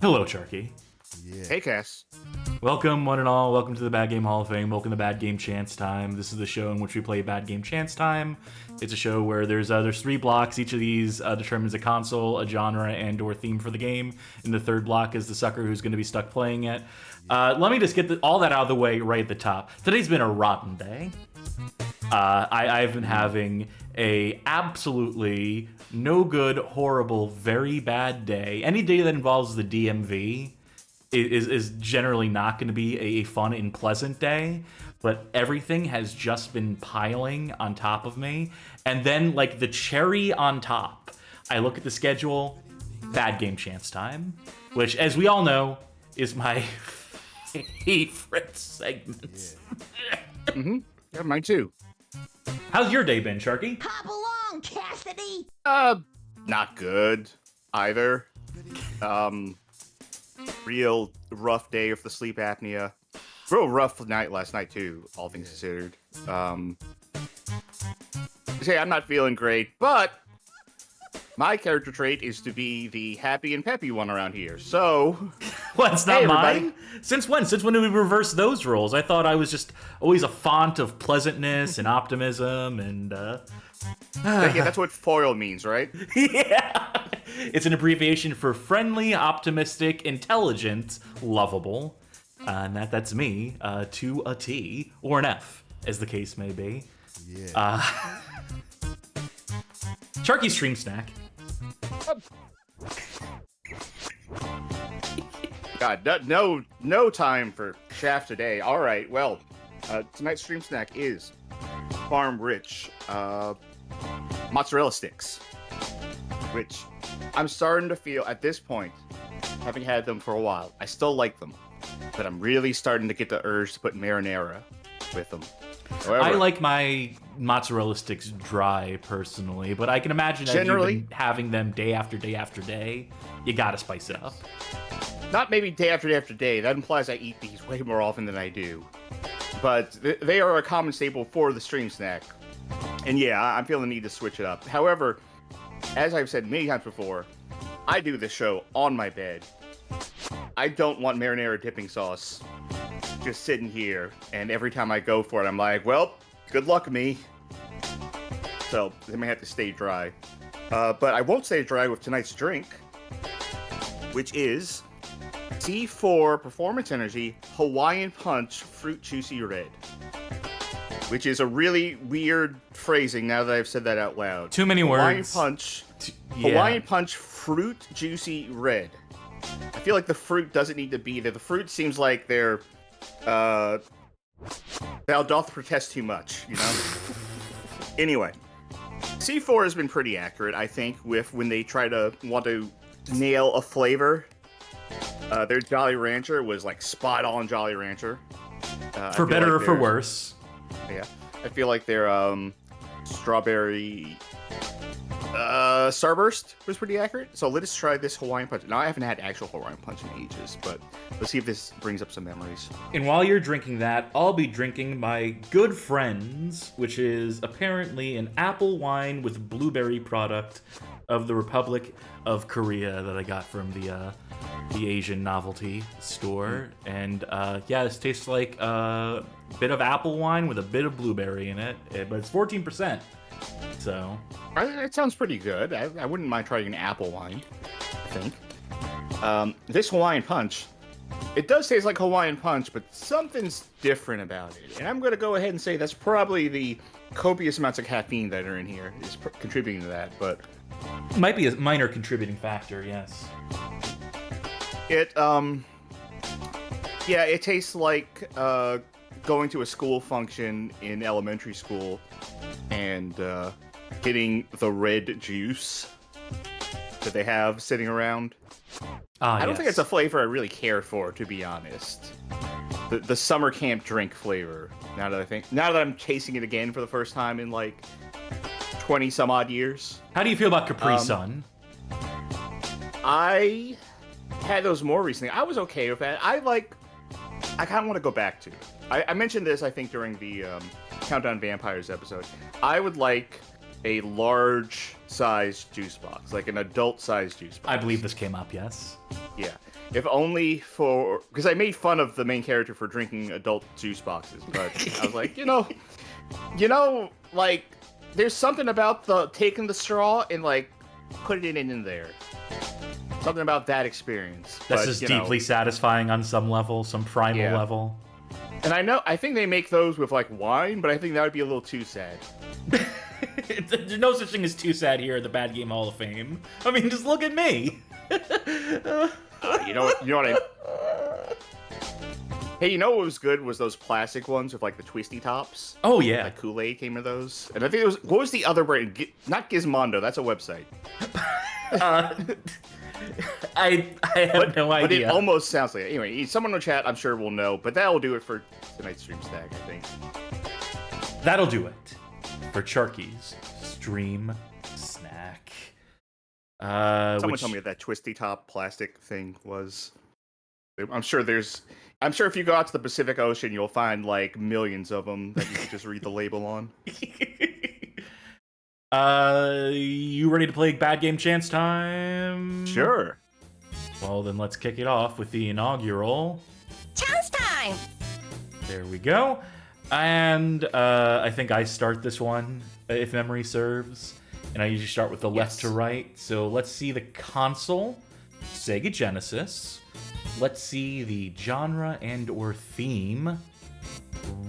Hello, Charkie. Yeah. Hey, Cass. Welcome, one and all. Welcome to the Bad Game Hall of Fame. Welcome to Bad Game Chance Time. This is the show in which we play Bad Game Chance Time. It's a show where there's 3 blocks. Each of these determines a console, a genre, and/or theme for the game. And the third block is the sucker who's going to be stuck playing it. Let me just get all that out of the way right at the top. Today's been a rotten day. I've been having a absolutely no good, horrible, very bad day. Any day that involves the DMV is generally not going to be a fun and pleasant day, but everything has just been piling on top of me. And then, like the cherry on top, I look at the schedule, Bad Game Chance Time, which, as we all know, is my favorite segment. Yeah, mine too. How's your day been, Sharky? Hop along, Cassidy! Not good either. Real rough day with the sleep apnea. Real rough night last night too, all things considered. Say I'm not feeling great, but my character trait is to be the happy and peppy one around here. So, well, it's not everybody. mine. Since when? Since when did we reverse those roles? I thought I was just always a font of pleasantness and optimism and. Yeah, that's what foil means, right? Yeah. It's an abbreviation for friendly, optimistic, intelligent, lovable. And that's me, to a T, or an F, as the case may be. Yeah. Charky Stream Snack. God, no time for Shaft today. All right, well, tonight's stream snack is Farm Rich mozzarella sticks, which I'm starting to feel at this point, having had them for a while, I still like them, but I'm really starting to get the urge to put marinara with them. However, I like my mozzarella sticks dry, personally, but I can imagine that generally, you've been having them day after day after day. You gotta spice it up. Not maybe day after day after day. That implies I eat these way more often than I do. But they are a common staple for the stream snack. And yeah, I'm feeling the need to switch it up. However, as I've said many times before, I do this show on my bed. I don't want marinara dipping sauce just sitting here, and every time I go for it, I'm like, well, good luck me. So, they may have to stay dry. But I won't stay dry with tonight's drink, which is C4 Performance Energy Hawaiian Punch Fruit Juicy Red. Which is a really weird phrasing now that I've said that out loud. Too many words. Hawaiian Punch Fruit Juicy Red. I feel like the fruit doesn't need to be there. The fruit seems like they're thou doth protest too much, you know? Anyway, C4 has been pretty accurate, I think, with when they try to want to nail a flavor. Their Jolly Rancher was like spot on Jolly Rancher. For better or for worse. Yeah, I feel like their strawberry Starburst was pretty accurate. So let us try this Hawaiian Punch. Now, I haven't had actual Hawaiian Punch in ages, but let's see if this brings up some memories. And while you're drinking that, I'll be drinking my Good Friends, which is apparently an apple wine with blueberry product of the Republic of Korea that I got from the Asian novelty store. And yeah, this tastes like a bit of apple wine with a bit of blueberry in it, but it's 14%. So it sounds pretty good. I wouldn't mind trying an apple wine, I think. This Hawaiian Punch, it does taste like Hawaiian Punch, but something's different about it. And I'm going to go ahead and say that's probably the copious amounts of caffeine that are in here is contributing to that, but might be a minor contributing factor, yes. It it tastes like going to a school function in elementary school and getting the red juice that they have sitting around. I don't think it's a flavor I really care for, to be honest. The summer camp drink flavor. Now that I'm tasting it again for the first time in like 20 some odd years. How do you feel about Capri Sun? I had those more recently. I was okay with that. I kind of want to go back to it. I mentioned this, I think, during the Countdown Vampires episode. I would like a large size juice box, like an adult size juice box. I believe this came up, yes. Yeah. If only for, because I made fun of the main character for drinking adult juice boxes, but I was like, like, there's something about the taking the straw and like putting it in there. Something about that experience. That's just deeply satisfying on some level, some primal level. And I think they make those with like wine, but I think that would be a little too sad. There's no such thing as too sad here at the Bad Game Hall of Fame. I mean, just look at me. You know what Hey, you know what was good was those plastic ones with like the twisty tops. Oh yeah, like Kool-Aid came with those. And I think it was, what was the other brand? Not Gizmondo, that's a website. I have no idea. But it almost sounds like it. Anyway, someone in the chat I'm sure will know, but that'll do it for tonight's stream stack, I think. That'll do it for Charkie's stream snack. Someone tell me what that twisty top plastic thing was. I'm sure if you go out to the Pacific Ocean, you'll find like millions of them that you can just read the label on. You ready to play Bad Game Chance time? Sure. Well, then let's kick it off with the inaugural Chance time! There we go. And I think I start this one, if memory serves. And I usually start with the left to right. So let's see the console, Sega Genesis. Let's see the genre and or theme,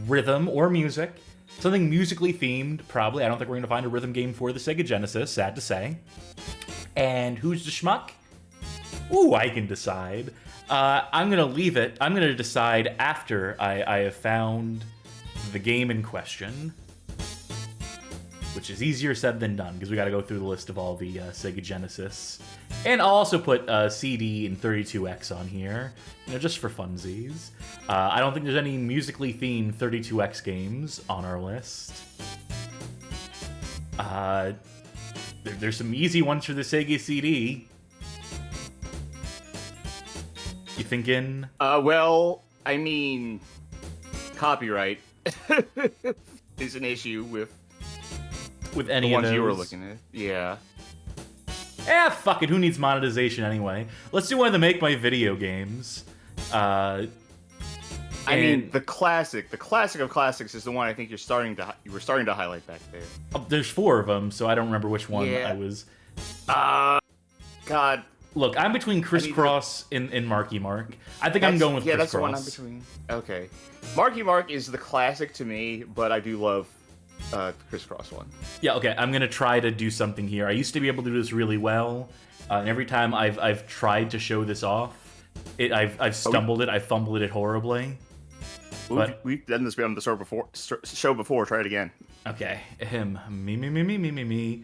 rhythm or music. Something musically themed, probably. I don't think we're going to find a rhythm game for the Sega Genesis, sad to say. And who's the schmuck? Ooh, I can decide. I'm going to leave it. I'm going to decide after I have found the game in question, which is easier said than done, because we got to go through the list of all the Sega Genesis. And I'll also put CD and 32X on here, just for funsies. I don't think there's any musically themed 32X games on our list. There's some easy ones for the Sega CD. You thinking? Well, I mean, copyright is an issue with any the of ones those. you were looking at. Yeah. Fuck it. Who needs monetization anyway? Let's do one of the Make My Video games. I mean, the classic of classics is the one I think you were starting to highlight back there. There's 4 of them, so I don't remember which one I was. God. Look, I'm between Kross and Marky Mark. I think I'm going with Kross. Yeah, that's the one I'm between. Okay. Marky Mark is the classic to me, but I do love the Kross one. Yeah, okay. I'm gonna try to do something here. I used to be able to do this really well, and every time I've tried to show this off, I've stumbled it. I fumbled it horribly. We've done this on the show before. Try it again. Okay. Me.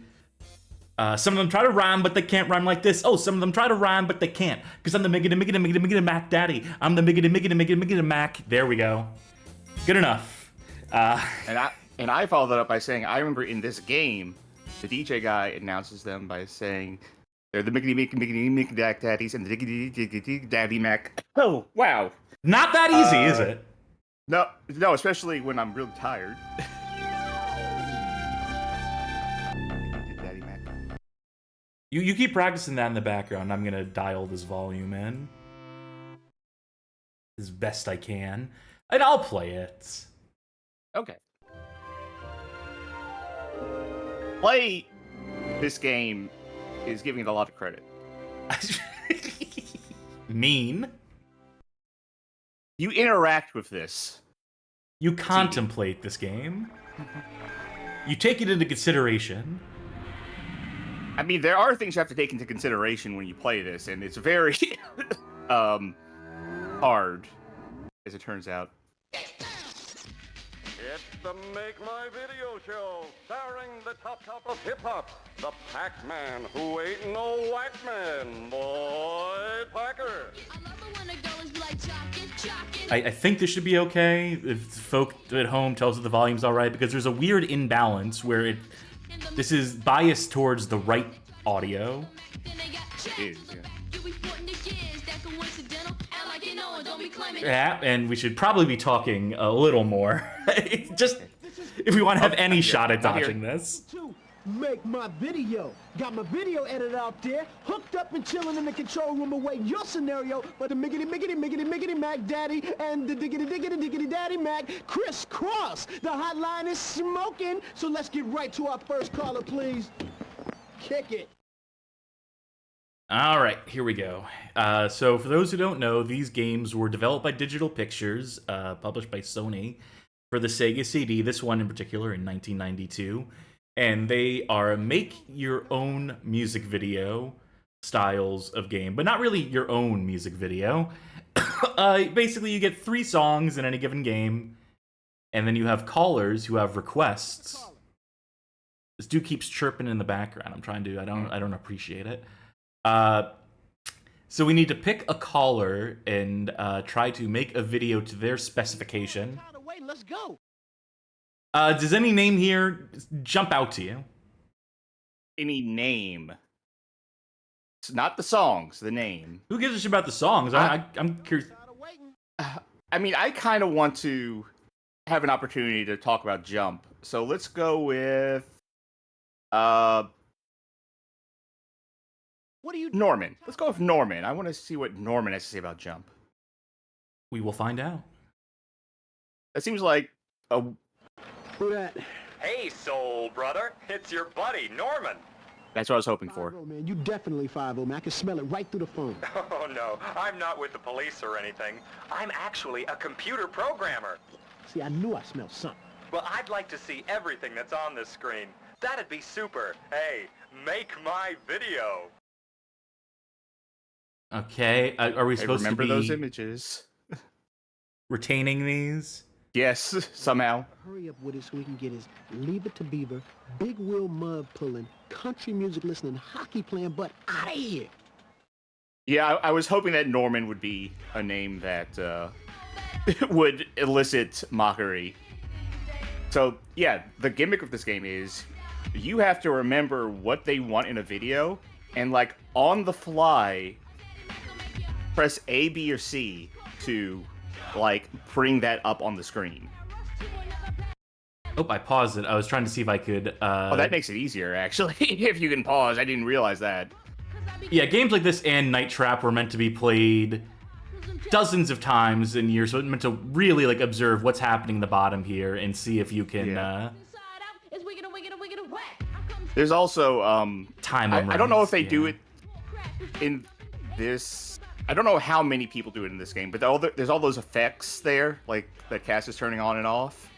Some of them try to rhyme, but they can't rhyme like this. Oh, some of them try to rhyme, but they can't. Because I'm the Miggity Mac Daddy. I'm the Miggity Mac. There we go. Good enough. And I followed that up by saying, I remember in this game, the DJ guy announces them by saying, they're the Miggity Mac Daddies and the Diggity Daddy Mac. Oh, wow. Not that easy, is it? No, especially when I'm really tired. Daddy Mac. You keep practicing that in the background. I'm gonna dial this volume in as best I can, and I'll play it. Okay. Play this game is giving it a lot of credit. Mean. You interact with this. You contemplate this game. You take it into consideration. I mean, there are things you have to take into consideration when you play this, and it's very hard, as it turns out. It's the Make My Video Show, starring the top of hip-hop, the Pac-Man who ain't no white man, boy Packer. I think this should be okay if folk at home tells us the volume's all right, because there's a weird imbalance where this is biased towards the right audio. It is, yeah. Yeah, and we should probably be talking a little more. Just if we want to have any shot at dodging this. Make my video. Got my video editor out there, hooked up and chilling in the control room awaiting your scenario, but the miggity Mac Daddy and the diggity Daddy Mac, Kris Kross. The hotline is smoking, so let's get right to our first caller, please. Kick it. All right, here we go. So for those who don't know, these games were developed by Digital Pictures, published by Sony for the Sega CD, this one in particular in 1992. And they are make-your-own music video styles of game, but not really your own music video. Basically, you get 3 songs in any given game, and then you have callers who have requests. This dude keeps chirping in the background. I don't appreciate it. So we need to pick a caller and try to make a video to their specification. Let's go. Does any name here jump out to you? Any name? It's not the songs, the name. Who gives a shit about the songs? I'm curious. I mean, I kind of want to have an opportunity to talk about Jump. So let's go with What are you Norman. Let's go with Norman. I want to see what Norman has to say about Jump. We will find out. That seems like a... Who that? Hey, soul brother, it's your buddy, Norman. That's what I was hoping for. 5-0, man. You definitely 5-0, man. I can smell it right through the phone. Oh, no, I'm not with the police or anything. I'm actually a computer programmer. See, I knew I smelled something. Well, I'd like to see everything that's on this screen. That'd be super. Hey, make my video. Okay, are we supposed to remember be those images? retaining these? Yes, somehow. Hurry up with it so we can get his Leave It to Beaver, big wheel mud pulling, country music listening, hockey playing butt out of here. Yeah, I was hoping that Norman would be a name that would elicit mockery. So, yeah, the gimmick of this game is you have to remember what they want in a video and, like, on the fly, press A, B, or C to, like, bring that up on the screen. Oh, I paused it. I was trying to see if I could... Oh, that makes it easier, actually, if you can pause. I didn't realize that. Yeah, games like this and Night Trap were meant to be played dozens of times in years, so it's meant to really, like, observe what's happening in the bottom here and see if you can, There's also, time I don't know if they do it in this... I don't know how many people do it in this game, but there's all those effects there, like, that Cass is turning on and off.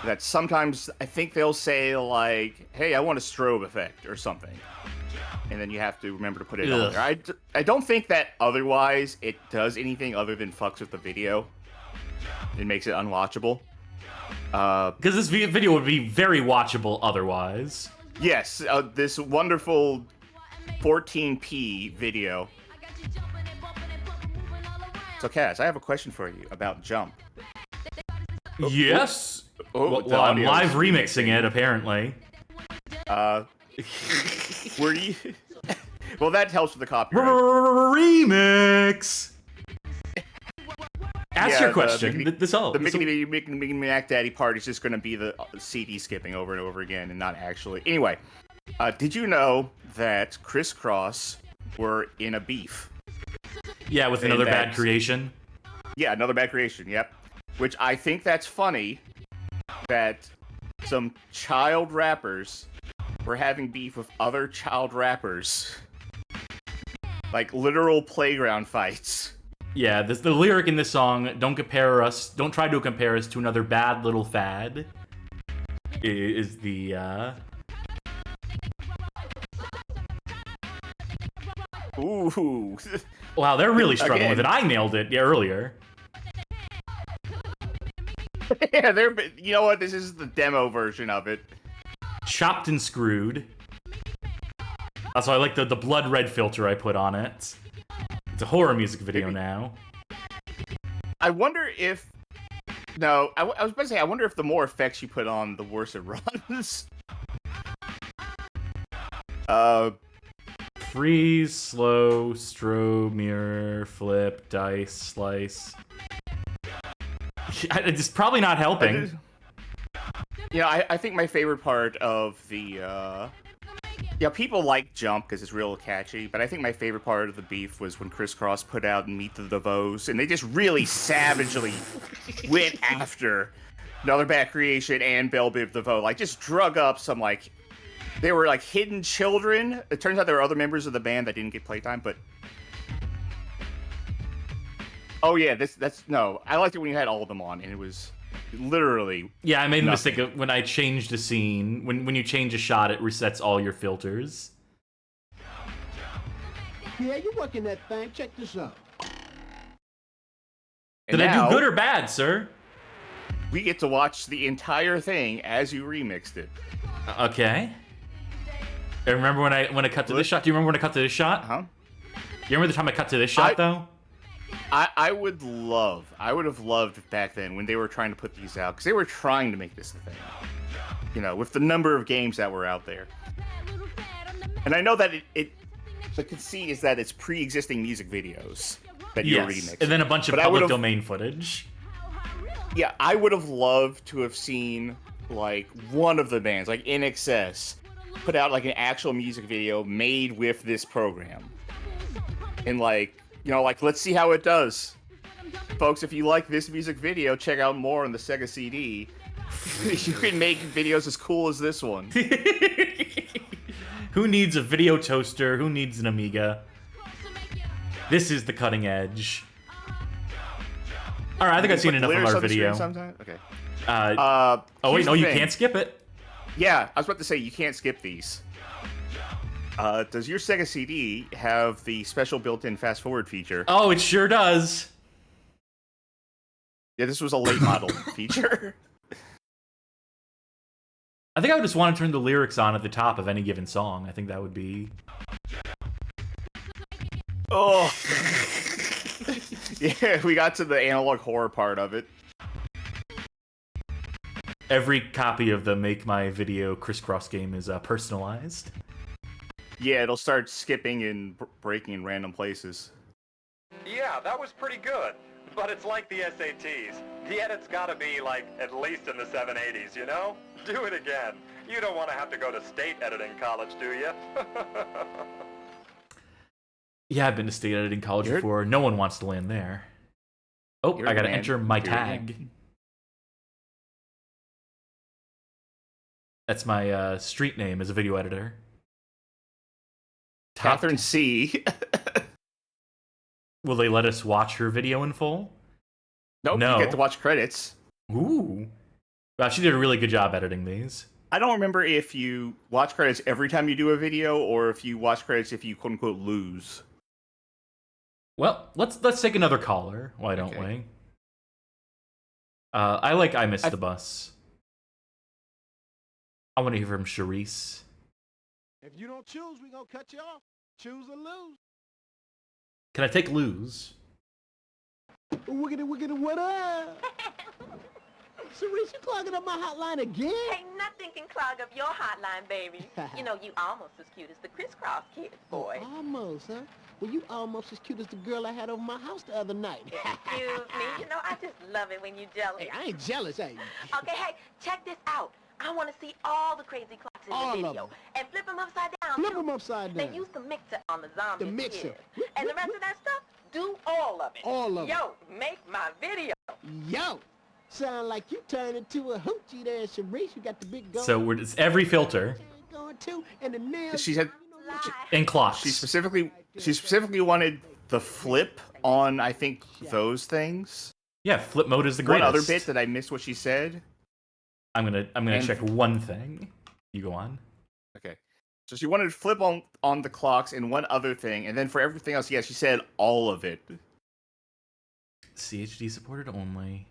That sometimes, I think they'll say, like, hey, I want a strobe effect or something. And then you have to remember to put it on there. I don't think that otherwise it does anything other than fucks with the video. It makes it unwatchable. Because this video would be very watchable otherwise. Yes, this wonderful 14p video. So, Cass, I have a question for you about Jump. Yes. Oh, well, I'm live remixing it, apparently. Were you... Well, that helps with the copyright. Remix! Ask Yeah, your question. The Mickey Mac Daddy part is just going to be the CD skipping over and over again and not actually... Anyway, did you know that Kris Kross were in a beef? Yeah, with another bad creation. Yeah, another bad creation, yep. Which I think that's funny that some child rappers were having beef with other child rappers. Like literal playground fights. Yeah, the lyric in this song, don't try to compare us to another bad little fad, is the, Ooh. Wow, they're really struggling with it. I nailed it earlier. Yeah, you know what? This is the demo version of it. Chopped and screwed. Also, I like the blood red filter I put on it. It's a horror music video now. I wonder if... No, I was about to say, I wonder if the more effects you put on, the worse it runs. Freeze, slow, strobe, mirror, flip, dice, slice. It's probably not helping. Yeah, I think my favorite part of the yeah, people like Jump because it's real catchy, but I think my favorite part of the beef was when Kross put out Meet the DeVoes, and they just really savagely went after Another Bad Creation and Belle Biv DeVoe. Like, just drug up some, like, they were, like, hidden children. It turns out there were other members of the band that didn't get playtime, but... Oh, yeah, no, I liked it when you had all of them on, and it was... Literally. Yeah, I made the nothing. mistake of when I changed a scene. When you change a shot, it resets all your filters. Yeah, you working that thing. Check this out. And Did I now, do good or bad, sir? we get to watch the entire thing as you remixed it. Okay. I remember when I cut to this shot? Do you remember when I cut to this shot? Huh? You remember the time I cut to this shot, though? I would have loved back then when they were trying to put these out, because they were trying to make this a thing. You know, with the number of games that were out there. And I know that the conceit is that it's pre-existing music videos that you're remixing. And then a bunch of public domain footage. Yeah, I would have loved to have seen, like, one of the bands, like NXS, put out, like, an actual music video made with this program. And, like, you know, like, let's see how it does. Folks, if you like this music video, check out more on the Sega CD. You can make videos as cool as this one. Who needs a video toaster? Who needs an Amiga? This is the cutting edge. Alright, I think I've seen enough of our video. Okay. Oh wait, no, you can't skip it. Yeah, I was about to say, you can't skip these. Does your Sega CD have the special built-in fast-forward feature? Oh, it sure does. Yeah, this was a late model feature. I think I would just want to turn the lyrics on at the top of any given song. I think that would be... Oh! Yeah, we got to the analog horror part of it. Every copy of the Make My Video Kross game is personalized. Yeah, it'll start skipping and breaking in random places. Yeah, that was pretty good. But it's like the SATs. The edit's gotta be, like, at least in the 780s, you know? Do it again. You don't want to have to go to state editing college, do you? Yeah, I've been to state editing college before. No one wants to land there. Oh, I gotta enter my tag. That's my street name as a video editor. Catherine C. Will they let us watch her video in full? Nope, no. You get to watch credits. Ooh. Wow, she did a really good job editing these. I don't remember if you watch credits every time you do a video, or if you watch credits if you quote-unquote lose. Well, let's take another caller. Why don't we? I Missed the Bus. I want to hear from Charisse. If you don't choose, we gonna cut you off. Choose or lose. Can I take lose? Wiggity, wiggity, what up? Cerise, you clogging up my hotline again? Hey, nothing can clog up your hotline, baby. You know, you almost as cute as the Kross kids, boy. Almost, huh? Well, you almost as cute as the girl I had over my house the other night. Excuse me. You know, I just love it when you're jealous. Hey, I ain't jealous, hey. Okay, hey, check this out. I want to see all the crazy clocks in All the of video. them. And flip them upside down, Flip too. them upside down. They use the mixer on the zombie The mixer. kids. And the rest of that stuff, do all of it. All of it. Yo, make my video. Yo! Sound like you turned into a hoochie there, Cerise. You got the big gun. So it's every filter Going too, and the nails. She said and clocks. she specifically wanted the flip on, I think, those things. Yeah, flip mode is the One greatest. other bit that I missed what she said. I'm gonna check one thing. You go on. Okay. So she wanted flip on the clocks and one other thing, and then for everything else, yeah, she said all of it. CHD supported only.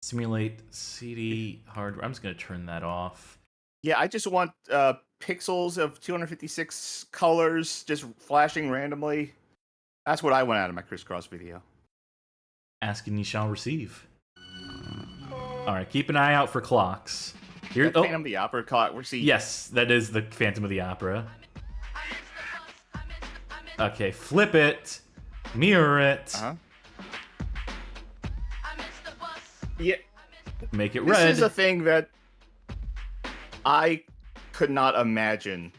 Simulate CD hardware. I'm just gonna turn that off. Yeah, I just want pixels of 256 colors just flashing randomly. That's what I want out of my Kross video. Ask and ye shall receive. All right, keep an eye out for clocks. Here, Phantom of the Opera clock. We're seeing. Yes, that is the Phantom of the Opera. Okay, flip it, mirror it, Yeah. make it This red. is a thing that I could not imagine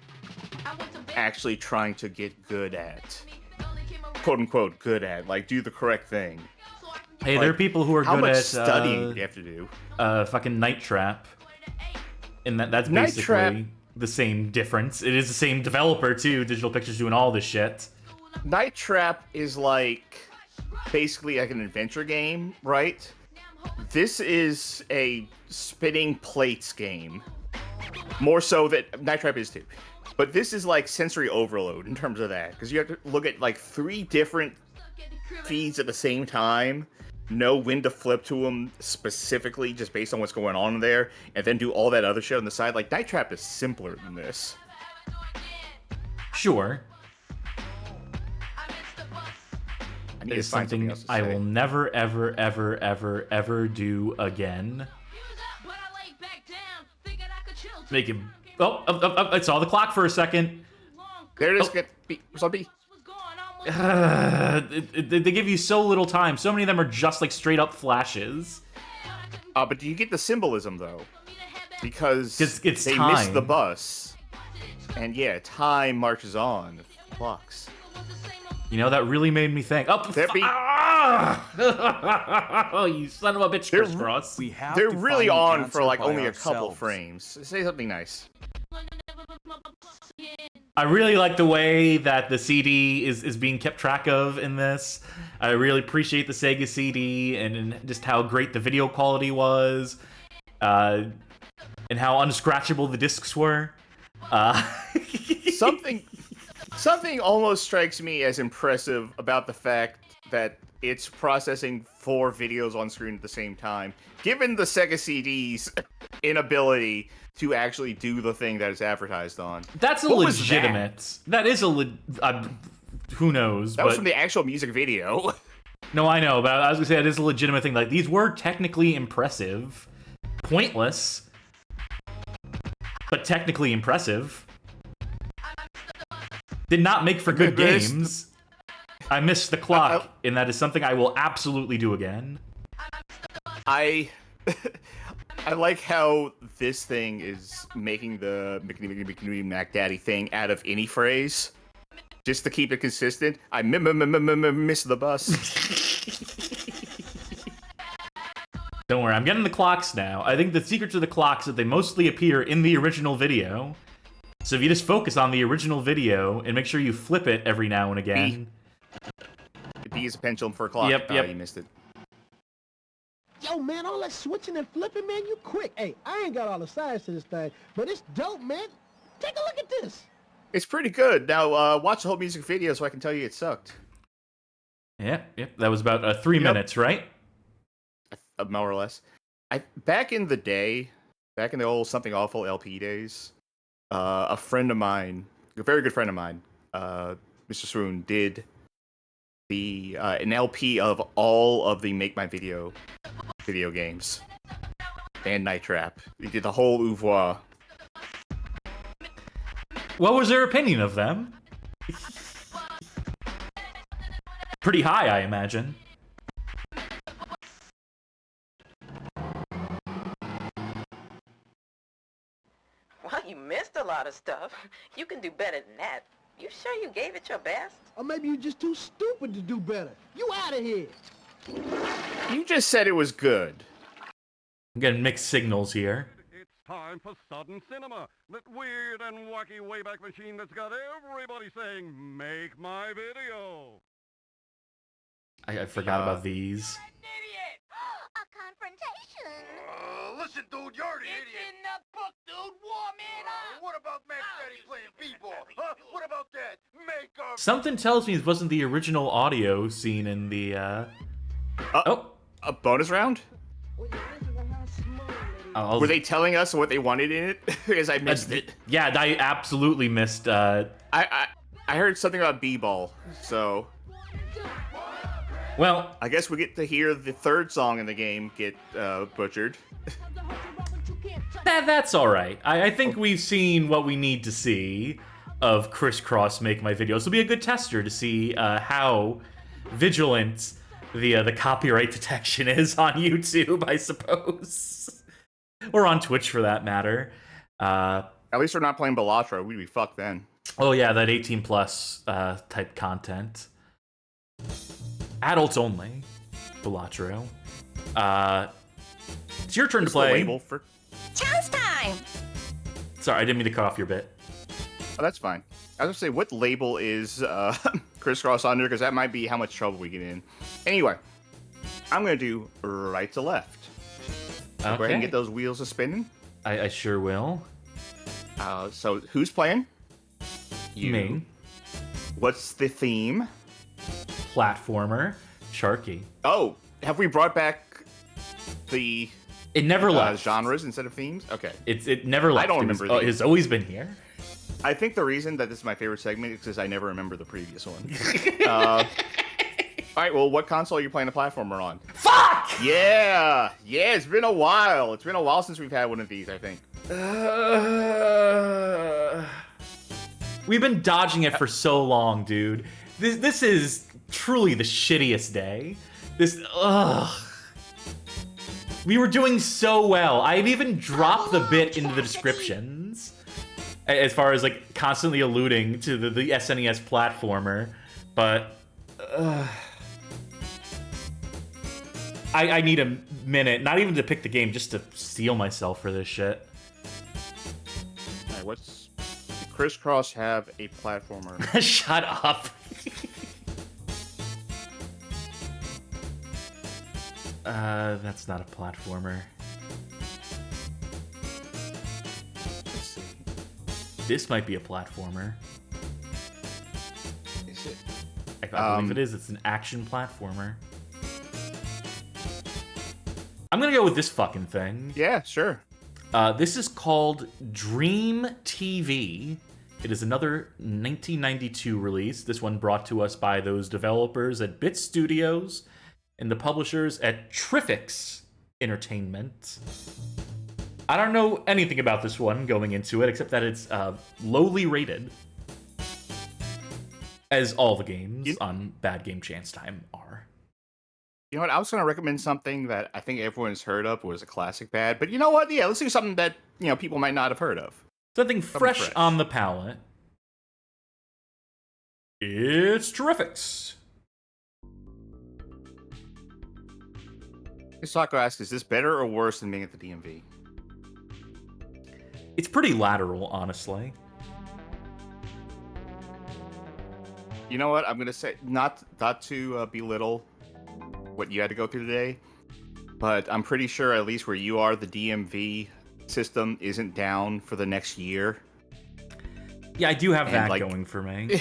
actually trying to get good at, quote unquote, good at, like do the correct thing. Hey, Like, there are people who are how good much at studying do you have to do? fucking Night Trap, and that's Night basically Trap- the same difference. It is the same developer too. Digital Pictures doing all this shit. Night Trap is like basically like an adventure game, right? This is a spinning plates game. More so that Night Trap is too. But this is like sensory overload in terms of that. Because you have to look at like 3 different feeds at the same time, know when to flip to them specifically just based on what's going on there, and then do all that other shit on the side. Like, Night Trap is simpler than this. Sure. I need It to is find something else to I say. will never, ever, ever, ever, ever do again. Make him. Oh, I saw the clock for a second. There it is. Get zombie. They give you so little time. So many of them are just like straight up flashes. But do you get the symbolism though? Because it's they time. missed the bus, and yeah, time marches on. Clocks. You know, that really made me think. Oh, There be- oh, you son of a bitch, They're- Kris Kross. We have They're to really find the on answer for like by only a couple ourselves. frames. Say something nice. I really like the way that the CD is being kept track of in this. I really appreciate the Sega CD and just how great the video quality was, and how unscratchable the discs were. Something almost strikes me as impressive about the fact that it's processing 4 videos on screen at the same time, given the Sega CD's inability to actually do the thing that it's advertised on. That's a What was legitimate. That is a who knows? That but was from the actual music video. no, I know, but I was gonna say it is a legitimate thing. Like, these were technically impressive, pointless, but technically impressive. Did not make for good Chris- games. I missed the clock, and that is something I will absolutely do again. I like how this thing is making the Mac Daddy thing out of any phrase, just to keep it consistent. I missed the bus. Don't worry, I'm getting the clocks now. I think the secret to the clocks is that they mostly appear in the original video. So if you just focus on the original video and make sure you flip it every now and again. B is a pendulum for a clock. Yep. You missed it. Yo, man, all that switching and flipping, man, you quick. Hey, I ain't got all the sides to this thing, but it's dope, man. Take a look at this. It's pretty good. Now, watch the whole music video so I can tell you it sucked. Yep. That was about 3 minutes, right? More or less. Back in the old Something Awful LP days, a friend of mine, a very good friend of mine, Mr. Swoon, did an LP of all of the Make My video games and Night Trap. He did the whole oeuvre. What was their opinion of them? Pretty high, I imagine. Well, you missed a lot of stuff. You can do better than that. You sure you gave it your best? Or maybe you're just too stupid to do better. You out of here. You just said it was good. I'm getting mixed signals here. It's time for sudden cinema, that weird and wacky Wayback Machine that's got everybody saying, "Make my video." I forgot about these. A confrontation. Listen, dude, you're the idiot. in the book, dude. Warm it up. What about Max Daddy playing b-ball? Huh? What about that? Make a... Something tells me it wasn't the original audio scene in the, A bonus round? Were they telling us what they wanted in it? Because I missed it. Yeah, I absolutely missed, I heard something about b-ball, so well, I guess we get to hear the third song in the game get butchered. that's alright. I think we've seen what we need to see of Kris Kross make my videos. It'll be a good tester to see how vigilant the copyright detection is on YouTube, I suppose. Or on Twitch, for that matter. At least we're not playing Balatro. We'd be fucked then. Oh yeah, that 18 plus type content. Adults only. Balatro. It's your turn to play. The label for... Chance time! Sorry, I didn't mean to cut off your bit. Oh, that's fine. I was gonna say, what label is Kris Kross under? Because that might be how much trouble we get in. Anyway, I'm gonna do right to left. Okay. Go ahead and get those wheels a spinning. I sure will. So who's playing? You. Me. What's the theme? Platformer. Charkie. Oh, have we brought back the It never left. genres instead of themes? Okay. It never left. I don't remember these. It's always been here. I think the reason that this is my favorite segment is because I never remember the previous one. All right, well, what console are you playing the platformer on? Fuck! Yeah! Yeah, it's been a while. It's been a while since we've had one of these, I think. We've been dodging it for so long, dude. This is truly the shittiest day. We were doing so well. I've even dropped the bit into the descriptions. As far as, like, constantly alluding to the SNES platformer. But, I need a minute, not even to pick the game, just to steel myself for this shit. Alright, what's... Does Kris Kross have a platformer? Shut up. That's not a platformer. Let's see. This might be a platformer. Is it? I believe it is. It's an action platformer. I'm gonna go with this fucking thing. Yeah, sure. This is called Dream TV. It is another 1992 release. This one brought to us by those developers at Bit Studios and the publishers at Trifix Entertainment. I don't know anything about this one going into it, except that it's lowly rated. As all the games on Bad Game Chance Time are. You know what? I was going to recommend something that I think everyone's heard of, was a classic bad. But you know what? Yeah, let's do something that, people might not have heard of. Something fresh on the palate. It's Terrifics. Choco asks, is this better or worse than being at the DMV? It's pretty lateral, honestly. You know what? I'm going to say, not to belittle what you had to go through today, but I'm pretty sure, at least where you are, the DMV system isn't down for the next year. Yeah, I do have that going for me.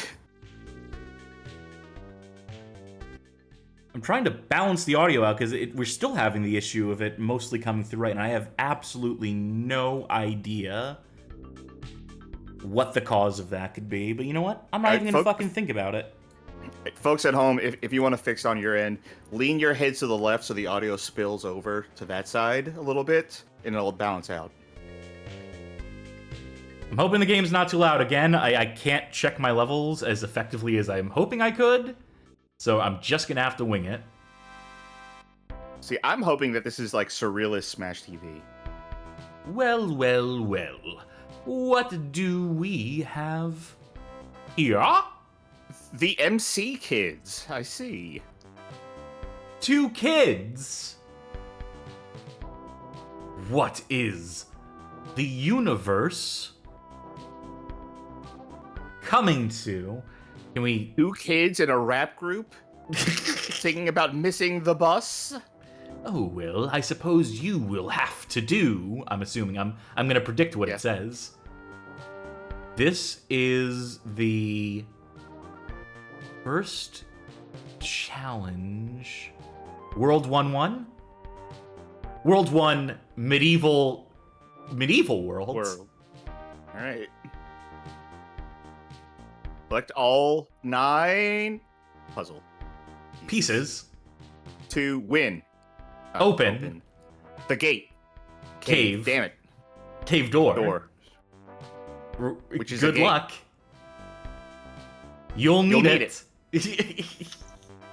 I'm trying to balance the audio out because we're still having the issue of it mostly coming through right, and I have absolutely no idea what the cause of that could be. But you know what? I'm not even going to fucking think about it. Folks at home, if you want to fix on your end, lean your head to the left so the audio spills over to that side a little bit, and it'll balance out. I'm hoping the game's not too loud again. I can't check my levels as effectively as I'm hoping I could, so I'm just gonna have to wing it. See, I'm hoping that this is like Surrealist Smash TV. Well, well, well. What do we have here? The MC Kids, I see. 2 kids. What is the universe coming to? Can we... 2 kids in a rap group singing about missing the bus? Oh, well, I suppose you will have to do. I'm assuming I'm gonna predict what it says. This is the first challenge. World 1-1? World 1 medieval worlds. Alright. Select all 9 puzzle pieces to win. Open the gate. Cave. Damn it. Cave door. Which is good luck. You'll need it.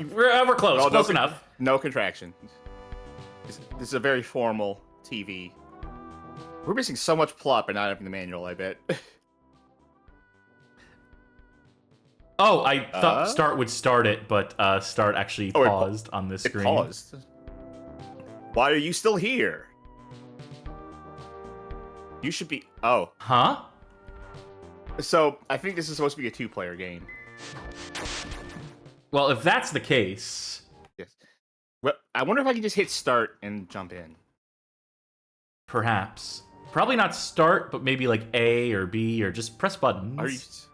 We're close. Oh, close enough. No contraction. This is a very formal TV. We're missing so much plot by not having the manual, I bet. Oh, I thought start would start it, but start actually paused on this screen. It paused. Why are you still here? You should be... Oh. Huh? So, I think this is supposed to be a 2-player game. Well, if that's the case... Yes. Well, I wonder if I can just hit start and jump in. Perhaps. Probably not start, but maybe like A or B, or just press buttons.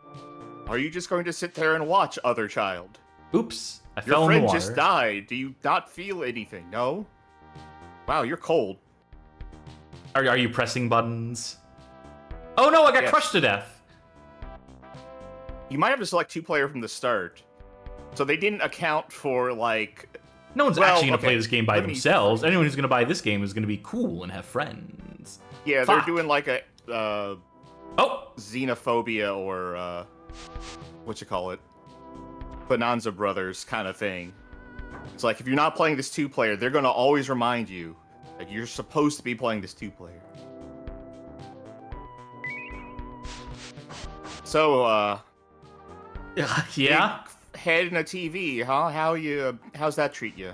Are you just going to sit there and watch, other child? Oops, I Your fell in the friend water. just died. Do you not feel anything? No? Wow, you're cold. Are you pressing buttons? Oh no, I got crushed to death. You might have to select 2-player from the start. So they didn't account for, like... No one's actually going to play this game by themselves. Anyone who's going to buy this game is going to be cool and have friends. Yeah, Fuck. they're doing like a xenophobia or what you call it, Bonanza Brothers kind of thing. It's like if you're not playing this 2-player, they're going to always remind you that you're supposed to be playing this 2-player. So yeah. Head in a TV, huh? How's that treat you?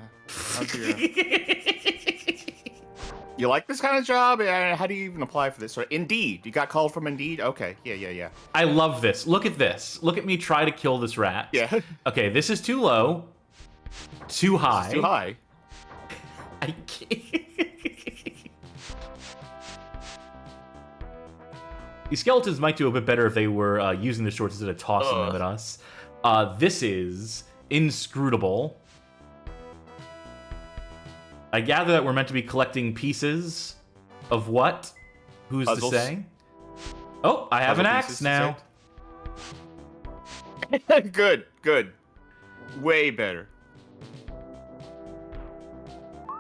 You like this kind of job? How do you even apply for this? Or Indeed. You got called from Indeed? Okay. Yeah. I love this. Look at this. Look at me try to kill this rat. Yeah. Okay, this is too low. Too high. Too high. I can't. These skeletons might do a bit better if they were using the shorts instead of tossing them at us. This is inscrutable. I gather that we're meant to be collecting pieces of what? Who's Puzzles. to say? Oh, I have an axe now. Good. Way better.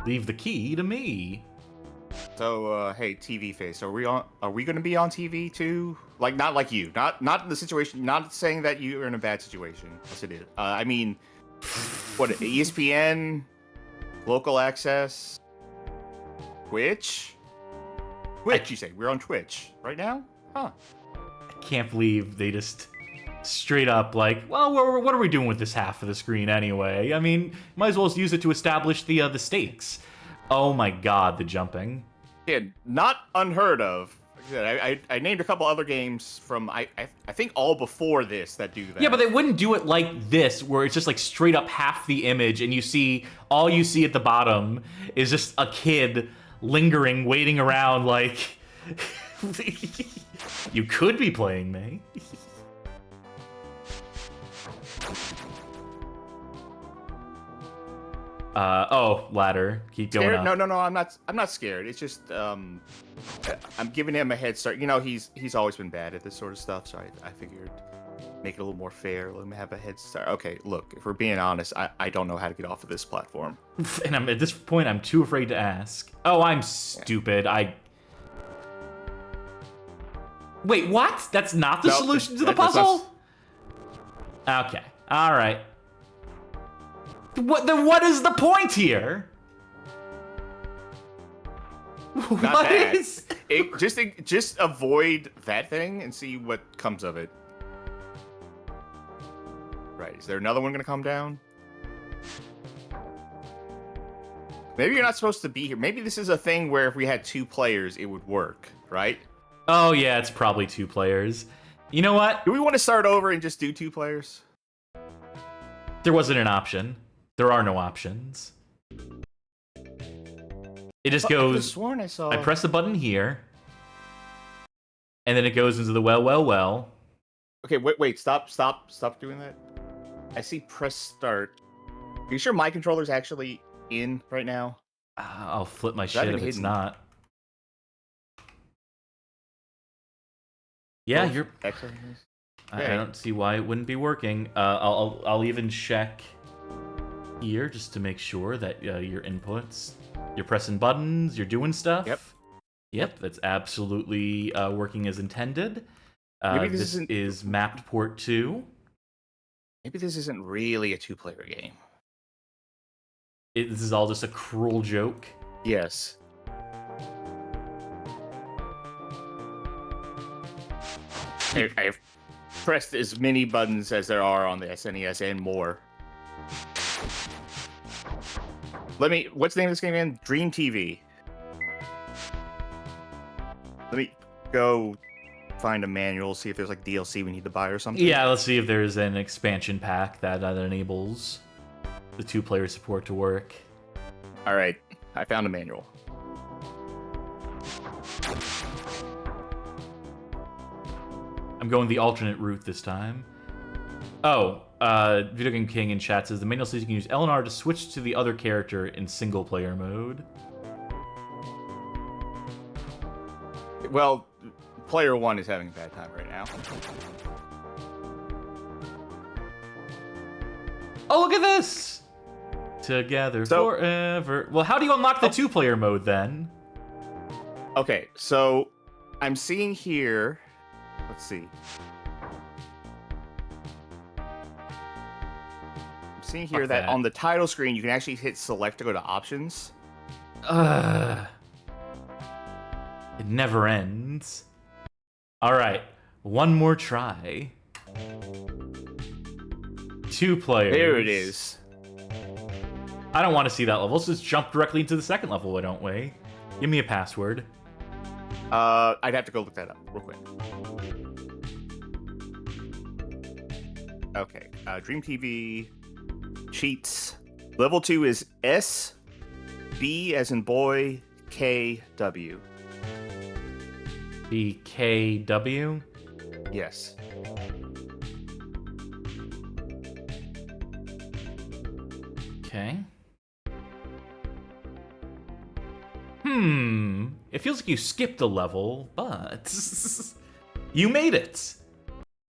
Leave the key to me. So, hey, TV face, are we going to be on TV too? Like, not like you, not in the situation, not saying that you are in a bad situation. Yes, it is. I mean, what, ESPN, local access, Twitch? Twitch, you say? We're on Twitch right now? Huh. I can't believe they just straight up like, well, what are we doing with this half of the screen anyway? I mean, might as well just use it to establish the stakes. Oh my god, the jumping. Yeah, not unheard of. I named a couple other games from, I think all before this that do that. Yeah, but they wouldn't do it like this, where it's just like straight up half the image, and all you see at the bottom is just a kid lingering, waiting around like, you could be playing me. Oh, ladder. Keep going up. No, I'm not scared. It's just, I'm giving him a head start. You know, he's always been bad at this sort of stuff, so I figured make it a little more fair. Let him have a head start. Okay, look, if we're being honest, I don't know how to get off of this platform. And at this point, I'm too afraid to ask. Oh, I'm stupid. Wait, what? That's not the solution to the puzzle? Okay, all right. What is the point here? What is? Just avoid that thing and see what comes of it. Right. Is there another one gonna come down? Maybe you're not supposed to be here. Maybe this is a thing where if we had 2 players, it would work, right? Oh yeah, it's probably 2 players. You know what? Do we want to start over and just do 2 players? There wasn't an option. There are no options. It just goes, I press the button here, and then it goes into the well. Okay, wait, stop doing that. I see press start. Are you sure my controller's actually in right now? I'll flip my shit if it's not. Yeah, you're... I don't see why it wouldn't be working. I'll even check here just to make sure that your inputs, you're pressing buttons, you're doing stuff. Yep, that's absolutely working as intended. Maybe this is mapped port 2. Maybe this isn't really a 2-player game. This is all just a cruel joke. Yes. I've pressed as many buttons as there are on the SNES and more. What's the name of this game again? Dream TV. Let me go find a manual, see if there's like DLC we need to buy or something. Yeah, let's see if there's an expansion pack that enables the 2-player support to work. All right, I found a manual. I'm going the alternate route this time. Oh, Video Game King in chat says the manual says you can use LNR to switch to the other character in single-player mode. Well, player 1 is having a bad time right now. Oh, look at this! Together forever. Well, how do you unlock the 2-player mode then? Okay, so I'm seeing here. Let's see. I'm seeing here that on the title screen you can actually hit select to go to options. It never ends. All right, one more try. 2 players. There it is. I don't want to see that level. Let's just jump directly into the second level, why don't we? Give me a password. I'd have to go look that up real quick. Okay, Dream TV, cheats. Level 2 is S, B as in boy, K, W. BKW? Yes. Okay. It feels like you skipped a level, but you made it.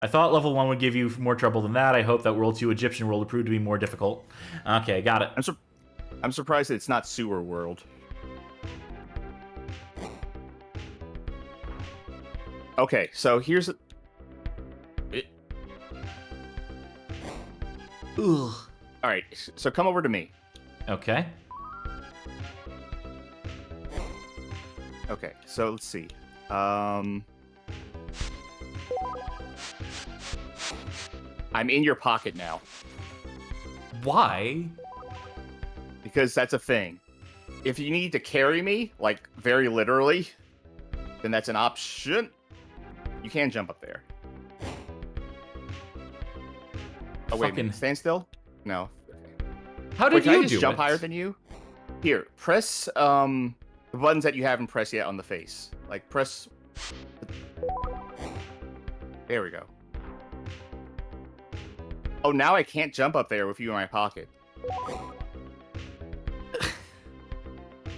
I thought level 1 would give you more trouble than that. I hope that World 2 Egyptian World will prove to be more difficult. Okay, got it. I'm surprised that it's not Sewer World. Okay, so here's... Ugh. Alright, so come over to me. Okay. Okay, so let's see. I'm in your pocket now. Why? Because that's a thing. If you need to carry me, like, very literally, then that's an option. You can jump up there. Oh, wait a minute. Stand still? No. How did can you I just do jump it? higher than you? Here, press the buttons that you haven't pressed yet on the face. Like, press... There we go. Oh, now I can't jump up there with you in my pocket.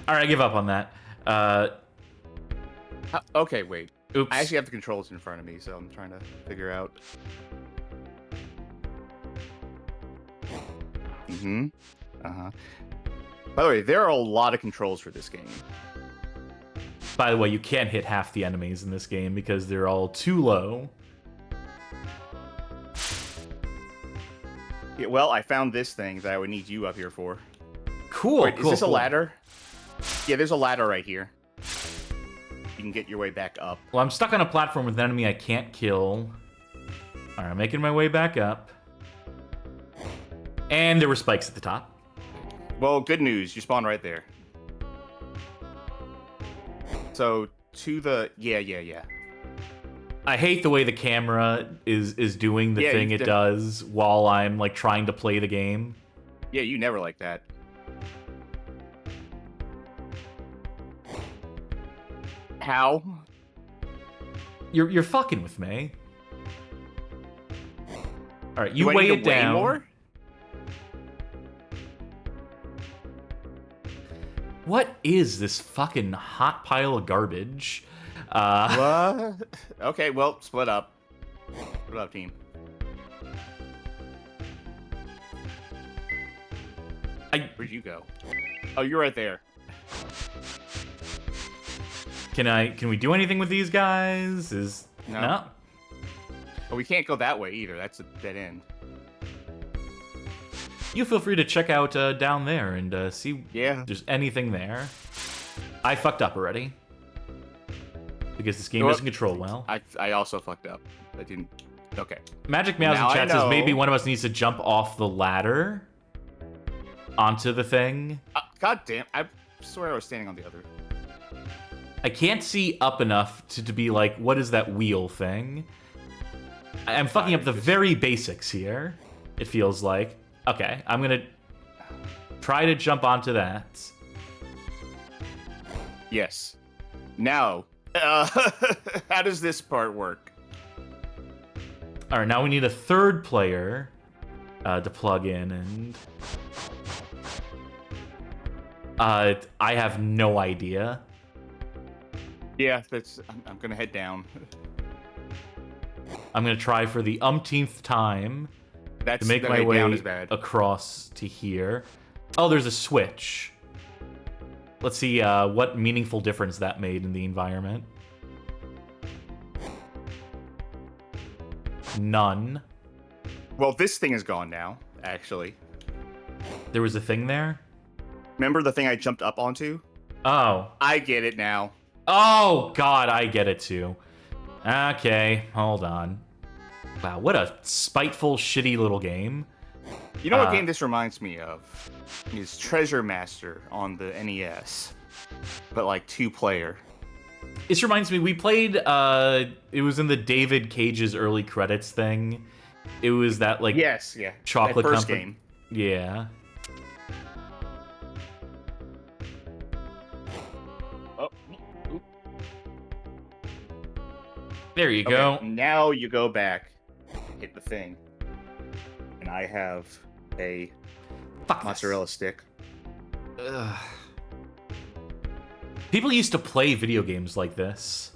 Alright, I give up on that. Okay, wait. Oops. I actually have the controls in front of me, so I'm trying to figure out. By the way, there are a lot of controls for this game. By the way, you can't hit half the enemies in this game because they're all too low. Yeah, well, I found this thing that I would need you up here for. Cool, Wait, cool. is this a cool. ladder? Yeah, there's a ladder right here. You can get your way back up. Well, I'm stuck on a platform with an enemy I can't kill. Alright, I'm making my way back up. And there were spikes at the top. Well, good news. You spawn right there. So, to the... Yeah. I hate the way the camera is doing the thing it does while I'm, like, trying to play the game. Yeah, you never like that. How? You're fucking with me. Alright, you Do I weigh need it to weigh down. more? What is this fucking hot pile of garbage? What? Okay, well, split up. Split up, team. Where'd you go? Oh, you're right there. Can we do anything with these guys? No? Oh, we can't go that way either. That's a dead end. You feel free to check out down there and see if there's anything there. I fucked up already. because this game doesn't control well. I also fucked up. I didn't. Okay. Magic Meows in Now I chat says know. maybe one of us needs to jump off the ladder onto the thing. God damn! I swear I was standing on the other. I can't see up enough to be like, what is that wheel thing? I'm fucking up the very basics here, it feels like. Okay, I'm gonna try to jump onto that. Yes. Now, how does this part work? All right, now we need a third player to plug in, and I have no idea. Yeah, I'm gonna head down. I'm gonna try for the umpteenth time to make my down way is bad. across to here. Oh, there's a switch. Let's see what meaningful difference that made in the environment. None. Well, this thing is gone now, actually. There was a thing there? Remember the thing I jumped up onto? Oh. I get it now. Oh, God, I get it too. Okay, hold on. Wow, what a spiteful, shitty little game. You know what game this reminds me of? Is Treasure Master on the NES. But like 2-player. This reminds me, we played, it was in the David Cage's early credits thing. It was that, like, yes, yeah. chocolate that first company. game. Yeah. Oh. Oop. There you Okay, go. now you go back, hit the thing, and I have a Fuck mozzarella stick. Ugh. People used to play video games like this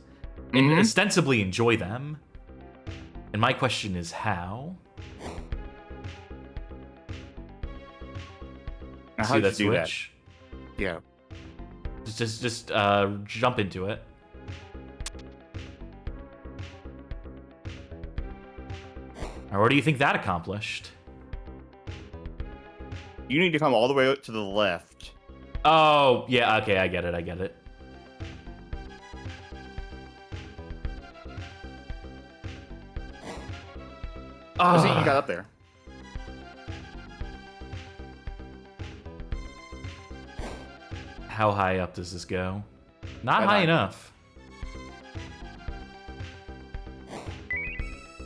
and ostensibly enjoy them. And my question is how? Now, See how did that you do that? switch? Yeah. Just jump into it. Or what do you think that accomplished? You need to come all the way to the left. Oh, yeah, okay, I get it. I think you got up there. How high up does this go? Not Quite high high. enough.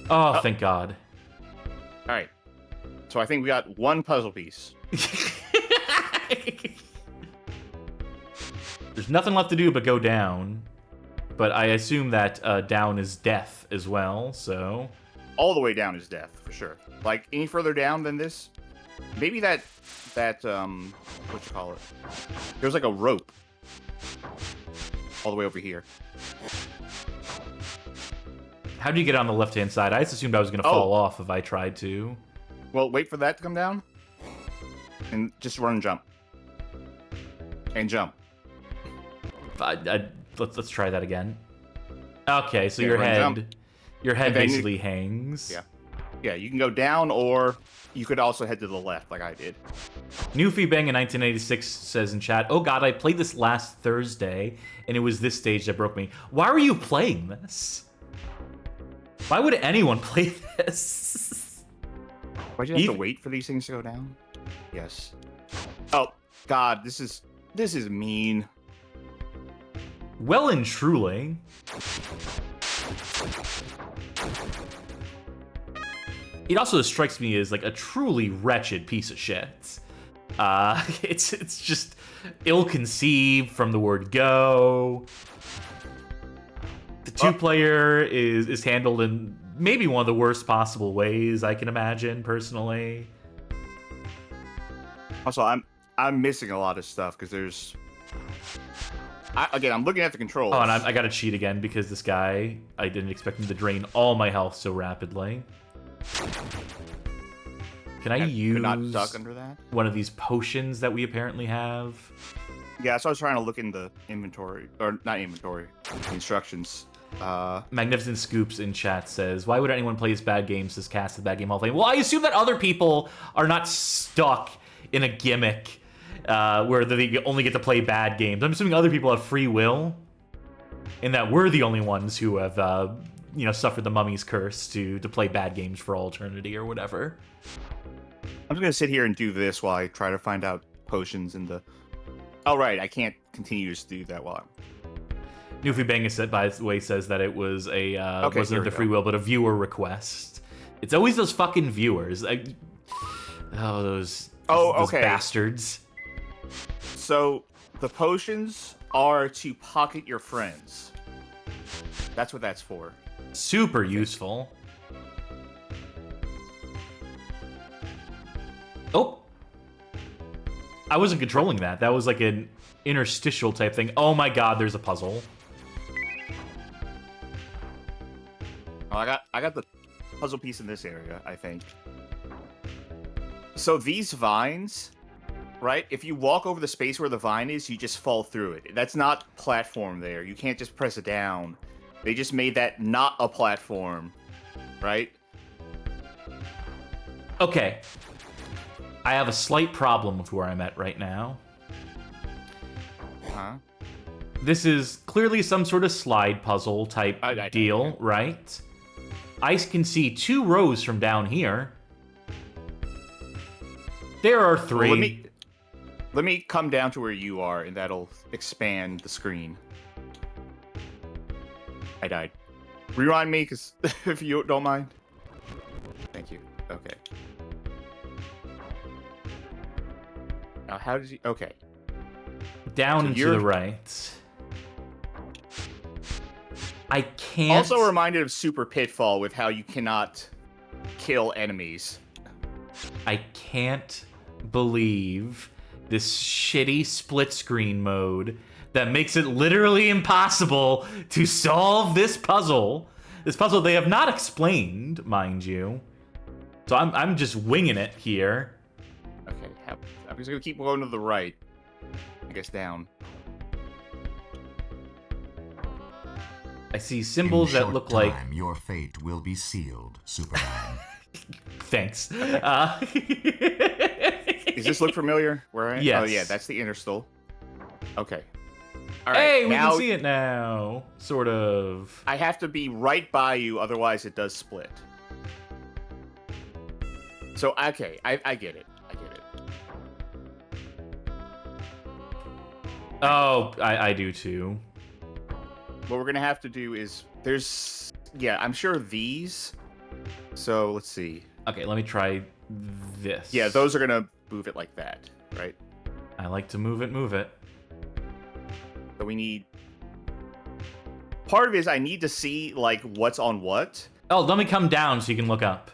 Oh, thank God. All right. So I think we got one puzzle piece. There's nothing left to do but go down. But I assume that down is death as well, so... All the way down is death, for sure. Like, any further down than this? Maybe that, what you call it? There's like a rope. All the way over here. How do you get on the left-hand side? I just assumed I was going to fall off if I tried to. Well, wait for that to come down. And just run and jump. And jump. Let's try that again. Okay, so Yeah, your run, head... jump. Your head And then basically hangs. Yeah. Yeah, you can go down, or you could also head to the left, like I did. Newfie Bang in 1986 says in chat, "Oh God, I played this last Thursday, and it was this stage that broke me." Why were you playing this? Why would anyone play this? Why'd you have to wait for these things to go down? Yes. Oh God, this is mean. Well and truly. It also strikes me as like a truly wretched piece of shit. It's just ill-conceived from the word go. The two-player is handled in maybe one of the worst possible ways I can imagine, personally. Also, I'm missing a lot of stuff because there's. I'm looking at the controls. Oh, and I gotta cheat again because this guy, I didn't expect him to drain all my health so rapidly. Can I use could not duck under that? one of these potions that we apparently have? Yeah, so I was trying to look in the inventory, or not inventory, instructions. Magnificent Scoops in chat says, "Why would anyone play this bad game?" Says Cass, the Bad Game Hall of Fame. Well, I assume that other people are not stuck in a gimmick where they only get to play bad games. I'm assuming other people have free will. in that we're the only ones who have, suffered the mummy's curse to play bad games for all eternity or whatever. I'm just gonna sit here and do this while I try to find out potions in the... Oh, right, I can't continue to do that while Newfie Bang, by the way, says that it was wasn't the free will, but a viewer request. It's always those fucking viewers. Those bastards. So, the potions are to pocket your friends. That's what that's for. Super useful. Oh! I wasn't controlling that. That was like an interstitial type thing. Oh my god, there's a puzzle. Oh, I got the puzzle piece in this area, I think. So these vines, right? If you walk over the space where the vine is, you just fall through it. That's not platform there. You can't just press it down. They just made that not a platform, right? Okay. I have a slight problem with where I'm at right now. Huh? This is clearly some sort of slide puzzle type deal, right? I can see 2 rows from down here. There are 3. Well, let me come down to where you are, and that'll expand the screen. I died. Rewind me, because if you don't mind. Thank you. Okay. Now, how did you... Okay. Down So and to the right. I can't... Also reminded of Super Pitfall with how you cannot kill enemies. I can't believe this shitty split screen mode that makes it literally impossible to solve this puzzle. This puzzle they have not explained, mind you. So I'm just winging it here. Okay, I'm just gonna keep going to the right. I guess down. I see symbols that look like... Your fate will be sealed, Superman. Thanks. Does this look familiar? Where I am? Yes. Oh yeah, that's the interstitial. Okay. All right. Hey, we now, can see it now. Sort of. I have to be right by you, otherwise it does split. So okay, I get it. I get it. Oh, I do too. What we're gonna have to do is I'm sure these. So let's see. Okay, let me try this. Yeah, those are gonna move it like that, right? I like to move it. So we need... Part of it is I need to see, like, what's on what. Oh, let me come down so you can look up.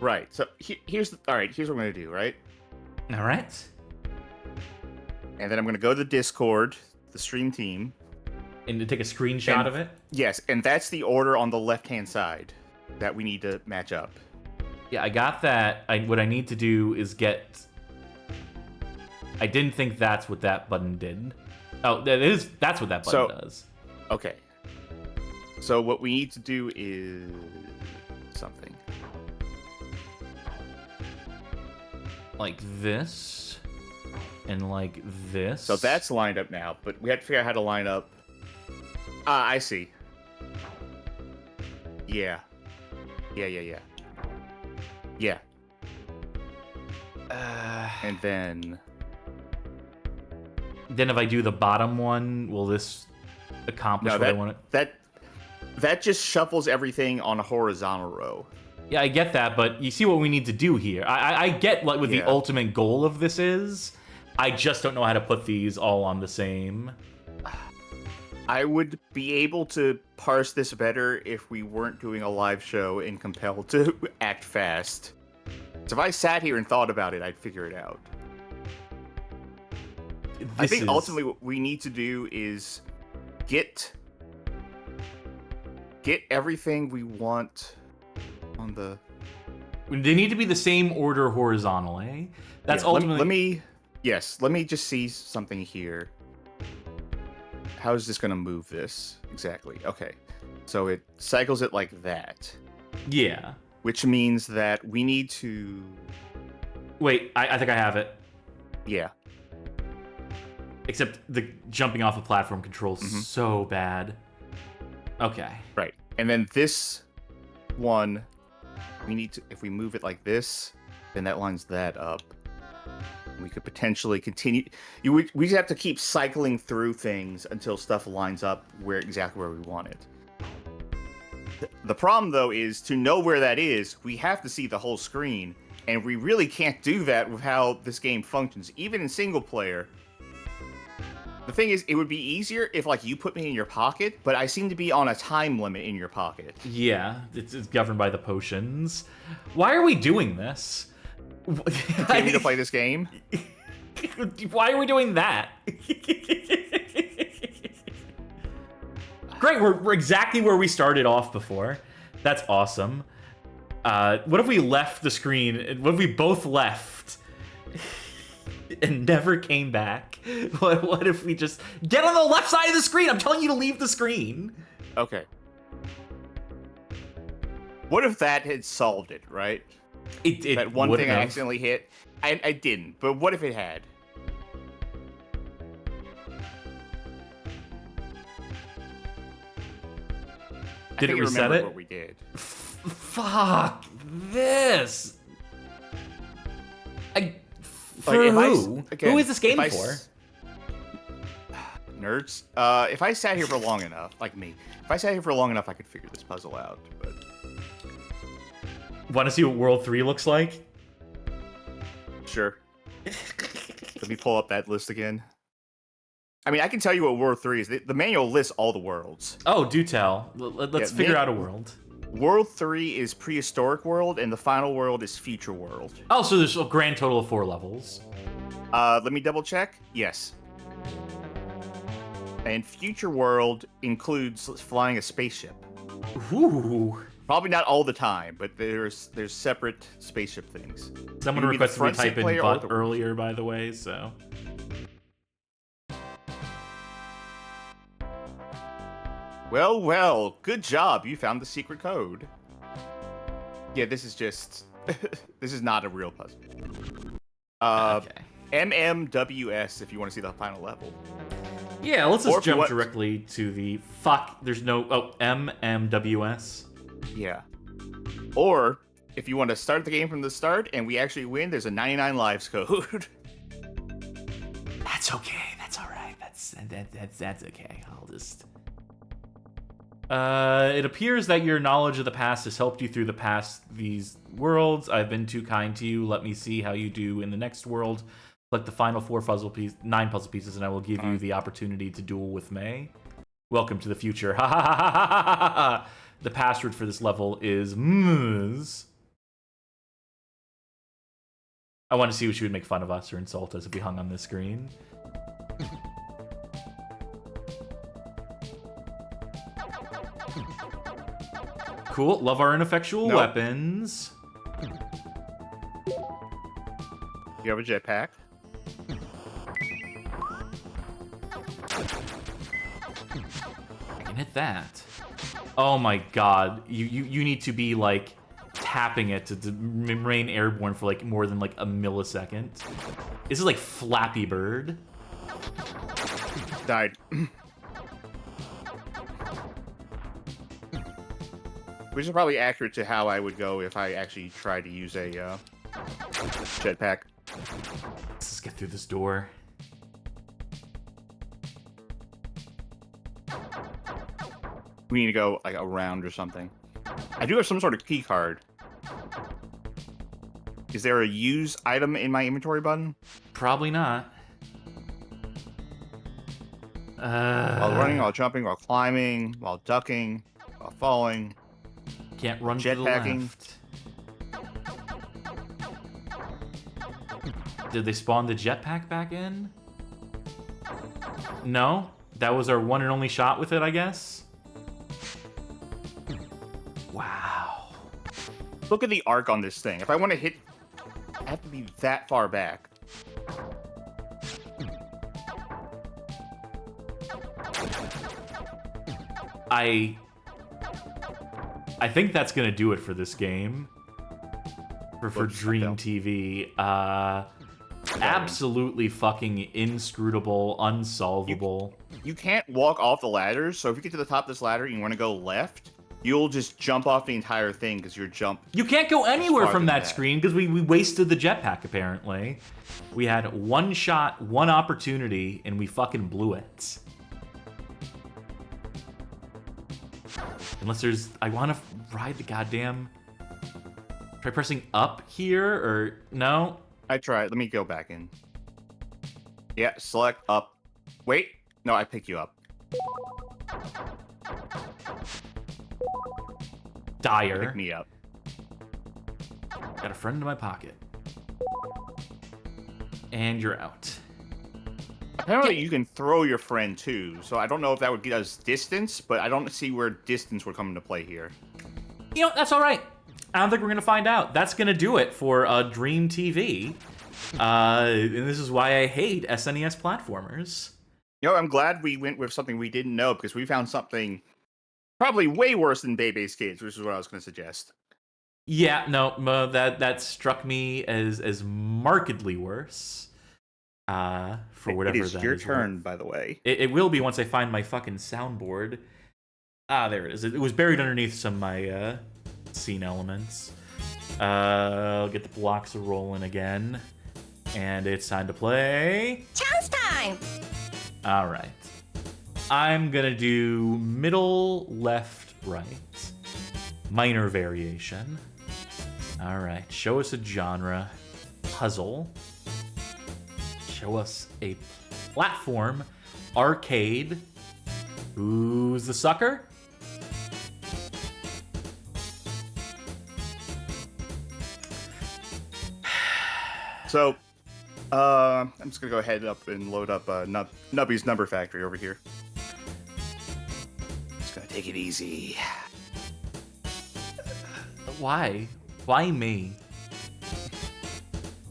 Right, so here's what I'm gonna do, right? All right. And then I'm gonna go to the Discord, the stream team. And to take a screenshot of it? Yes, and that's the order on the left-hand side that we need to match up. Yeah, I got that. What I need to do is get... I didn't think that's what that button did. Oh, that's what that button does. Okay. So what we need to do is... something. Like this. And like this. So that's lined up now, but we have to figure out how to line up... I see. Yeah. Yeah. And then... Then if I do the bottom one, will this accomplish what I want it? That just shuffles everything on a horizontal row. Yeah, I get that, but you see what we need to do here. I get what the ultimate goal of this is. I just don't know how to put these all on the same. I would be able to parse this better if we weren't doing a live show and compelled to act fast. So if I sat here and thought about it, I'd figure it out. I think ultimately what we need to do is get everything we want on the... They need to be the same order horizontally. That's ultimately... Let me just see something here. How is this going to move this? Exactly. Okay. So it cycles it like that. Yeah. Which means that we need to... Wait, I think I have it. Yeah. Except the jumping off a platform controls so bad. Okay. Right. And then this one, we need to, if we move it like this, then that lines that up. We could potentially continue. We have to keep cycling through things until stuff lines up exactly where we want it. The problem, though, is to know where that is, we have to see the whole screen, and we really can't do that with how this game functions, even in single player. The thing is, it would be easier if, like, you put me in your pocket, but I seem to be on a time limit in your pocket. Yeah, it's governed by the potions. Why are we doing this? Continue to play this game? Why are we doing that? Great, we're exactly where we started off before. That's awesome. What if we left the screen? What if we both left and never came back? What if we just get on the left side of the screen? I'm telling you to leave the screen. Okay. What if that had solved it, right? That one thing I accidentally hit. I didn't, but what if it had? Did it reset it? What we did. Fuck this. For like, who? Who is this game for? Nerds. If I sat here for long enough, like me, if I sat here for long enough, I could figure this puzzle out. But want to see what World 3 looks like? Sure. Let me pull up that list again. I mean, I can tell you what World 3 is. The manual lists all the worlds. Oh, do tell. Let's figure out a world. World 3 is Prehistoric World, and the final world is Future World. Oh, so there's a grand total of 4 levels. Let me double check. Yes. And Future World includes flying a spaceship. Ooh. Probably not all the time, but there's separate spaceship things. Someone requested me type in butt earlier, by the way, so... Well, good job. You found the secret code. Yeah, this is just... this is not a real puzzle. Okay. MMWS if you want to see the final level. Yeah, let's just jump directly to the... Fuck, there's no... Oh, MMWS. Yeah. Or, if you want to start the game from the start and we actually win, there's a 99 lives code. That's okay. That's all right. That's okay. I'll just... it appears that your knowledge of the past has helped you through these worlds. I've been too kind to you. Let me see how you do in the next world. Select the final 9 puzzle pieces, and I will give you the opportunity to duel with May. Welcome to the future. Ha ha ha ha ha ha ha. The password for this level is Ms. I want to see what she would make fun of us or insult us if we hung on this screen. Cool. Love our ineffectual weapons. You have a jetpack? I can hit that. Oh my god. You need to be like tapping it to remain airborne for like more than like a millisecond. This is like Flappy Bird. Died. Which is probably accurate to how I would go if I actually tried to use a jetpack. Let's just get through this door. We need to go like around or something. I do have some sort of key card. Is there a use item in my inventory button? Probably not. While running, while jumping, while climbing, while ducking, while falling. Can't run to the left. Did they spawn the jetpack back in? No? That was our one and only shot with it, I guess? Wow. Look at the arc on this thing. If I want to hit... I have to be that far back. I think that's gonna do it for this game. For Dream TV. absolutely fucking inscrutable, unsolvable. You can't walk off the ladders, so if you get to the top of this ladder and you want to go left, you'll just jump off the entire thing because you're You can't go anywhere from that screen because we wasted the jetpack, apparently. We had one shot, one opportunity, and we fucking blew it. Unless there's... I want to ride the goddamn... Try pressing up here, or... No? I tried. Let me go back in. Yeah, select up. Wait. No, I pick you up. Dire. Pick me up. Got a friend in my pocket. And you're out. Apparently you can throw your friend too, so I don't know if that would get us distance, but I don't see where distance would come into play here. You know, that's all right. I don't think we're going to find out. That's going to do it for Dream TV. And this is why I hate SNES platformers. You know, I'm glad we went with something we didn't know, because we found something probably way worse than Bebe's Kids, which is what I was going to suggest. Yeah, no, that struck me as markedly worse. For whatever that is. It is your turn, by the way. It will be once I find my fucking soundboard. Ah, there it is. It was buried underneath some of my scene elements. I'll get the blocks rolling again. And it's time to play... Chance time! Alright. I'm gonna do middle, left, right. Minor variation. Alright, show us a genre. Puzzle. Show us a platform. Arcade. Who's the sucker? So, I'm just gonna go ahead up and load up Nubby's Number Factory over here. Just gonna take it easy. Why? Why me?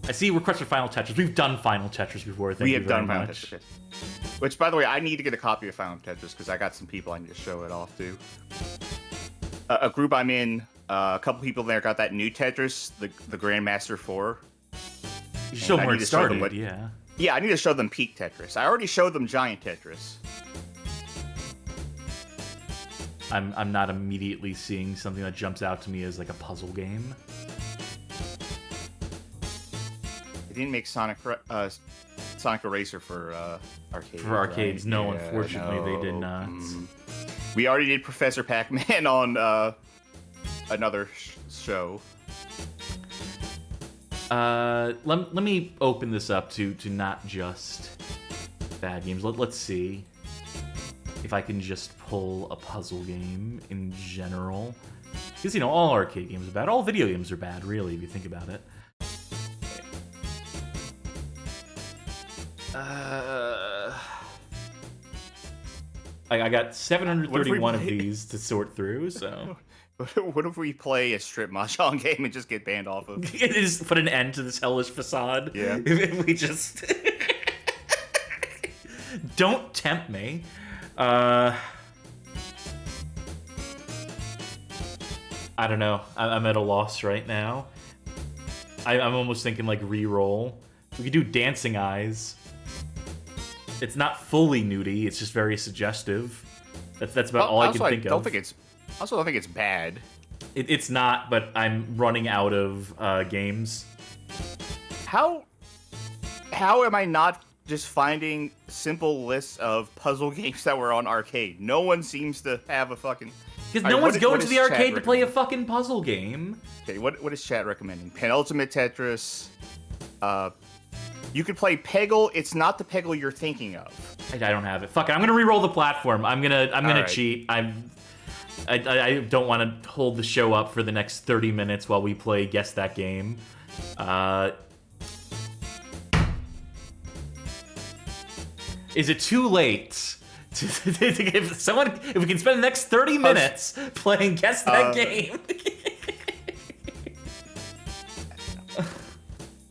I see request for Final Tetris. We've done Final Tetris before. Thank you very much. Final Tetris. Which, by the way, I need to get a copy of Final Tetris because I got some people I need to show it off to. A group I'm in, a couple people there got that new Tetris, the Grandmaster 4. You show them where it started, yeah. Yeah, I need to show them Peak Tetris. I already showed them Giant Tetris. I'm not immediately seeing something that jumps out to me as like a puzzle game. They didn't make Sonic Eraser for arcades. For arcades, right? no, Yeah, unfortunately, they did not. We already did Professor Pac-Man on another show. Let me open this up to not just bad games. Let's see if I can just pull a puzzle game in general. Because, you know, all arcade games are bad. All video games are bad, really, if you think about it. I got 731 of these to sort through, so... What if we play a strip mahjong game and just get banned off of? Just put an end to this hellish facade. Yeah. If we just... Don't tempt me. I don't know. I'm at a loss right now. I'm almost thinking like re-roll. We could do Dancing Eyes. It's not fully nudie. It's just very suggestive. That's about all I can think of. I also don't think it's bad. It's not, but I'm running out of games. How am I not just finding simple lists of puzzle games that were on arcade? No one seems to have a fucking... Because no one's going to the arcade to play a fucking puzzle game. Okay, what is chat recommending? Penultimate Tetris. You could play Peggle. It's not the Peggle you're thinking of. I don't have it. Fuck it. I'm gonna re-roll the platform. I'm gonna right. cheat. I don't want to hold the show up for the next 30 minutes while we play Guess That Game. Is it too late if we can spend the next 30 minutes playing Guess That Game?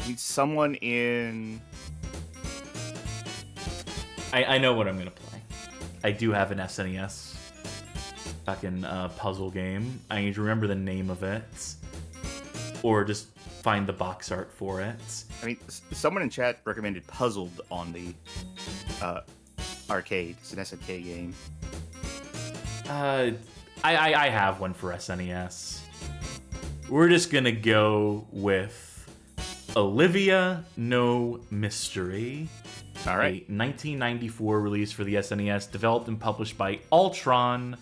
Need someone in... I know what I'm gonna play. I do have an SNES fucking puzzle game. I need to remember the name of it, or just find the box art for it. I mean, someone in chat recommended Puzzled on the arcade. It's an SNK game. I have one for SNES. We're just gonna go with Olivia No Mystery. All right. A 1994 release for the SNES, developed and published by Ultron.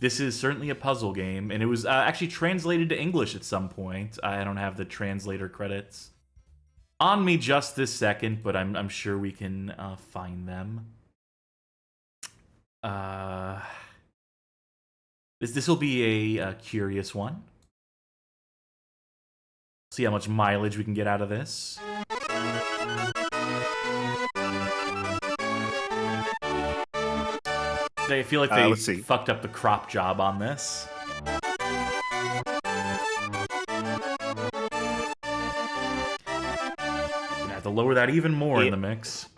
This is certainly a puzzle game, and it was actually translated to English at some point. I don't have the translator credits on me just this second, but I'm sure we can find them. This will be a curious one. See how much mileage we can get out of this. I feel like they fucked up the crop job on this. Gonna have to lower that even more in the mix.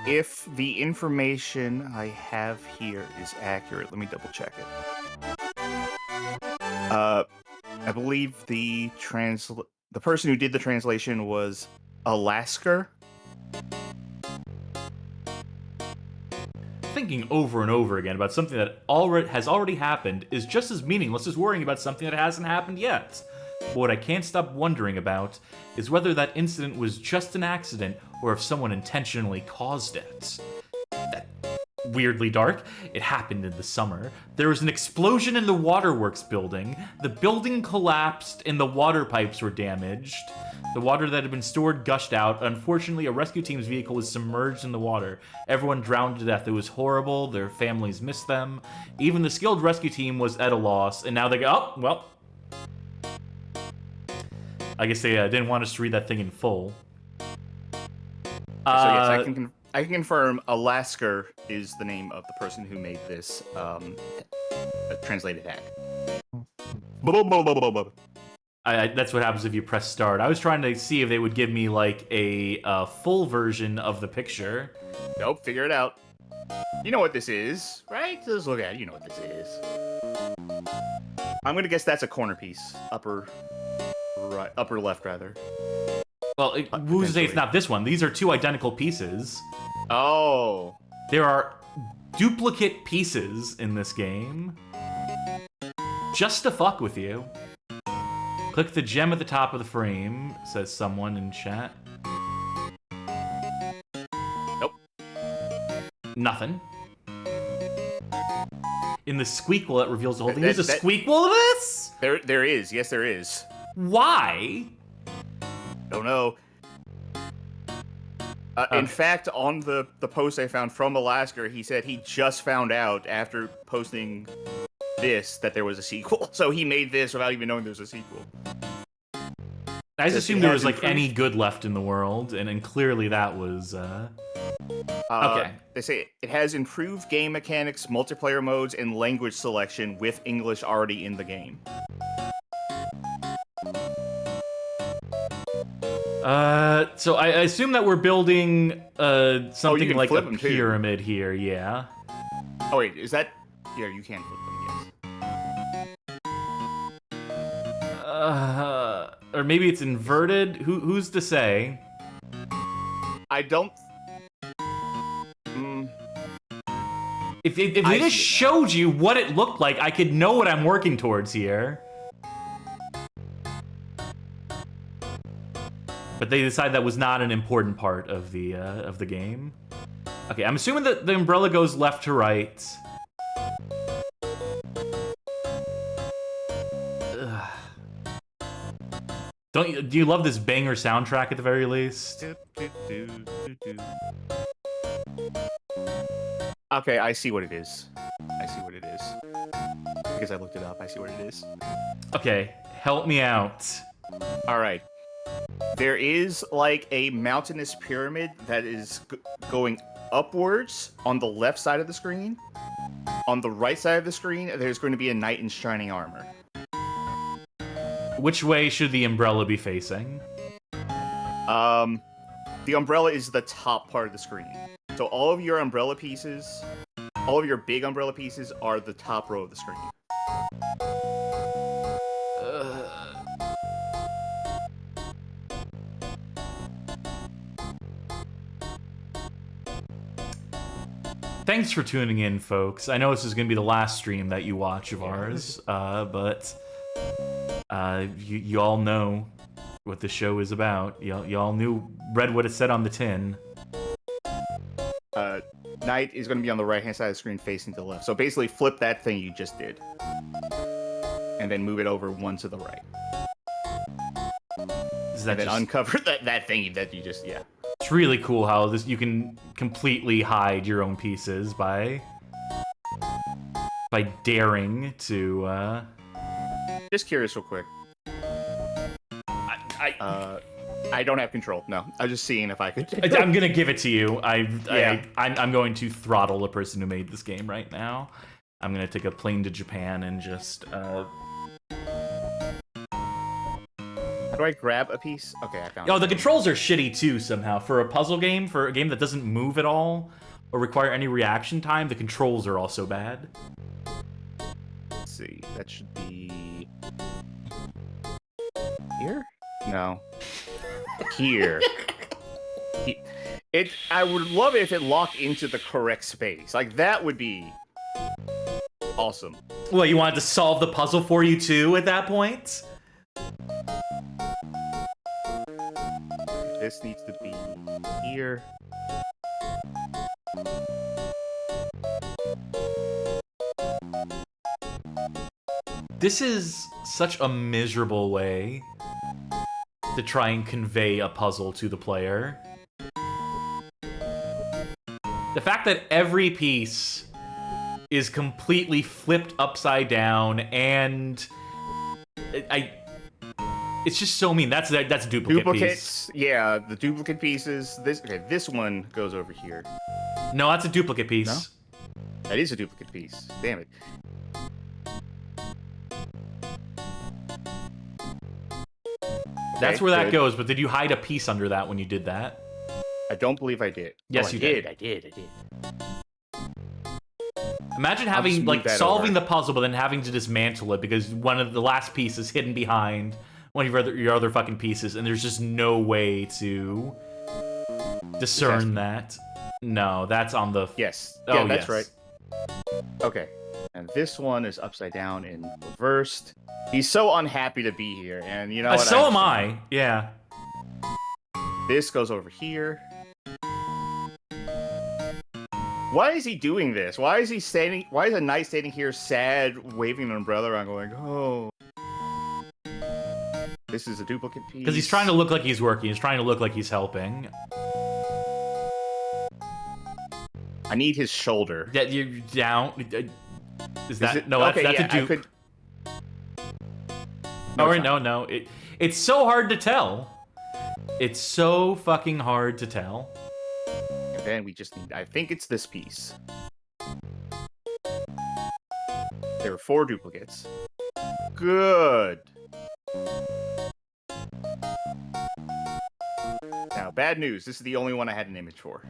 If the information I have here is accurate, let me double check it. I believe the person who did the translation was Alaska. Thinking over and over again about something that has already happened is just as meaningless as worrying about something that hasn't happened yet. But what I can't stop wondering about is whether that incident was just an accident or if someone intentionally caused it. Weirdly dark. It happened in the summer. There was an explosion in the waterworks building. The building collapsed and the water pipes were damaged. The water that had been stored gushed out. Unfortunately, a rescue team's vehicle was submerged in the water. Everyone drowned to death. It was horrible. Their families missed them. Even the skilled rescue team was at a loss, and now they go, oh, well. I guess they didn't want us to read that thing in full. So yes, I can confirm Alaska is the name of the person who made this translated hack. That's what happens if you press start. I was trying to see if they would give me like a full version of the picture. Nope, figure it out. You know what this is, right? Just look at it. You know what this is. I'm gonna guess that's a corner piece, upper left rather. Well, who's to say it's not this one? These are two identical pieces. Oh. There are duplicate pieces in this game. Just to fuck with you. Click the gem at the top of the frame, says someone in chat. Nope. Nothing. In the squeakle that reveals the whole thing. There's a squeakle of this? There is. Yes, there is. Why? Don't know. In fact, on the post I found from Alaska, he said he just found out after posting this that there was a sequel. So he made this without even knowing there was a sequel. I just assumed there was like any good left in the world, and clearly that was okay. They say it has improved game mechanics, multiplayer modes, and language selection with English already in the game. So I assume that we're building something like a them pyramid here, yeah. Oh wait, is that? Yeah, you can flip them, yes. Or maybe it's inverted. Who's to say? I don't. If they just showed you what it looked like, I could know what I'm working towards here. But they decided that was not an important part of the game. Okay, I'm assuming that the umbrella goes left to right. Ugh. Do you love this banger soundtrack at the very least? Okay, I see what it is. Because I looked it up, I see what it is. Okay, help me out. All right. There is like a mountainous pyramid that is going upwards on the left side of the screen. On the right side of the screen, there's going to be a knight in shining armor. Which way should the umbrella be facing? The umbrella is the top part of the screen. So all of your umbrella pieces, all of your big umbrella pieces are the top row of the screen. thanks for tuning in, folks. I know this is going to be the last stream that you watch of ours, but you all know what the show is about. Y'all read what it said on the tin. Knight is going to be on the right-hand side of the screen facing to the left. So basically flip that thing you just did. And then move it over one to the right. Is that and then uncover that thing that you just, yeah. It's really cool how you can completely hide your own pieces by daring to, Just curious real quick. I don't have control. No, I'm just seeing if I could. I'm gonna give it to you. I'm going to throttle the person who made this game right now. I'm gonna take a plane to Japan and just. How do I grab a piece? Okay, I found. Oh, the controls are shitty too somehow. For a puzzle game, for a game that doesn't move at all or require any reaction time, the controls are also bad. Let's see. That should be here. No. Here. I would love it if it locked into the correct space. Like, that would be awesome. Well, you wanted to solve the puzzle for you too at that point? This needs to be here. This is such a miserable way to try and convey a puzzle to the player. The fact that every piece is completely flipped upside down and it's just so mean. That's a duplicate Duplicates, piece. yeah, the duplicate pieces. This one goes over here. No, that's a duplicate piece. No? That is a duplicate piece. Damn it. That's where that goes, but did you hide a piece under that when you did that? I don't believe I did. Yes, you did. I did. Imagine having, like, solving the puzzle, but then having to dismantle it because one of the last pieces is hidden behind one of your other fucking pieces, and there's just no way to discern that. No, that's on the... Yes. Oh, yeah, that's yes. right. Okay. And this one is upside down and reversed. He's so unhappy to be here, and you know what? So am I. Yeah. This goes over here. Why is he doing this? Why is he standing? Why is a knight standing here, sad, waving an umbrella around, going, "Oh, this is a duplicate piece"? Because he's trying to look like he's working. He's trying to look like he's helping. I need his shoulder. Yeah, you down. Is that it, no? okay, that's yeah, a dupe. No. It's so hard to tell. It's so fucking hard to tell. And then we just need. I think it's this piece. There are 4 duplicates. Good. Now, bad news. This is the only one I had an image for.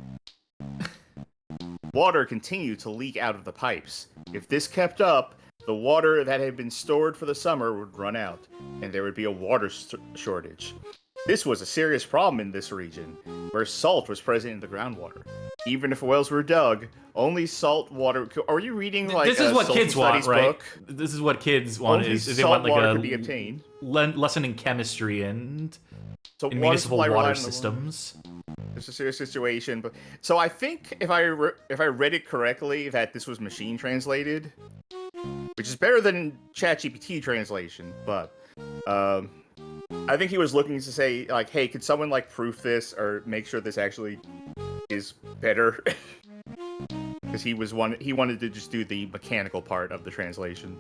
Water continued to leak out of the pipes. If this kept up, the water that had been stored for the summer would run out, and there would be a water shortage. This was a serious problem in this region, where salt was present in the groundwater. Even if wells were dug, only salt water... Are you reading, like, this is what kids want, right? Book? This is what kids want. Only is they want, like, water a could be obtained. lesson in chemistry and So in municipal water systems. It's a serious situation, but so I think if I read it correctly, that this was machine translated, which is better than ChatGPT translation. But I think he was looking to say, like, hey, could someone, like, proof this or make sure this actually is better? Because he wanted to just do the mechanical part of the translation,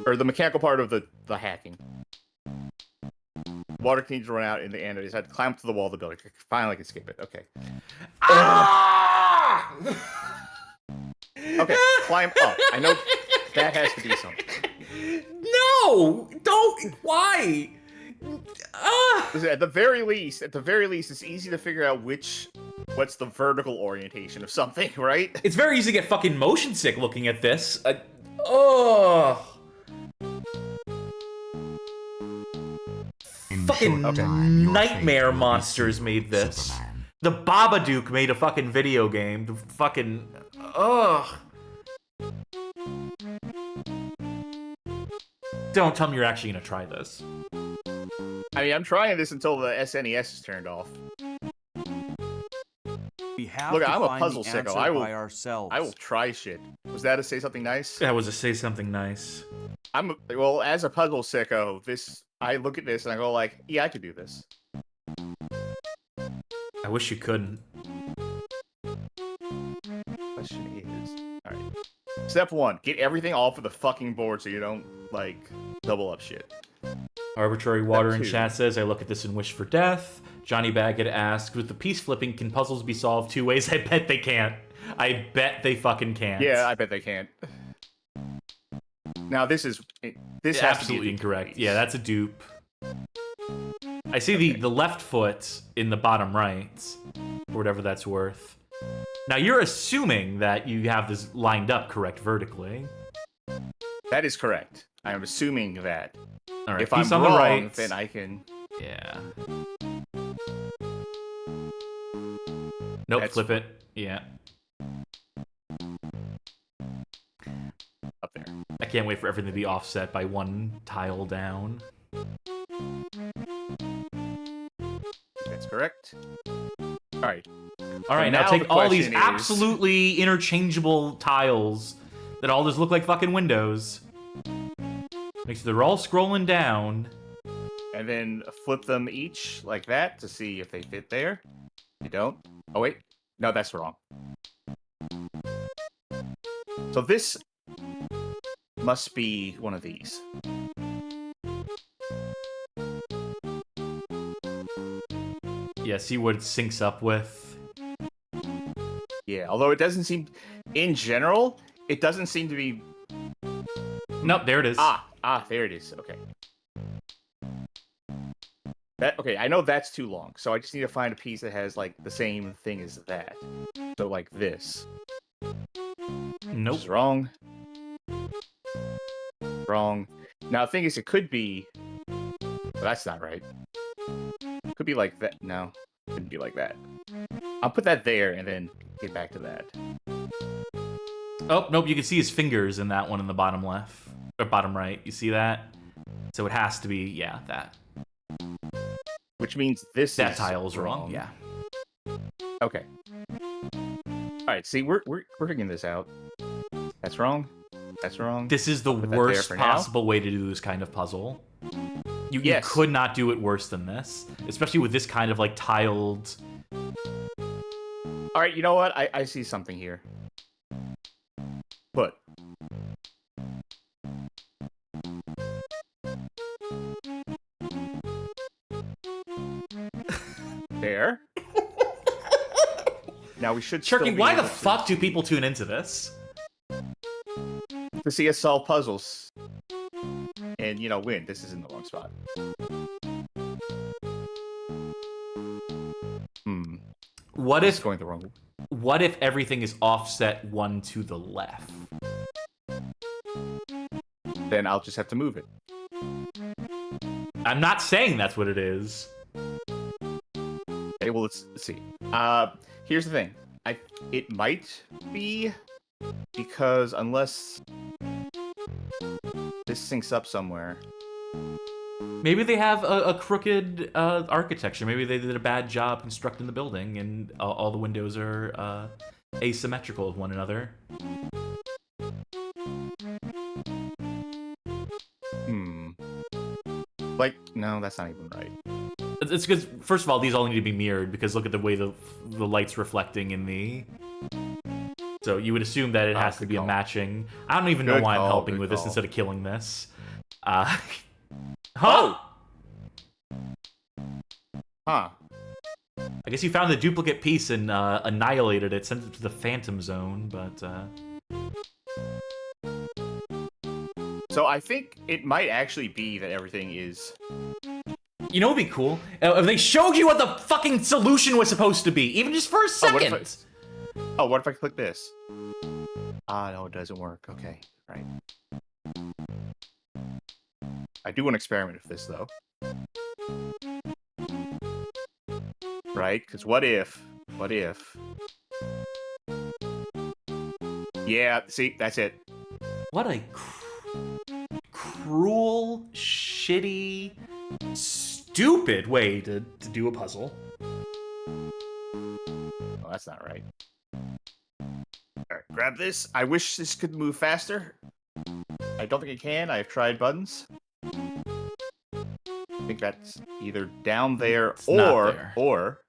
or the mechanical part of the hacking. Water continued to run out in the end. I just had to climb up to the wall of the building. Finally, I can escape it. Okay. Ah! Okay, climb up. I know that has to be something. No! Don't! Why? Listen, at the very least, it's easy to figure out what's the vertical orientation of something, right? It's very easy to get fucking motion sick looking at this. Oh! Fucking nightmare monsters made this. The Babadook made a fucking video game. The fucking... Ugh. Don't tell me you're actually gonna try this. I mean, I'm trying this until the SNES is turned off. We have Look, to I'm a find puzzle the sicko. answer by ourselves. I will try shit. Was that to say something nice? That was to say something nice. Well, as a puzzle sicko, I look at this and I go like, yeah, I could do this. I wish you couldn't. Question is, all right. Step 1: get everything off of the fucking board so you don't like double up shit. Arbitrary Water in Step 2. chat says, I look at this and wish for death. Johnny Baggett asks, with the piece flipping, can puzzles be solved 2 ways? I bet they can't. I bet they fucking can't. Yeah, I bet they can't. Now this has absolutely incorrect. Yeah, that's a dupe. I see the left foot in the bottom right, for whatever that's worth. Now you're assuming that you have this lined up correct vertically. That is correct. I am assuming that. All right, if I'm piece on wrong, the right, then I can. Yeah. Nope, flip it. Yeah. Up there. I can't wait for everything to be offset by 1 tile down. That's correct. All right. All right, now take all these absolutely interchangeable tiles that all just look like fucking windows. Make sure they're all scrolling down. And then flip them each like that to see if they fit there. You don't? Oh, wait. No, that's wrong. So this must be one of these. Yeah, see what it syncs up with. Yeah, although it doesn't seem... In general, it doesn't seem to be... Nope, there it is. There it is. Okay. Okay, I know that's too long, so I just need to find a piece that has, like, the same thing as that. So, like, this. Nope. Which is wrong. Wrong. Now, the thing is, it could be... Well, that's not right. It could be like that. No, it couldn't be like that. I'll put that there and then get back to that. Oh, nope, you can see his fingers in that one in the bottom left. Or bottom right. You see that? So it has to be, yeah, that. Which means that tile's wrong. Yeah. Okay. Alright, see, we're figuring this out. That's wrong. That's wrong. This is the worst possible way to do this kind of puzzle. You could not do it worse than this. Especially with this kind of, like, tiled... Alright, you know what? I see something here. But... There. Now we should Charkie, why the fuck do people tune into this? To see us solve puzzles. And, you know, win. This is in the wrong spot. What if going the wrong way? What if everything is offset 1 to the left? Then I'll just have to move it. I'm not saying that's what it is. Okay, well, let's see. Here's the thing. It might be because unless this syncs up somewhere. Maybe they have a crooked architecture. Maybe they did a bad job constructing the building, and all the windows are asymmetrical with one another. Like, no, that's not even right. It's because, first of all, these all need to be mirrored, because look at the way the light's reflecting in the... So you would assume that it has to be a matching... I don't even know why I'm helping with this instead of killing this. Huh? Huh. I guess you found the duplicate piece and annihilated it, sent it to the Phantom Zone, but... So I think it might actually be that everything is... You know what would be cool? If they showed you what the fucking solution was supposed to be, even just for a second! What if I click this? No, it doesn't work. Okay, right. I do want to experiment with this, though. Right? Because what if... Yeah, see, that's it. What a cruel, shitty, stupid way to do a puzzle. Oh, that's not right. Alright, grab this. I wish this could move faster. I don't think it can. I've tried buttons. I think that's either down there or.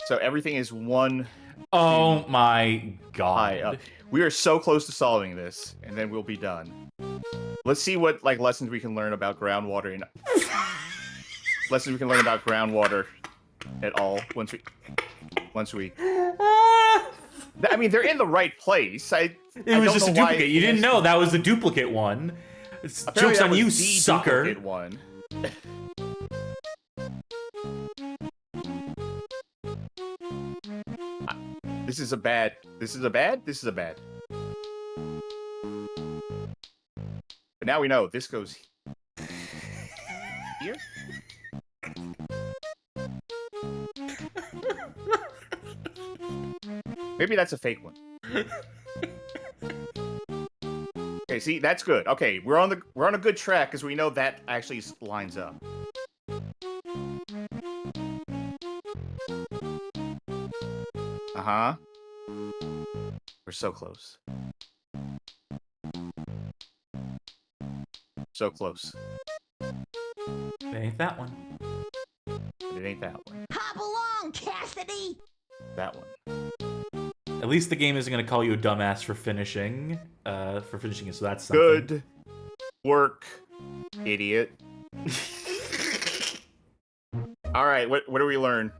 So everything is one. Oh my god. We are so close to solving this, and then we'll be done. Let's see what lessons we can learn about groundwater and lessons we can learn about groundwater at all once we. I mean, they're in the right place. It was just a duplicate. You didn't know that was the duplicate one. Joke's on you, sucker. One. This is a bad. But now we know this goes here. Maybe that's a fake one. Okay, see, that's good. Okay, we're on a good track because we know that actually lines up. Uh-huh. We're so close. So close. It ain't that one. But it ain't that one. Hop along, Cassidy! That one. At least the game isn't going to call you a dumbass for finishing it, so that's something. Good work, idiot. Alright, what do we learn?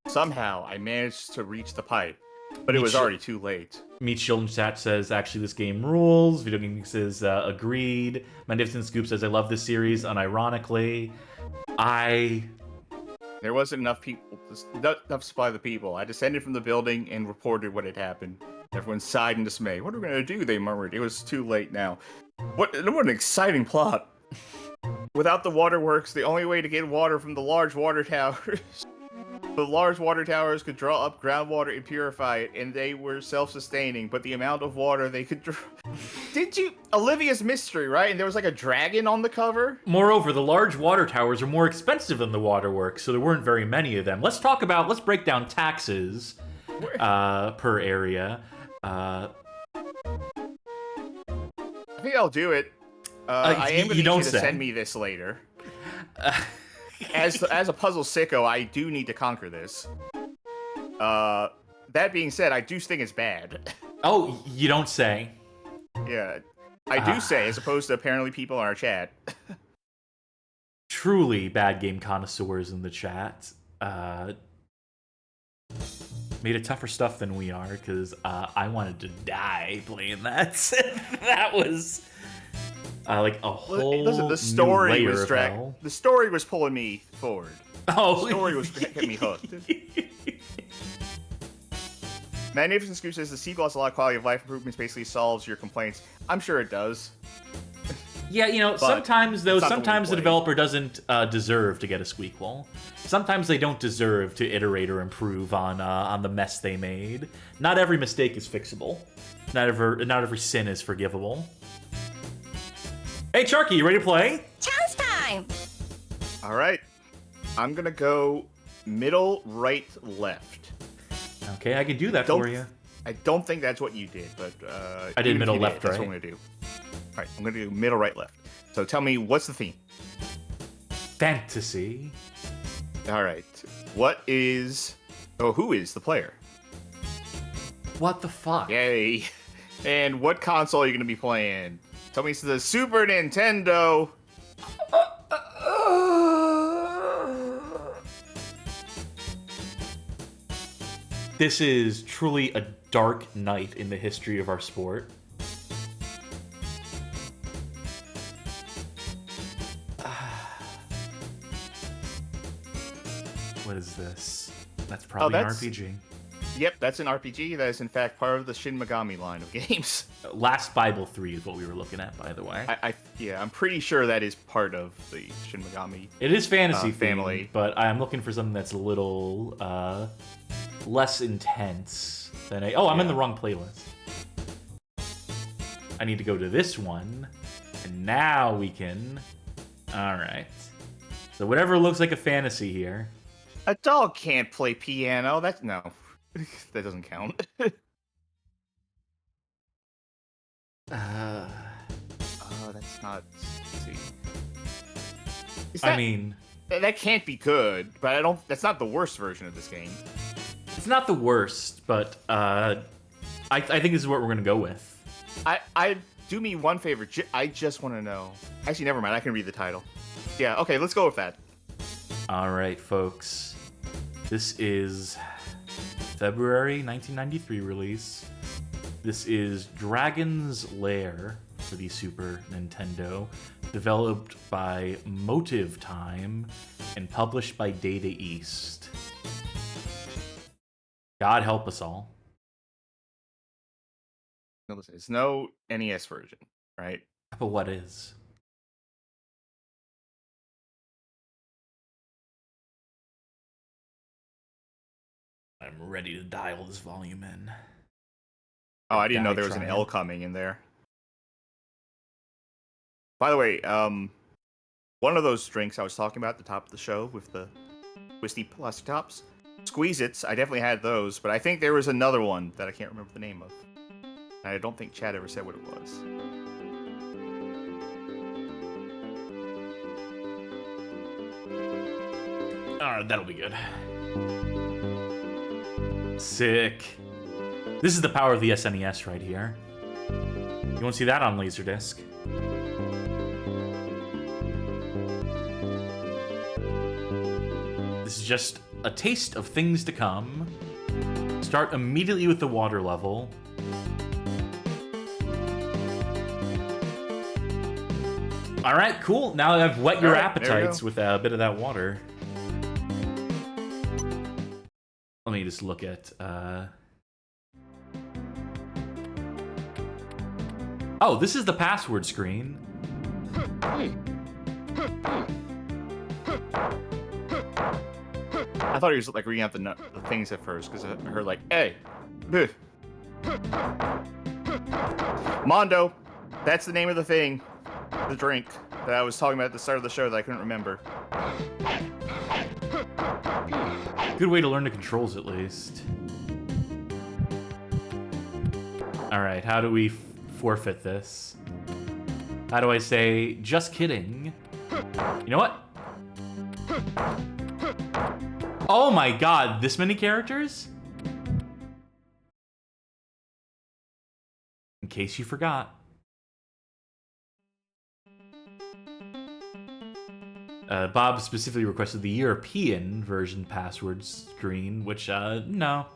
Somehow, I managed to reach the pipe, but it was already too late. Meet Children Chat says, actually, this game rules. Video Game says, agreed. Magnificent Scoop says, I love this series, unironically. There wasn't enough people, enough supply of the people. I descended from the building and reported what had happened. Everyone sighed in dismay. What are we going to do? They murmured. It was too late now. What an exciting plot. Without the waterworks, the only way to get water from the large water towers... The large water towers could draw up groundwater and purify it, and they were self-sustaining, but the amount of water they could draw... Did you... Olivia's Mystery, right? And there was like a dragon on the cover? Moreover, the large water towers are more expensive than the waterworks, so there weren't very many of them. Let's break down taxes per area. I think I'll do it. I am going to need you to send me this later. As a puzzle sicko, I do need to conquer this. That being said, I do think it's bad. Oh, you don't say. Yeah, I do say, as opposed to apparently people in our chat. Truly bad game connoisseurs in the chat. Made it tougher stuff than we are, because I wanted to die playing that. That was... like a whole the story was the story was pulling me forward. Oh, the story was getting me hooked. Magnificent Scoop says the sequel has a lot of quality of life improvements, basically solves your complaints. I'm sure it does. Yeah, sometimes the developer doesn't deserve to get a squeakquel. Sometimes they don't deserve to iterate or improve on the mess they made. Not every mistake is fixable. Not every sin is forgivable. Hey, Charky, you ready to play? Challenge time! All right. I'm going to go middle, right, left. Okay, I can do that for you. I don't think that's what you did, but... I did middle, left, right. That's what I'm going to do. All right, I'm going to do middle, right, left. So tell me, what's the theme? Fantasy. All right. What is... Oh, who is the player? What the fuck? Yay. And what console are you going to be playing? Tell me it's the Super Nintendo. This is truly a dark night in the history of our sport. What is this? That's probably an RPG. Yep, that's an RPG. That is, in fact, part of the Shin Megami line of games. Last Bible 3 is what we were looking at, by the way. Yeah, I'm pretty sure that is part of the Shin Megami. It is fantasy family, themed, but I'm looking for something that's a little less intense than a... Oh, I'm in the wrong playlist. I need to go to this one, and now we can... Alright. So whatever looks like a fantasy here. A dog can't play piano. That's... No. That doesn't count. Oh, that's not... Let's see. I mean... That can't be good, but I don't... That's not the worst version of this game. It's not the worst, but I think this is what we're going to go with. I do me one favor. I just want to know. Actually, never mind. I can read the title. Yeah, okay, let's go with that. All right, folks. This is February 1993 release. This is Dragon's Lair for the Super Nintendo, developed by Motive Time and published by Data East. God help us all. No, listen, it's no NES version, right? But what is? I'm ready to dial this volume in. Oh, I didn't know there was an L coming in there. By the way, one of those drinks I was talking about at the top of the show with the twisty plastic tops, Squeeze-Its, I definitely had those, but I think there was another one that I can't remember the name of. I don't think Chad ever said what it was. Alright, that'll be good. Sick. This is the power of the SNES right here. You want to see that on Laserdisc? This is just a taste of things to come. Start immediately with the water level. Alright, cool. Now I've whet your appetites with a bit of that water. Let me just look at... Oh, this is the password screen. I thought he was like reading out the things at first because I heard like, "Hey, bleh. Mondo." That's the name of the thing, the drink that I was talking about at the start of the show that I couldn't remember. Good way to learn the controls, at least. All right, how do we forfeit this? How do I say, just kidding? You know what? Oh my god, this many characters? In case you forgot. Bob specifically requested the European version password screen, which, no.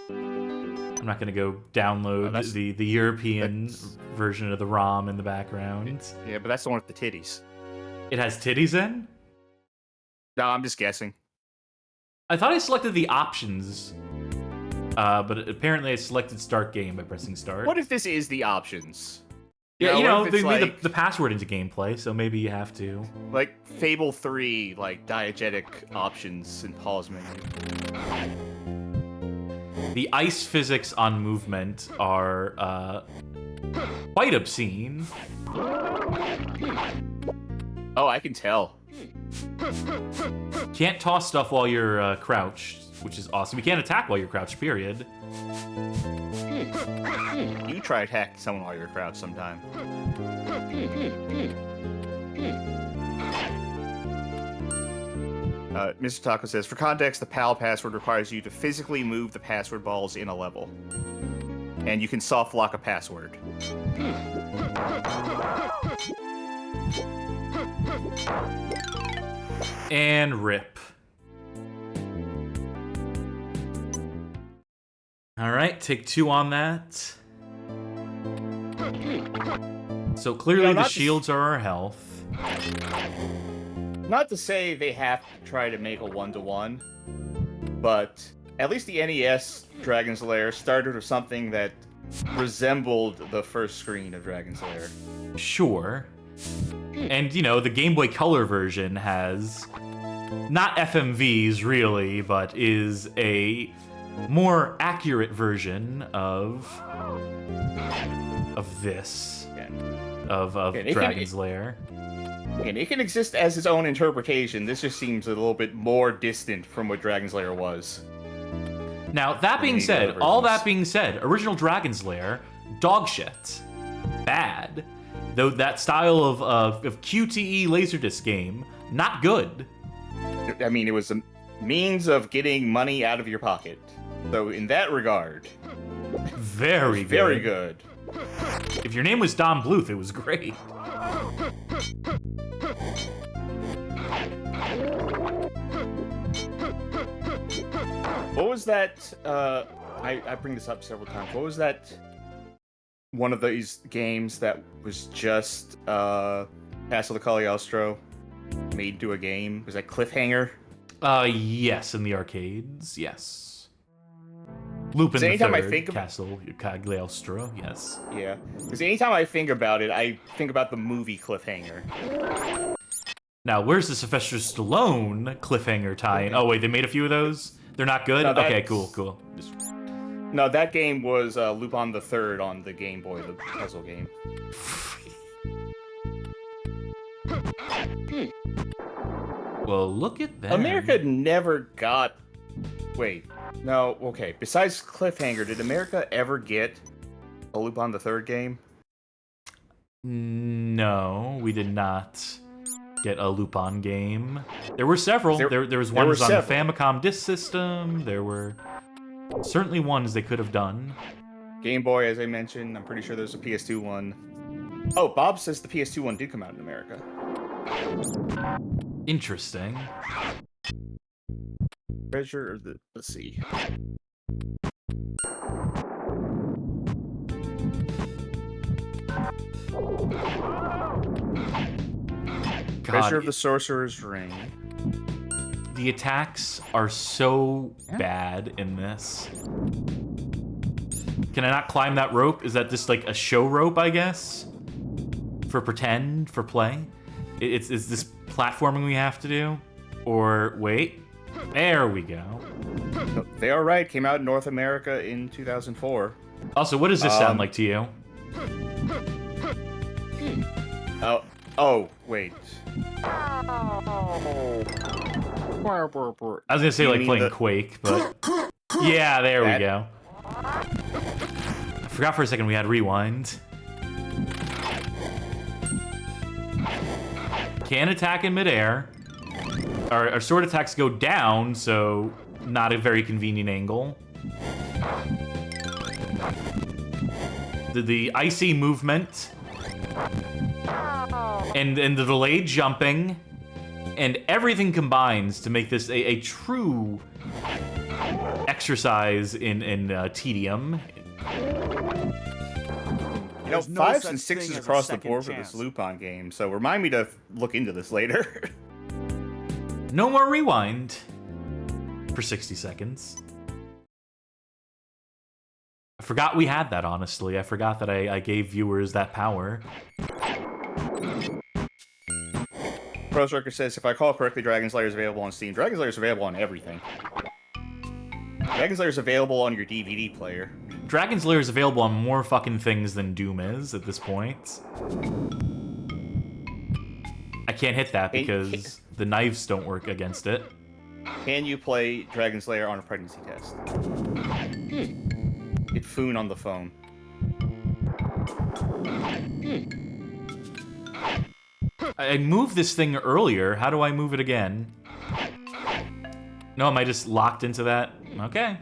I'm not gonna go download the European version of the ROM in the background. Yeah, but that's the one with the titties. It has titties in? No, I'm just guessing. I thought I selected the options, but apparently I selected start game by pressing start. What if this is the options? Yeah, you know, they like, made the password into gameplay, so maybe you have to. Like Fable 3, like diegetic options and pause menu. The ice physics on movement are quite obscene. Oh, I can tell. Can't toss stuff while you're crouched, which is awesome. You can't attack while you're crouched, period. You try attacking someone while you're crouched sometime. Mr. Taco says, for context, the PAL password requires you to physically move the password balls in a level. And you can soft lock a password. And rip. Alright, take 2 on that. So clearly the shields are our health. Not to say they have to try to make a one-to-one, but at least the NES Dragon's Lair started with something that resembled the first screen of Dragon's Lair. Sure. And, you know, the Game Boy Color version has not FMVs, really, but is a more accurate version of this, of Dragon's Lair. And it can exist as its own interpretation. This just seems a little bit more distant from what Dragon's Lair was. Now, that being said, original Dragon's Lair, dog shit. Bad. Though that style of QTE Laserdisc game, not good. I mean, it was a means of getting money out of your pocket. So in that regard, very good. If your name was Don Bluth, it was great. What was that? I bring this up several times. What was that? One of these games that was just Castle of Cagliostro made into a game. Was that Cliffhanger? Yes, in the arcades. Yes. Lupin the Third, Castle Cagliostro. Yes. Yeah. Because anytime I think about it, I think about the movie Cliffhanger. Now, where's the Sylvester Stallone Cliffhanger tie-in? Oh wait, they made a few of those. They're not good. No, okay, cool. No, that game was Lupin the Third on the Game Boy, the puzzle game. Well, look at that. America never got... Wait. No, okay. Besides Cliffhanger, did America ever get a Lupin the Third game? No, we did not get a Lupin game. There were several. There was ones on the Famicom Disk System. There were certainly ones they could have done. Game Boy, as I mentioned. I'm pretty sure there's a PS2 one. Oh, Bob says the PS2 one did come out in America. Interesting. Treasure of the... Let's see. Treasure of the Sorcerer's Ring. The attacks are so bad in this. Can I not climb that rope? Is that just like a show rope, I guess? For play? It's this platforming we have to do? Or, wait. There we go. They are right. Came out in North America in 2004. Also, what does this sound like to you? Oh, wait. I was gonna say like playing Quake, but yeah, there we go. I forgot for a second we had rewind. Can attack in midair. Our sword attacks go down, so not a very convenient angle. The icy movement and the delayed jumping and everything combines to make this a true exercise in tedium. You know, 5s and 6s across the board for this Lupin game, so remind me to look into this later. No more rewind for 60 seconds. I forgot we had that, honestly. I forgot that I gave viewers that power. Kross Record says, if I recall correctly, Dragon's Lair is available on Steam. Dragon's Lair is available on everything. Dragon's Lair is available on your DVD player. Dragon's Lair is available on more fucking things than Doom is at this point. I can't hit that because the knives don't work against it. Can you play Dragon's Lair on a pregnancy test? Get Foon on the phone. I moved this thing earlier. How do I move it again? No, am I just locked into that? Okay.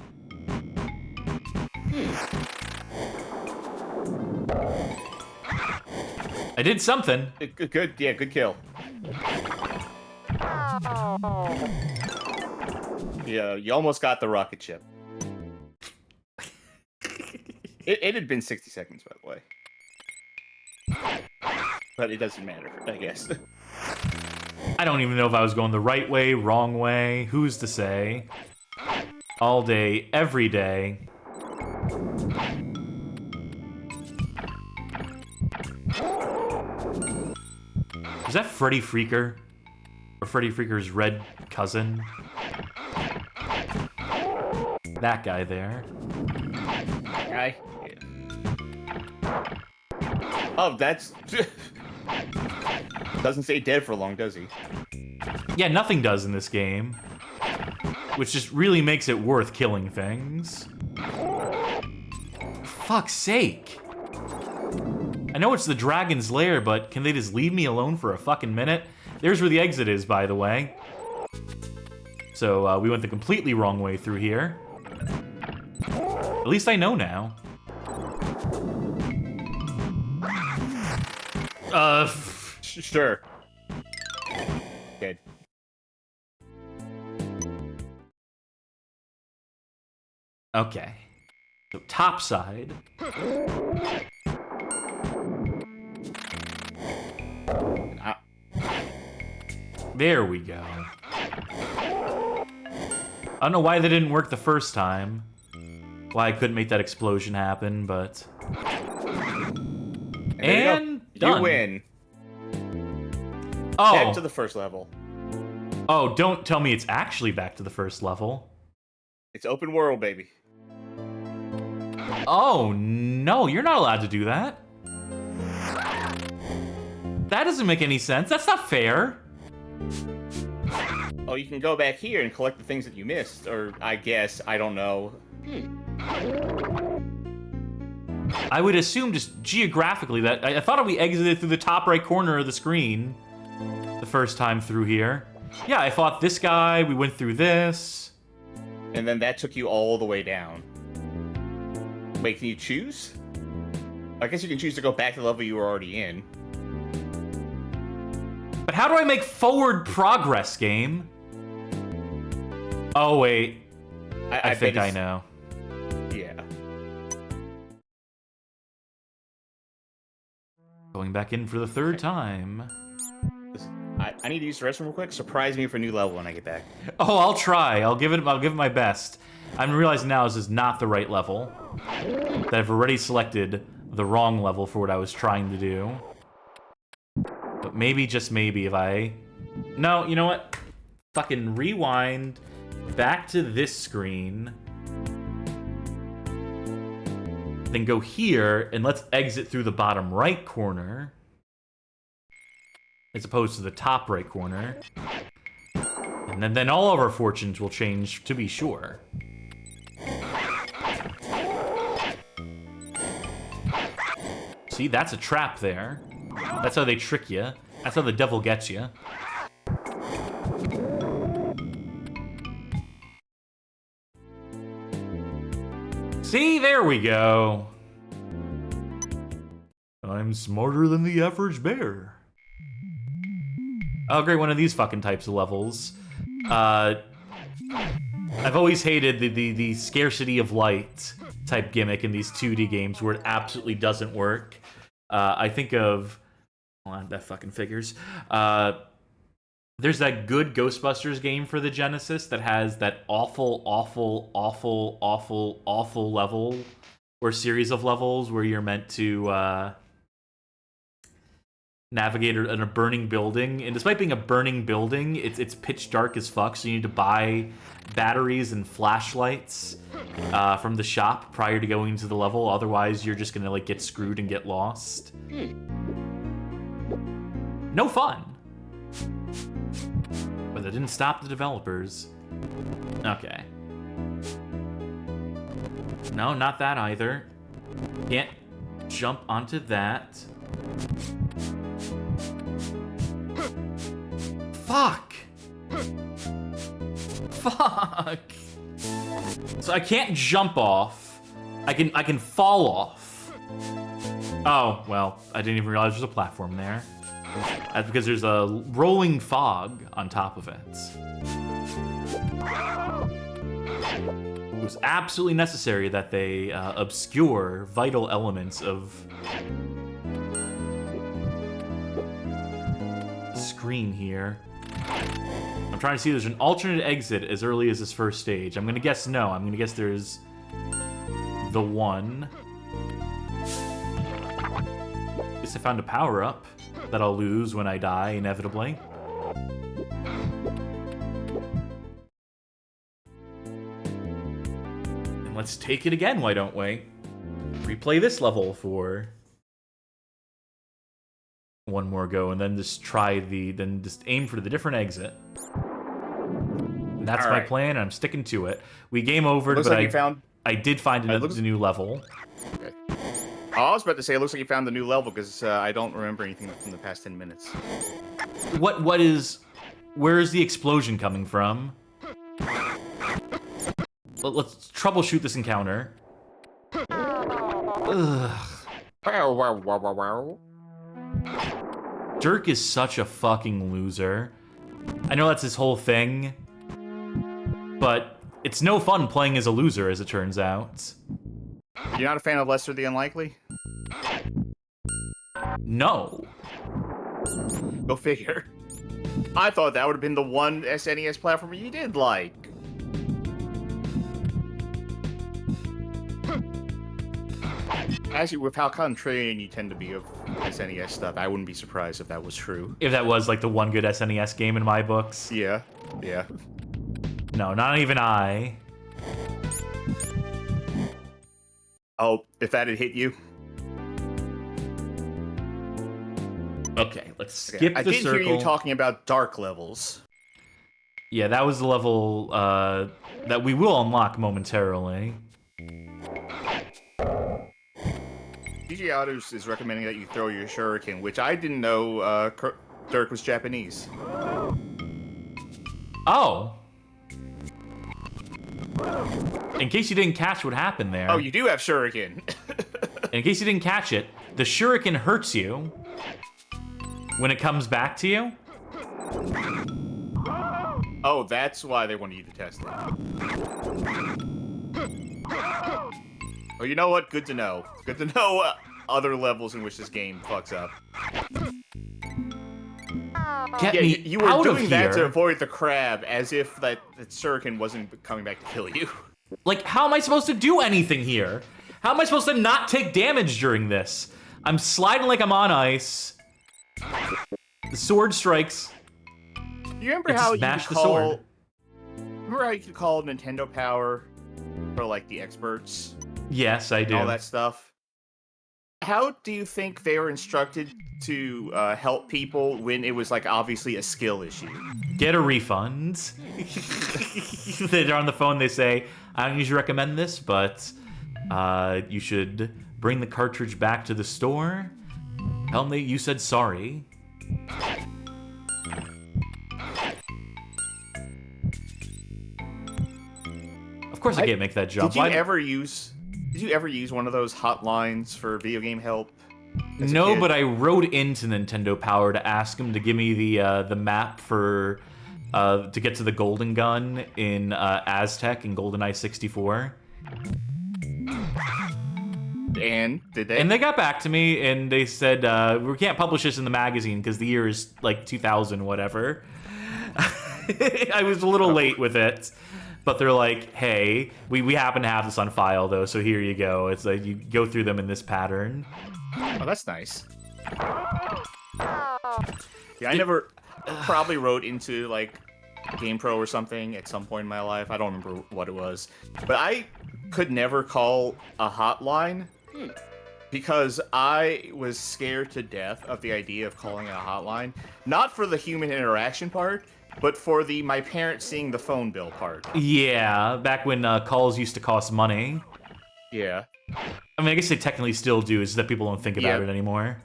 I did something. Good, yeah, good kill. Yeah, you almost got the rocket ship. It had been 60 seconds, by the way. But it doesn't matter, I guess. I don't even know if I was going the right way, wrong way. Who's to say? All day, every day. Is that Freddy Freaker? Or Freddy Freaker's red cousin? that guy there. Guy. Oh, that's... Doesn't stay dead for long, does he? Yeah, nothing does in this game. Which just really makes it worth killing things. For fuck's sake. I know it's the dragon's lair, but can they just leave me alone for a fucking minute? There's where the exit is, by the way. So, we went the completely wrong way through here. At least I know now. Sure. Good. Okay. So, top side. There we go. I don't know why that didn't work the first time. Why I couldn't make that explosion happen, but... And done. You win. Oh. Back to the first level. Oh, don't tell me it's actually back to the first level. It's open world, baby. Oh, no, you're not allowed to do that. That doesn't make any sense. That's not fair. Oh, you can go back here and collect the things that you missed, or I guess, I don't know. I would assume just geographically that... I thought we exited through the top right corner of the screen the first time through here. Yeah, I fought this guy, we went through this. And then that took you all the way down. Wait, can you choose? I guess you can choose to go back to the level you were already in. But how do I make forward progress, game? Oh, wait. I think I know. Yeah. Going back in for the third time. I need to use the restroom real quick. Surprise me for a new level when I get back. Oh, I'll try. I'll give it my best. I'm realizing now this is not the right level. That I've already selected the wrong level for what I was trying to do. But maybe, just maybe, if I... No, you know what? Fucking rewind back to this screen. Then go here, and let's exit through the bottom right corner. As opposed to the top right corner. And then all of our fortunes will change, to be sure. See, that's a trap there. That's how they trick you. That's how the devil gets you. See, there we go. I'm smarter than the average bear. Oh, great, one of these fucking types of levels. I've always hated the scarcity of light type gimmick in these 2D games where it absolutely doesn't work. I think of... Hold on, that fucking figures. There's that good Ghostbusters game for the Genesis that has that awful level, or series of levels where you're meant to navigate in a burning building. And despite being a burning building, it's pitch dark as fuck, so you need to buy batteries and flashlights from the shop prior to going into the level. Otherwise, you're just gonna like get screwed and get lost. No fun. But that didn't stop the developers. Okay. No, not that either. Can't jump onto that. Fuck! Fuck! So I can't jump off. I can fall off. Oh, well, I didn't even realize there's a platform there. That's because there's a rolling fog on top of it. It was absolutely necessary that they obscure vital elements of the screen here. I'm trying to see if there's an alternate exit as early as this first stage. I'm gonna guess no. I'm gonna guess there's the one. At least I found a power-up that I'll lose when I die, inevitably. let's take it again, why don't we? Replay this level for one more go, and then just then just aim for the different exit. And that's my plan, and I'm sticking to it. We game over, but I did find a new level. Okay. I was about to say, it looks like you found the new level, because I don't remember anything from the past 10 minutes. Where is the explosion coming from? Let's troubleshoot this encounter. Ugh. Dirk is such a fucking loser. I know that's his whole thing, but it's no fun playing as a loser, as it turns out. You're not a fan of Lester the Unlikely? No. Go figure. I thought that would have been the one SNES platform you did like. Actually, with how contrarian you tend to be of SNES stuff, I wouldn't be surprised if that was true. If that was like the one good SNES game in my books. Yeah, yeah. No, not even I. Oh, if that had hit you. Okay, let's skip the circle. I did hear you talking about dark levels. Yeah, that was the level that we will unlock momentarily. DJ Autos is recommending that you throw your shuriken, which I didn't know Dirk was Japanese. Oh. In case you didn't catch what happened there. Oh, you do have shuriken. In case you didn't catch it, the shuriken hurts you when it comes back to you. Oh, that's why they wanted you to test it. Oh, you know what? Good to know. Good to know other levels in which this game fucks up. Get me you were out doing of that here. to avoid the crab, as if that shuriken wasn't coming back to kill you. Like, how am I supposed to do anything here? How am I supposed to not take damage during this? I'm sliding like I'm on ice. The sword strikes. You remember how you could call... Remember how you could call Nintendo Power for, like, the experts? Yes, I do. And all that stuff. How do you think they were instructed to help people when it was, like, obviously a skill issue? Get a refund. They're on the phone, they say, I don't usually recommend this, but you should bring the cartridge back to the store. Tell them that you said sorry. Of course I can't make that jump. Did you ever use one of those hotlines for video game help? No, but I wrote into Nintendo Power to ask them to give me the map for to get to the golden gun in Aztec and GoldenEye 64. And did they? And they got back to me and they said we can't publish this in the magazine because the year is like 2000 whatever. I was a little late with it. But they're like, hey, we happen to have this on file, though, so here you go. It's like you go through them in this pattern. Oh, that's nice. Yeah, I never probably wrote into, like, GamePro or something at some point in my life. I don't remember what it was. But I could never call a hotline because I was scared to death of the idea of calling it a hotline. Not for the human interaction part, but for the my parents seeing the phone bill part. Yeah, back when calls used to cost money. Yeah. I mean, I guess they technically still do, it's just that people don't think about it anymore.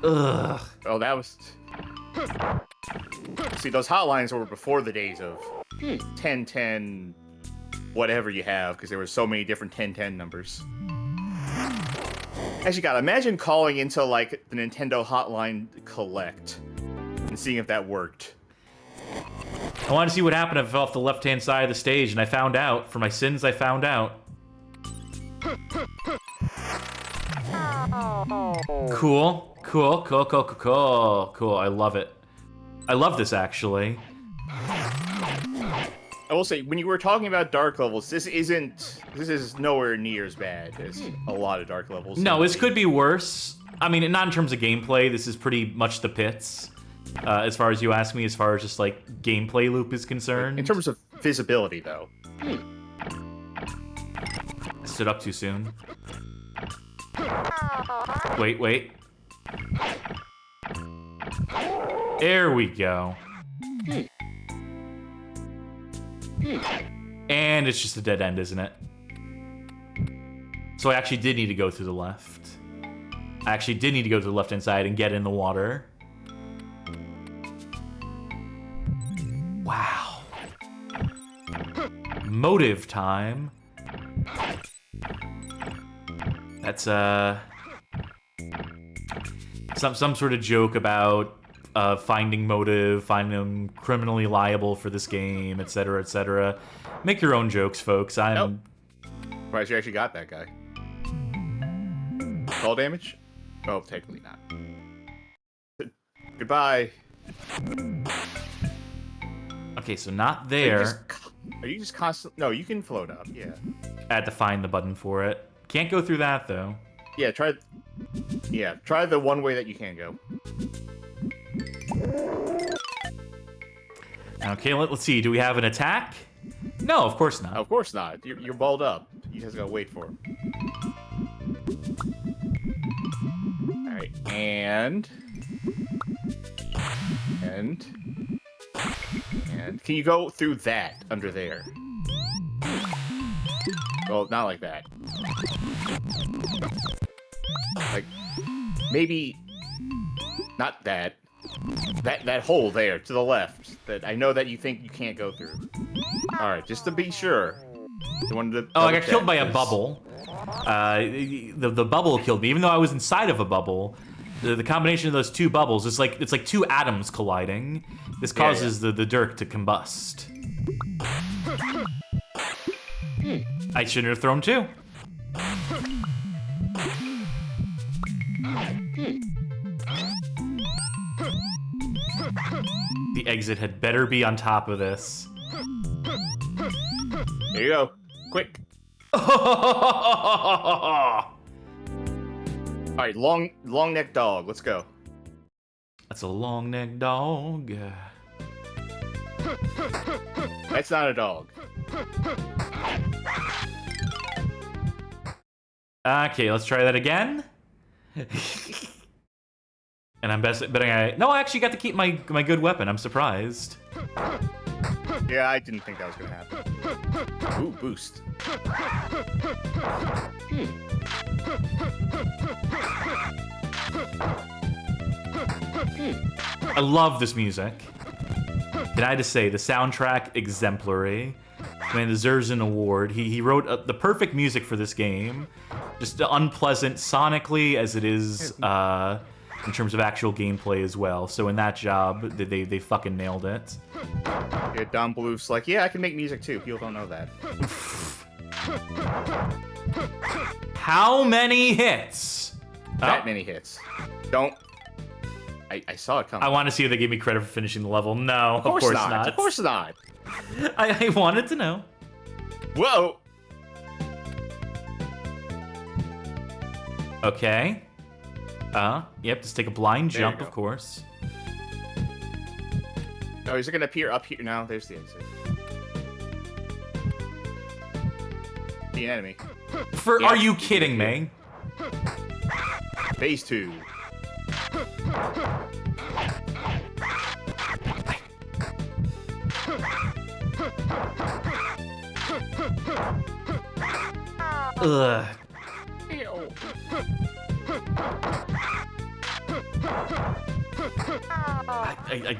Ugh. Oh, that was... See, those hotlines were before the days of 1010, whatever you have, because there were so many different 1010 numbers. Actually, God, imagine calling into, like, the Nintendo Hotline Collect and seeing if that worked. I wanted to see what happened if I fell off the left-hand side of the stage, and I found out. For my sins, I found out. Cool. Cool, cool, cool, cool, cool. Cool, I love it. I love this, actually. I will say, when you were talking about dark levels, this is nowhere near as bad as a lot of dark levels. No, this could be worse. I mean, not in terms of gameplay. This is pretty much the pits, as far as you ask me, as far as just, like, gameplay loop is concerned. In terms of visibility, though. Stood up too soon. Wait. There we go. And it's just a dead end, isn't it? So I actually did need to go through the left. I actually did need to go to the left-hand side and get in the water. Wow. Motive time. That's some sort of joke about finding motive, finding them criminally liable for this game, etc., etc. Make your own jokes, folks. I'm surprised you actually got that guy. Fall damage? Oh, technically not. Goodbye. Okay, so not there. Are you just constant? No, you can float up. Yeah. I had to find the button for it. Can't go through that though. Yeah, try the one way that you can go. Okay, let's see. Do we have an attack? No, of course not. Of course not. You're balled up. You just gotta wait for him. All right, and can you go through that under there? Well, not like that. Like maybe not that. That hole there to the left that I know that you think you can't go through. All right, just to be sure. Oh, I got killed by a bubble. The bubble killed me, even though I was inside of a bubble. The combination of those two bubbles is like it's like two atoms colliding. This causes the dirt to combust. I shouldn't have thrown two. The exit had better be on top of this. There you go. Quick. Alright, long neck dog. Let's go. That's a long neck dog. That's not a dog. Okay, let's try that again. And I'm betting no, I actually got to keep my good weapon. I'm surprised. Yeah, I didn't think that was gonna happen. Ooh, boost. I love this music. Can I just say, the soundtrack, exemplary. Man deserves an award. He wrote the perfect music for this game. Just unpleasant sonically as it is in terms of actual gameplay as well. So in that job, they fucking nailed it. Yeah, Don Bluth's like, yeah, I can make music too. People don't know that. How many hits? That many hits. Don't. I saw it coming. I want to see if they gave me credit for finishing the level. No, of course not. Of course not. I wanted to know. Whoa. Okay. Yep, just take a blind jump, of course. Oh, is it gonna appear up here? No, there's the exit. The enemy. Are you kidding me? Phase 2. Ugh.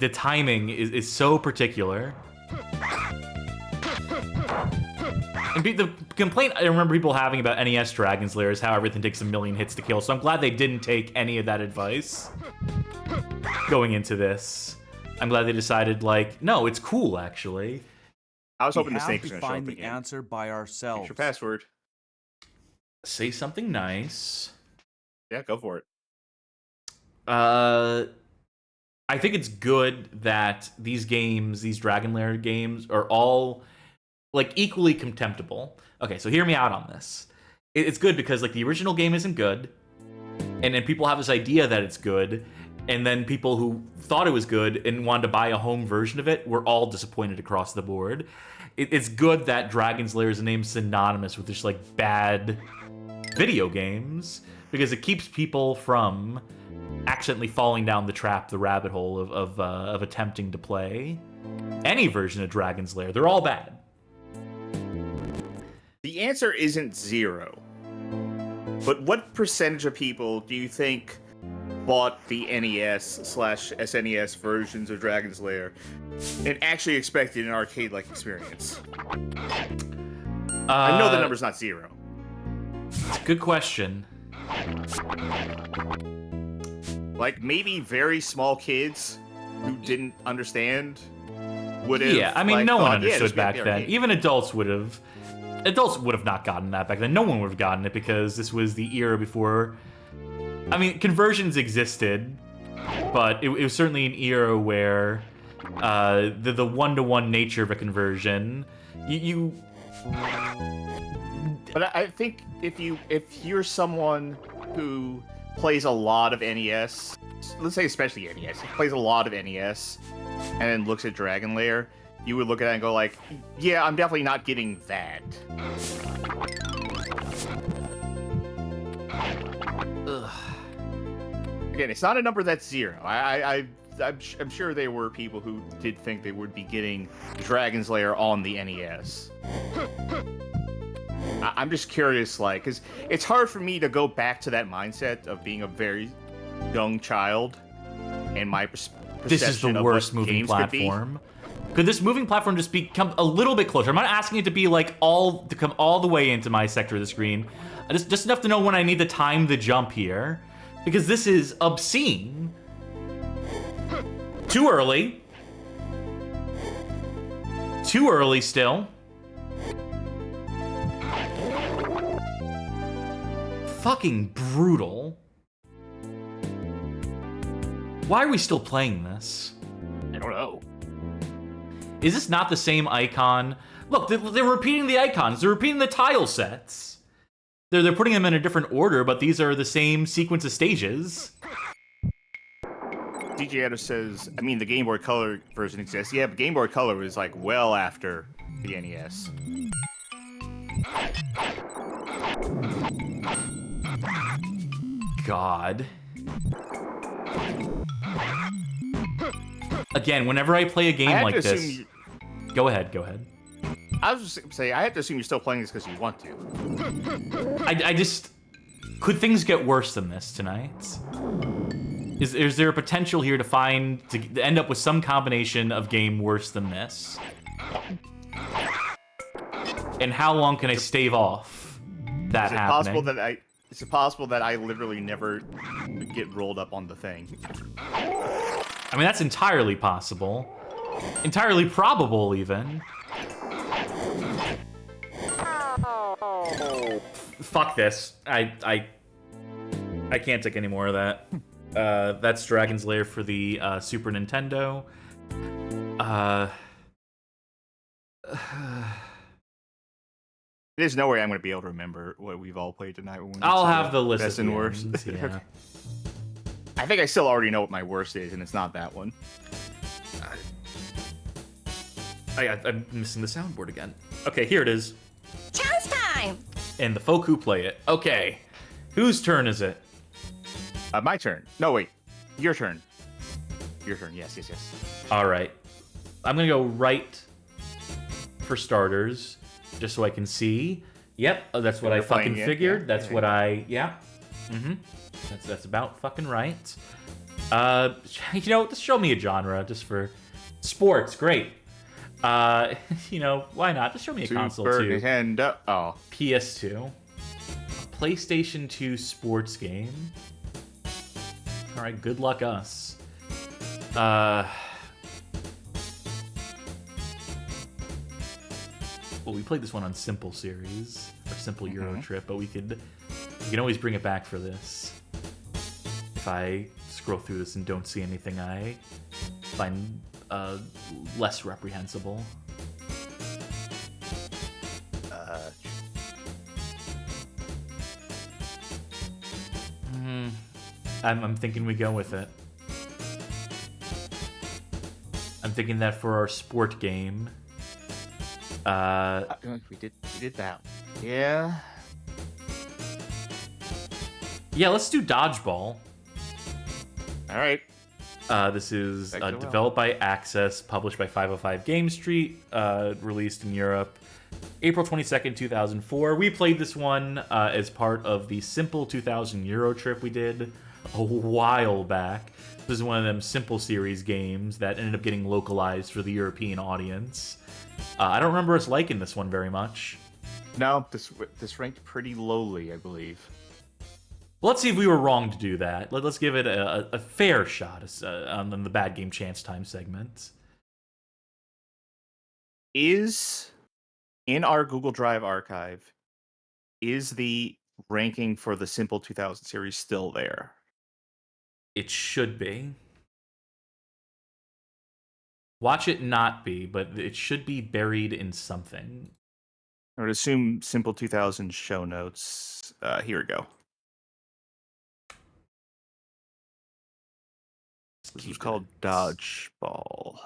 The timing is so particular. And the complaint I remember people having about NES Dragon's Lair is how everything takes a million hits to kill, so I'm glad they didn't take any of that advice going into this. I'm glad they decided, like, no, it's cool, actually. I was hoping the snake was going to show up find the again. answer by ourselves. What's your password? Say something nice. Yeah, go for it. I think it's good that these games, these Dragon Lair games, are all like equally contemptible. Okay, so hear me out on this. It's good because like the original game isn't good, and then people have this idea that it's good, and then people who thought it was good and wanted to buy a home version of it were all disappointed across the board. it's good that Dragon's Lair is a name synonymous with just like bad video games, because it keeps people from accidentally falling down the trap, the rabbit hole of attempting to play any version of Dragon's Lair. They're all bad. The answer isn't 0. But what percentage of people do you think bought the NES/SNES versions of Dragon's Lair and actually expected an arcade-like experience? I know the number's not 0. It's a good question. Like, maybe very small kids who didn't understand would have. Yeah, I mean, like, no one thought, understood yeah, back then. Even adults would have. Adults would have not gotten that back then. No one would have gotten it because this was the era before. I mean, conversions existed, but it was certainly an era where the one-to-one nature of a conversion, you. But I think if you're someone who plays a lot of NES, let's say especially NES, plays a lot of NES, and then looks at Dragon Lair, you would look at it and go like, yeah, I'm definitely not getting that. Ugh. Again, it's not a number that's 0. I'm sure there were people who did think they would be getting Dragon's Lair on the NES. I'm just curious, like, because it's hard for me to go back to that mindset of being a very young child and my perception This is the worst moving platform. Could this moving platform just become a little bit closer? I'm not asking it to be like to come all the way into my sector of the screen. Just enough to know when I need to time the jump here, because this is obscene. Too early. Too early still. Fucking brutal. Why are we still playing this? I don't know. Is this not the same icon? Look, they're repeating the icons. They're repeating the tile sets. They're putting them in a different order, but these are the same sequence of stages. DJ Edder says, I mean, the Game Boy Color version exists. Yeah, but Game Boy Color was like well after the NES. God. Again, whenever I play a game like this... Go ahead. I was just saying, I have to assume you're still playing this because you want to. I just... Could things get worse than this tonight? Is there a potential here to end up with some combination of game worse than this? And how long can I stave off that happening? Is it possible that I literally never get rolled up on the thing? I mean, that's entirely possible. Entirely probable, even. Fuck this. I can't take any more of that. That's Dragon's Lair for the Super Nintendo. There's no way I'm going to be able to remember what we've all played tonight. I'll have the list best of and worst. Yeah. I think I still already know what my worst is, and it's not that one. I'm missing the soundboard again. Okay, here it is. Challenge time! And the folk who play it. Okay, whose turn is it? My turn. No, wait. Your turn. Your turn. Yes. All right. I'm going to go right for starters, just so I can see. Yep, that's what I fucking figured. That's what I... Yeah. Mm-hmm. That's about fucking right. You know, just show me a genre, just for... Sports, great. You know, why not? Just show me a console, too. Nintendo. Oh. PS2. PlayStation 2 sports game. Alright, good luck us. Well, we played this one on Simple Series, or Simple Euro Trip, but we can always bring it back for this. If I scroll through this and don't see anything I find less reprehensible. I'm thinking we go with it. I'm thinking that for our sport game, We did that. Yeah. Yeah, let's do Dodgeball. All right. This is developed by Access, published by 505 Game Street, released in Europe April 22nd, 2004. We played this one as part of the Simple 2000 Euro trip we did a while back. This is one of them Simple series games that ended up getting localized for the European audience. I don't remember us liking this one very much. No, this ranked pretty lowly, I believe. Well, let's see if we were wrong to do that. Let's give it a fair shot on the Bad Game Chance Time segment. Is, in our Google Drive archive, is the ranking for the Simple 2000 series still there? It should be. Watch it not be, but it should be buried in something. I would assume Simple 2000 show notes. Here we go. This was called Dodgeball.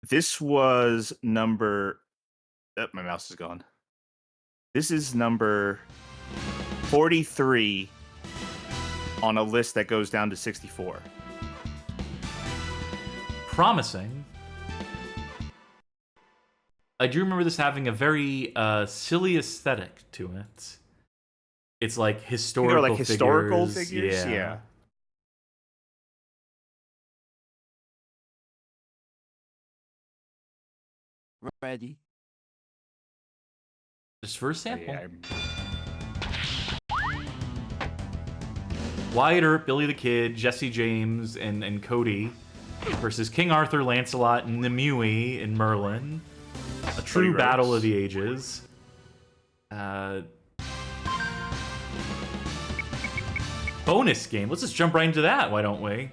This was number... Oh, my mouse is gone. This is number 43 on a list that goes down to 64. Promising. I do remember this having a very silly aesthetic to it. It's like historical figures. Yeah. Ready. Just for a sample. Yeah, Wyatt Earp, Billy the Kid, Jesse James, and Cody versus King Arthur, Lancelot, Nimue, and Merlin. A true battle of the ages. Bonus game. Let's just jump right into that. Why don't we?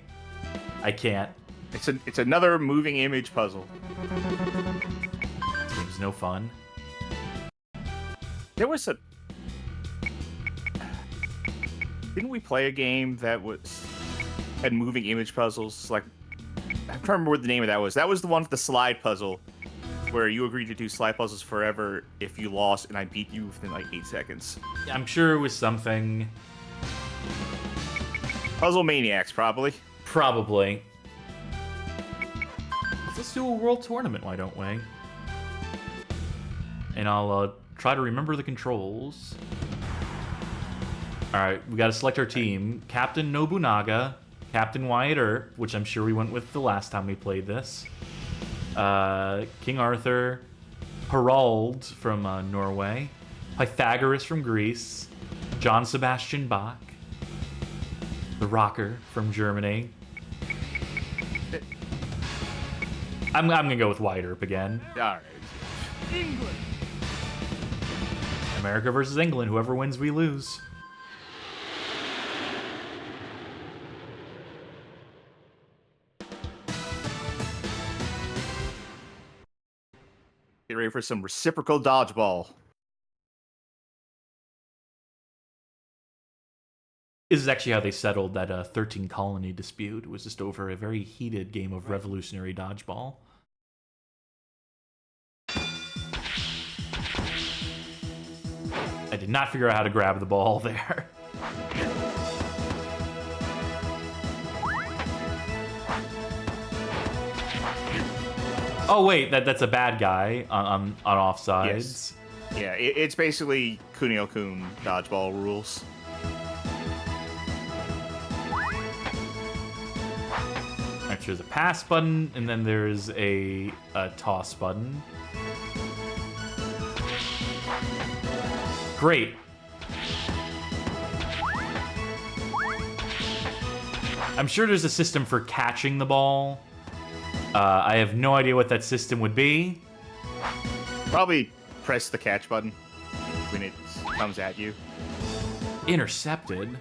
I can't. It's another moving image puzzle. This game's no fun. There was a... Didn't we play a game that had moving image puzzles? Like, I'm trying to remember what the name of that was. That was the one with the slide puzzle, where you agreed to do slide puzzles forever if you lost, and I beat you within like 8 seconds. I'm sure it was something. Puzzle Maniacs, probably. Probably. Let's do a world tournament, why don't we? And I'll try to remember the controls. Alright, we gotta select our team. Captain Nobunaga, Captain Wyatt Earp, which I'm sure we went with the last time we played this. King Arthur, Harald from Norway, Pythagoras from Greece, John Sebastian Bach, the Rocker from Germany. I'm gonna go with Wyatt Earp again. Alright. England. America versus England. Whoever wins, we lose. Get ready for some reciprocal dodgeball. This is actually how they settled that 13 colony dispute. It was just over a very heated game of revolutionary dodgeball. I did not figure out how to grab the ball there. Oh wait, that's a bad guy on offsides. Yes. Yeah, it's basically Kunio-kun dodgeball rules. There's a pass button, and then there's a toss button. Great. I'm sure there's a system for catching the ball. I have no idea what that system would be. Probably press the catch button when it comes at you. Intercepted?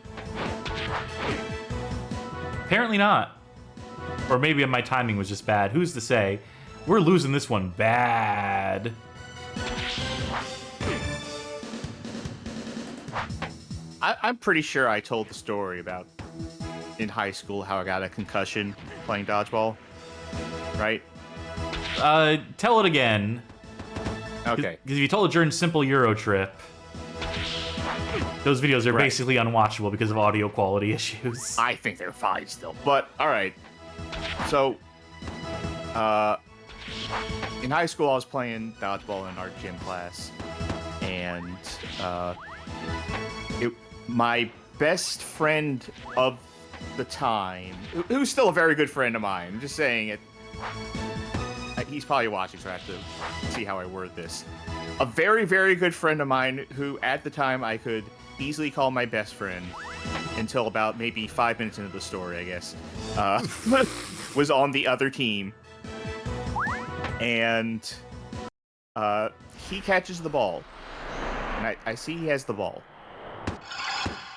Apparently not. Or maybe my timing was just bad. Who's to say? We're losing this one bad. I'm pretty sure I told the story about in high school how I got a concussion playing dodgeball, right? Tell it again. Okay. Because if you told it during Simple Euro Trip, those videos are basically unwatchable because of audio quality issues. I think they're fine still. But, alright. So, in high school, I was playing dodgeball in our gym class. And, my best friend of the time, who's still a very good friend of mine, I'm just saying it. He's probably watching, so I have to see how I word this. A very, very good friend of mine who, at the time, I could easily call my best friend until about maybe 5 minutes into the story, I guess, was on the other team. And he catches the ball. And I see he has the ball.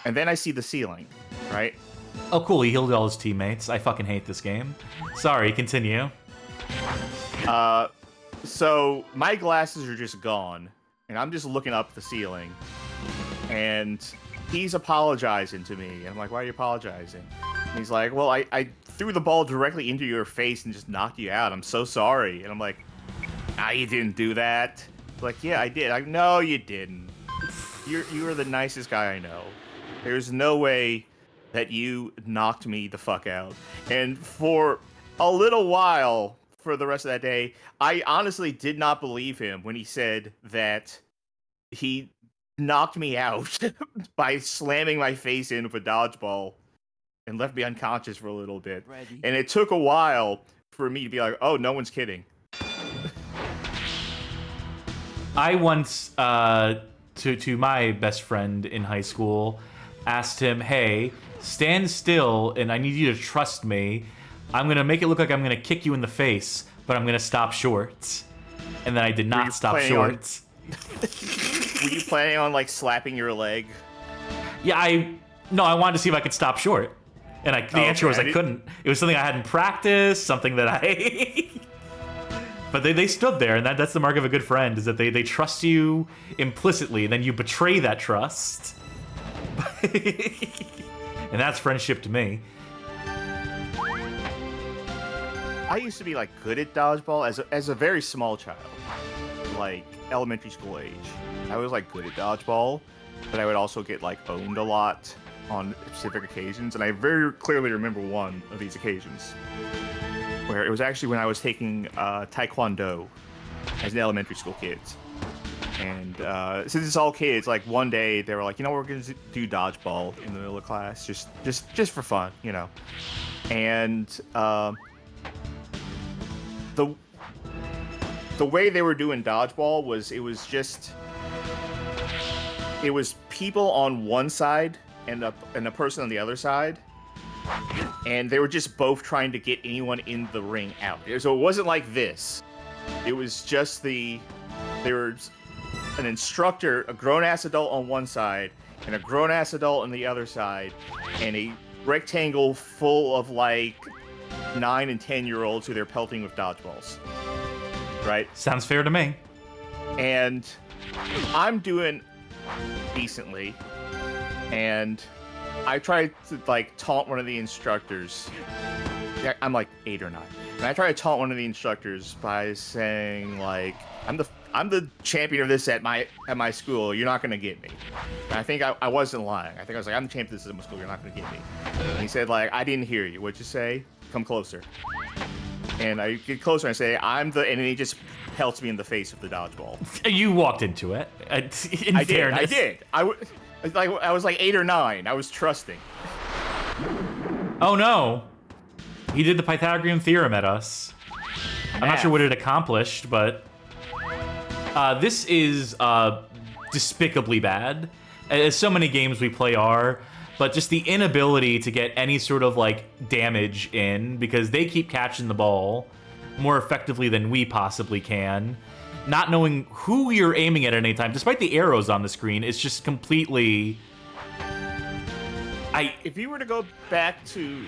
And then I see the ceiling, right? Oh, cool. He healed all his teammates. I fucking hate this game. Sorry, continue. So my glasses are just gone, and I'm just looking up the ceiling, and he's apologizing to me. And I'm like, why are you apologizing? And he's like, well, I threw the ball directly into your face and just knocked you out. I'm so sorry. And I'm like, you didn't do that. He's like, yeah, I did. No, you didn't. You are the nicest guy I know. There's no way that you knocked me the fuck out. And for a little while, for the rest of that day, I honestly did not believe him when he said that he knocked me out by slamming my face into a dodgeball and left me unconscious for a little bit. And it took a while for me to be like, oh, no one's kidding. I once, to my best friend in high school, asked him, hey, stand still and I need you to trust me. I'm going to make it look like I'm going to kick you in the face, but I'm going to stop short. And then I did not stop short. Were you planning on, like, slapping your leg? Yeah, I wanted to see if I could stop short. And the answer was I couldn't. It was something I hadn't practiced, something that I... But they stood there, and that's the mark of a good friend, is that they trust you implicitly, and then you betray that trust. And that's friendship to me. I used to be, like, good at dodgeball as a very small child. Like, elementary school age. I was, like, good at dodgeball, but I would also get, like, owned a lot on specific occasions, and I very clearly remember one of these occasions, where it was actually when I was taking Taekwondo as an elementary school kid. And since it's all kids, like, one day they were like, you know, we're going to do dodgeball in the middle of class, just for fun, you know. And the way they were doing dodgeball was it was people on one side and a person on the other side, and they were just both trying to get anyone in the ring out. So it wasn't like this. It was just there was an instructor, a grown-ass adult on one side, and a grown-ass adult on the other side, and a rectangle full of, like, 9 and 10-year-olds who they're pelting with dodgeballs. Right? Sounds fair to me. And I'm doing decently, and I tried to, like, taunt one of the instructors. I'm like 8 or 9. And I tried to taunt one of the instructors by saying, like, I'm the champion of this at my school. You're not gonna get me. And I think I wasn't lying. I think I was like, I'm the champion of this at my school. You're not gonna get me. And he said, like, I didn't hear you. What'd you say? Come closer. And I get closer and I say, and he just pelts me in the face with the dodgeball. You walked into it. In fairness. I did. I was like 8 or 9. I was trusting. Oh no. He did the Pythagorean theorem at us. I'm not sure what it accomplished, but this is despicably bad, as so many games we play are, but just the inability to get any sort of, like, damage in, because they keep catching the ball more effectively than we possibly can. Not knowing who you're aiming at any time, despite the arrows on the screen, it's just completely... If you were to go back to...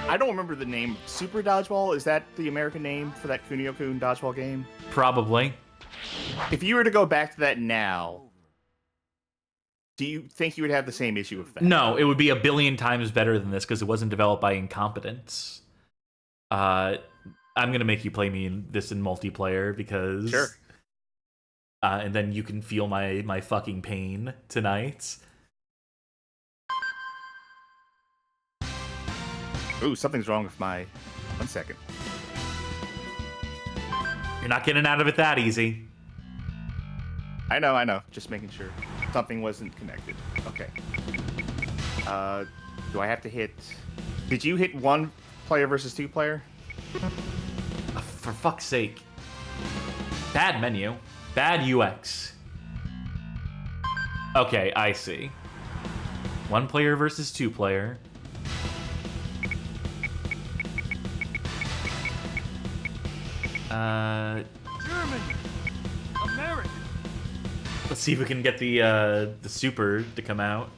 I don't remember the name. Super Dodgeball? Is that the American name for that Kunio-kun dodgeball game? Probably. If you were to go back to that now, do you think you would have the same issue with that? No, it would be a billion times better than this because it wasn't developed by incompetence. I'm gonna make you play me in this in multiplayer because Sure. And then you can feel my fucking pain tonight. Ooh, something's wrong with my... 1 second. You're not getting out of it that easy. I know. Just making sure something wasn't connected. Okay. Do I have to hit... Did you hit 1 player versus 2 player? For fuck's sake. Bad menu. Bad UX. Okay, I see. 1 player versus 2 player. German, American. Let's see if we can get the super to come out.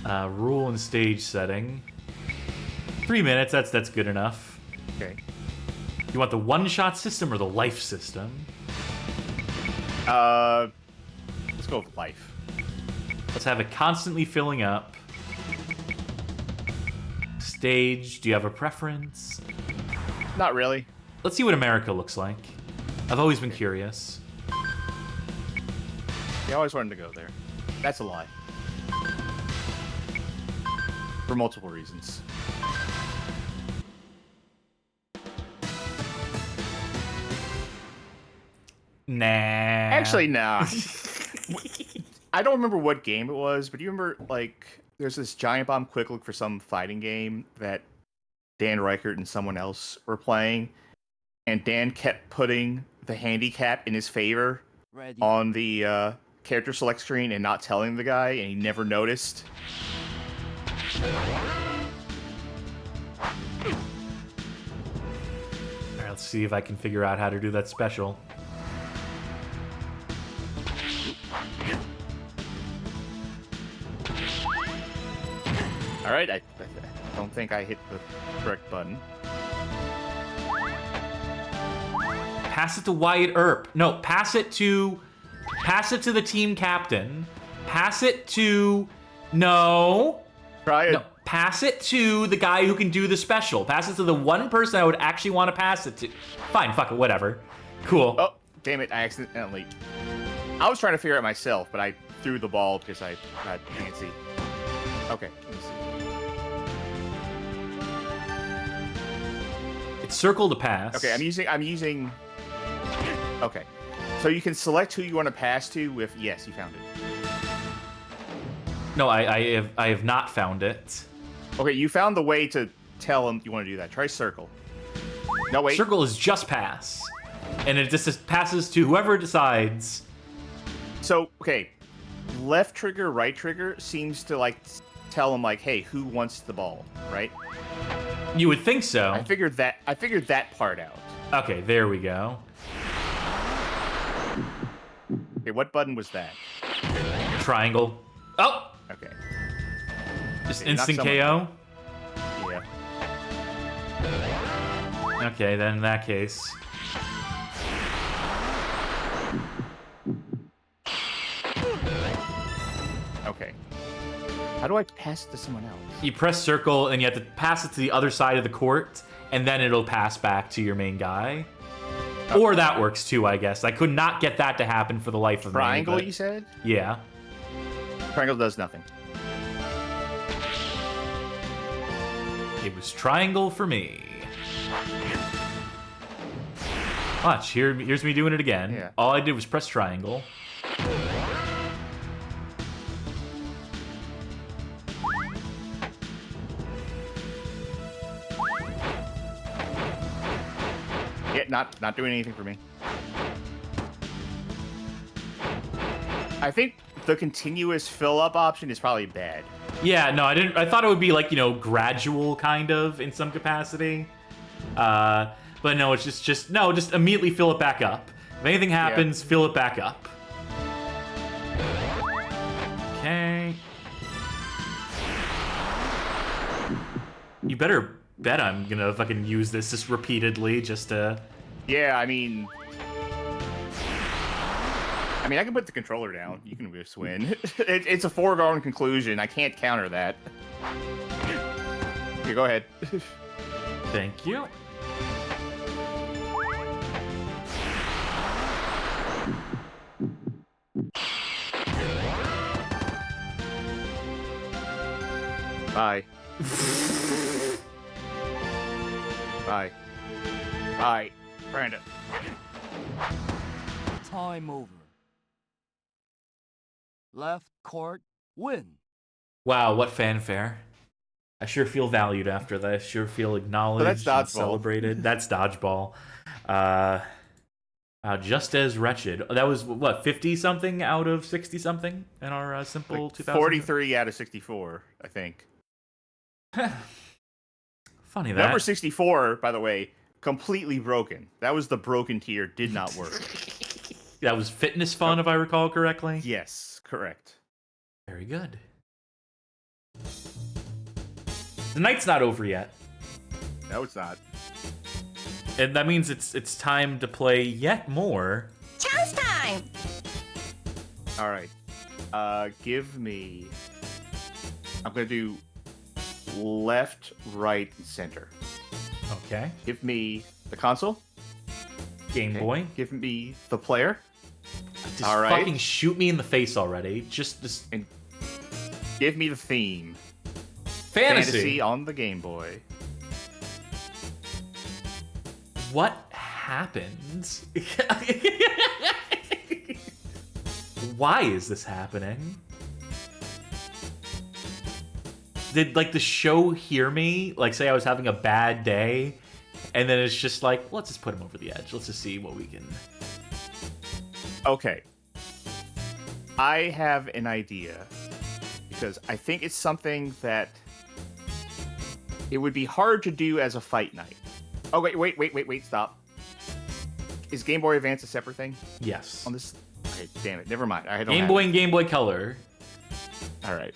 Rule and stage setting. 3 minutes. That's good enough. Okay. You want the one-shot system or the life system? Let's go with life. Let's have it constantly filling up. Stage. Do you have a preference? Not really. Let's see what America looks like. I've always been curious. I always wanted to go there. That's a lie. For multiple reasons. Nah. Actually, nah. I don't remember what game it was, but do you remember, like, there's this Giant Bomb Quick Look for some fighting game that Dan Reichert and someone else were playing, and Dan kept putting the handicap in his favor on the character select screen and not telling the guy, and he never noticed. Alright, let's see if I can figure out how to do that special. Alright, I don't think I hit the correct button. Pass it to Wyatt Earp. No, pass it to the team captain. Pass it to... No. Try it. No, pass it to the guy who can do the special. Pass it to the one person I would actually want to pass it to. Fine, fuck it, whatever. Cool. Oh, damn it, I accidentally... I was trying to figure it out myself, but I threw the ball because I got antsy. Okay, let me see. It's circle to pass. Okay, I'm using... Okay. So you can select who you want to pass to with... Yes, you found it. No, I have not found it. Okay, you found the way to tell him you want to do that. Try circle. No, wait. Circle is just pass. And it just passes to whoever decides. So, okay. Left trigger, right trigger seems to, like, tell him, like, hey, who wants the ball, right? You would think so. I figured that part out. Okay, there we go. Okay, what button was that? Triangle. Oh! Okay. Just Okay, instant knock KO? Yeah. Okay, then in that case. Okay. How do I pass it to someone else? You press circle and you have to pass it to the other side of the court, and then it'll pass back to your main guy. Oh. Or that works too, I guess. I could not get that to happen for the life of Triangle, me. But you said? yeah. Triangle does nothing. It was triangle for me. Watch, here's me doing it again. Yeah. All I did was press triangle. Yeah, not doing anything for me. I think the continuous fill-up option is probably bad. Yeah, no, I didn't. I thought it would be like, you know, gradual kind of in some capacity. But no, it's just immediately fill it back up. If anything happens, fill it back up. Okay. You better bet I'm gonna fucking use this just repeatedly just to... Yeah, I mean, I can put the controller down. You can just win. It's a foregone conclusion. I can't counter that. Okay, go ahead. Thank you. Bye. Bye. Bye. Brandon. Time over. Left court, win. Wow, what fanfare. I sure feel valued after that. I sure feel acknowledged that's and Dodgeball. celebrated. That's Dodgeball. Just as wretched. That was, what, 50-something out of 60-something in our simple Like 2000? 43 out of 64, I think. Funny that. Number 64, by the way, completely broken. That was the broken tier, did not work. That was fitness fun, if I recall correctly? Yes, correct. Very good. The night's not over yet. No, it's not. And that means it's time to play yet more. Challenge time! All right. Give me... I'm going to do left, right, center. Okay. Give me the console. Game Boy. Give me the player. Just all right. fucking shoot me in the face already. Just And give me the theme. fantasy. On the Game Boy. What happened? Why is this happening? Did, like, the show hear me? Like, say I was having a bad day, and then it's just like, let's just put him over the edge. Let's just see what we can... Okay. I have an idea. Because I think it's something that it would be hard to do as a fight night. Oh, wait, stop. Is Game Boy Advance a separate thing? Yes. On this? Okay, damn it, never mind. I don't Game have Boy it. and Game Boy Color. Alright.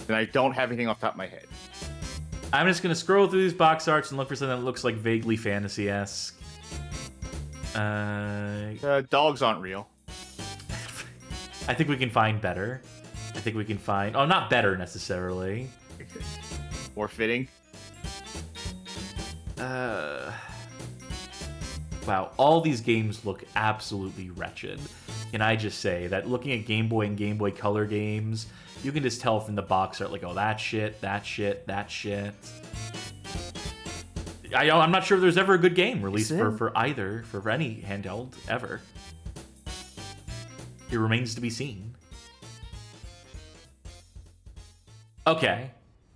Then I don't have anything off the top of my head. I'm just gonna scroll through these box arts and look for something that looks like vaguely fantasy-esque. Dogs aren't real. I think we can find better. I think we can find... Oh, not better, necessarily. More fitting. Wow, all these games look absolutely wretched. Can I just say that looking at Game Boy and Game Boy Color games, you can just tell from the box art, like, oh, that shit, that shit, that shit. I'm not sure if there's ever a good game released for either, for any handheld, ever. It remains to be seen. Okay.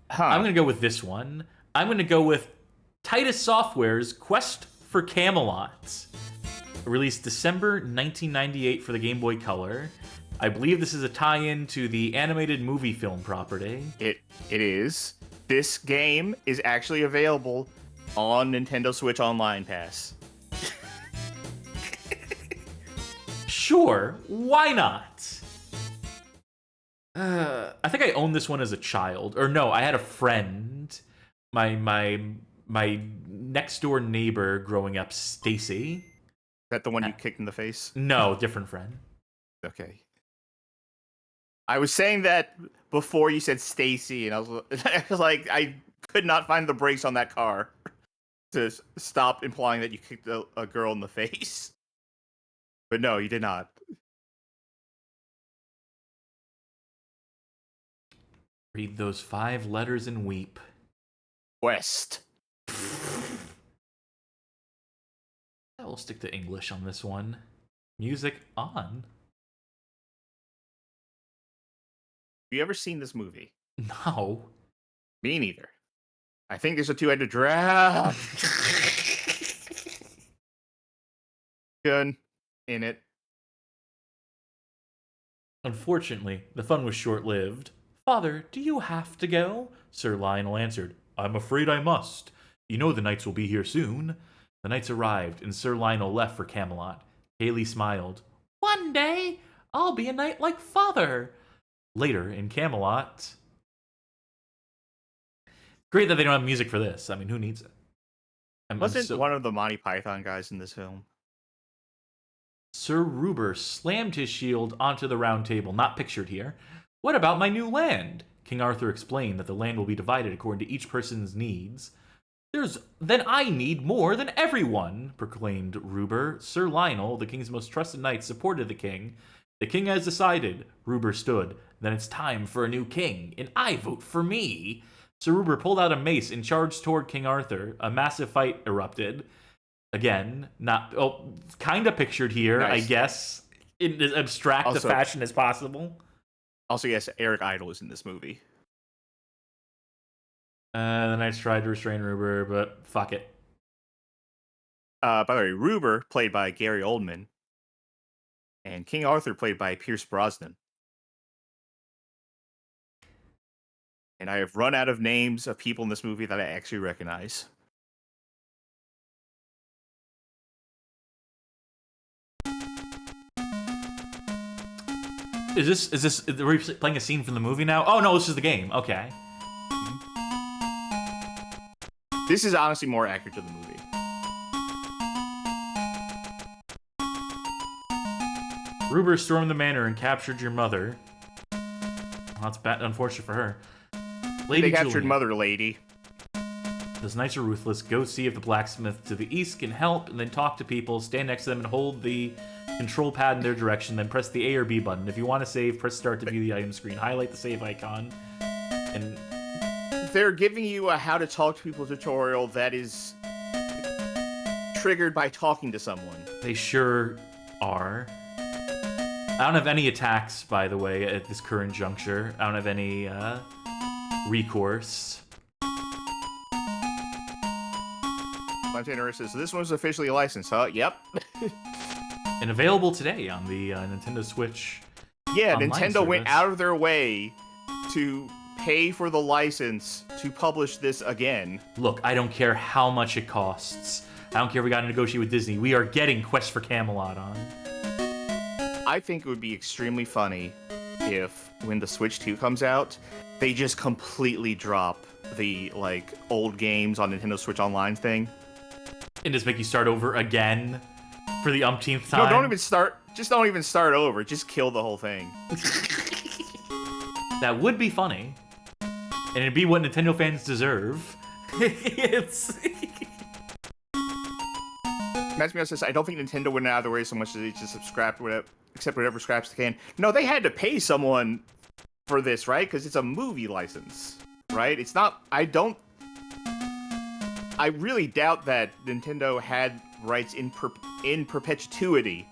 I'm going to go with this one. I'm going to go with Titus Software's Quest for Camelot. Released December 1998 for the Game Boy Color. I believe this is a tie-in to the animated movie film property. It is. This game is actually available on Nintendo Switch Online Pass. Sure, why not? I think I owned this one as a child. Or no, I had a friend. My next door neighbor growing up, Stacy. Is that the one you kicked in the face? No, different friend. Okay. I was saying that before you said Stacy, and I was like, I could not find the brakes on that car to stop implying that you kicked a girl in the face. But no, you did not. Read those 5 letters and weep. West. We'll stick to English on this one. Music on. Have you ever seen this movie? No. Me neither. I think there's a two-headed draft. Gun in it. Unfortunately, the fun was short-lived. Father, do you have to go? Sir Lionel answered, I'm afraid I must. You know the knights will be here soon. The knights arrived, and Sir Lionel left for Camelot. Haley smiled. One day, I'll be a knight like father. Later, in Camelot... Great that they don't have music for this. I mean, who needs it? Wasn't one of the Monty Python guys in this film? Sir Ruber slammed his shield onto the round table, not pictured here. What about my new land? King Arthur explained that the land will be divided according to each person's needs. Then I need more than everyone, proclaimed Ruber. Sir Lionel, the king's most trusted knight, supported the king. The king has decided, Ruber stood. Then it's time for a new king, and I vote for me. Sir Ruber pulled out a mace and charged toward King Arthur. A massive fight erupted. Again, kind of pictured here, nice. I guess, in as abstract a fashion as possible. Also, yes, Eric Idle is in this movie. The knights tried to restrain Ruber, but fuck it. By the way, Ruber, played by Gary Oldman, and King Arthur, played by Pierce Brosnan. And I have run out of names of people in this movie that I actually recognize. Is this? Are we playing a scene from the movie now? Oh no, this is the game. Okay. This is honestly more accurate to the movie. Ruber stormed the manor and captured your mother. Well, that's bad, unfortunate for her. Lady they captured Julian. Mother Lady. Those knights are ruthless. Go see if the blacksmith to the east can help, and then talk to people. Stand next to them and hold the control pad in their direction. Then press the A or B button. If you want to save, press start to view the item screen. Highlight the save icon. And they're giving you a how to talk to people tutorial that is triggered by talking to someone. They sure are. I don't have any attacks, by the way, at this current juncture. I don't have any recourse. Montana says, this one's officially licensed, huh? Yep. And available today on the Nintendo Switch. Yeah, Nintendo service. Went out of their way to pay for the license to publish this again. Look, I don't care how much it costs. I don't care if we got to negotiate with Disney. We are getting Quest for Camelot on. I think it would be extremely funny if, when the Switch 2 comes out, they just completely drop the, old games on Nintendo Switch Online thing. And just make you start over again for the umpteenth time? No, don't even start. Just don't even start over. Just kill the whole thing. That would be funny. And it'd be what Nintendo fans deserve. Matsumio says, I don't think Nintendo went out of their way so much as they just accept whatever scraps they can. No, they had to pay someone for this, right? Because it's a movie license, right? It's not... I really doubt that Nintendo had rights in perpetuity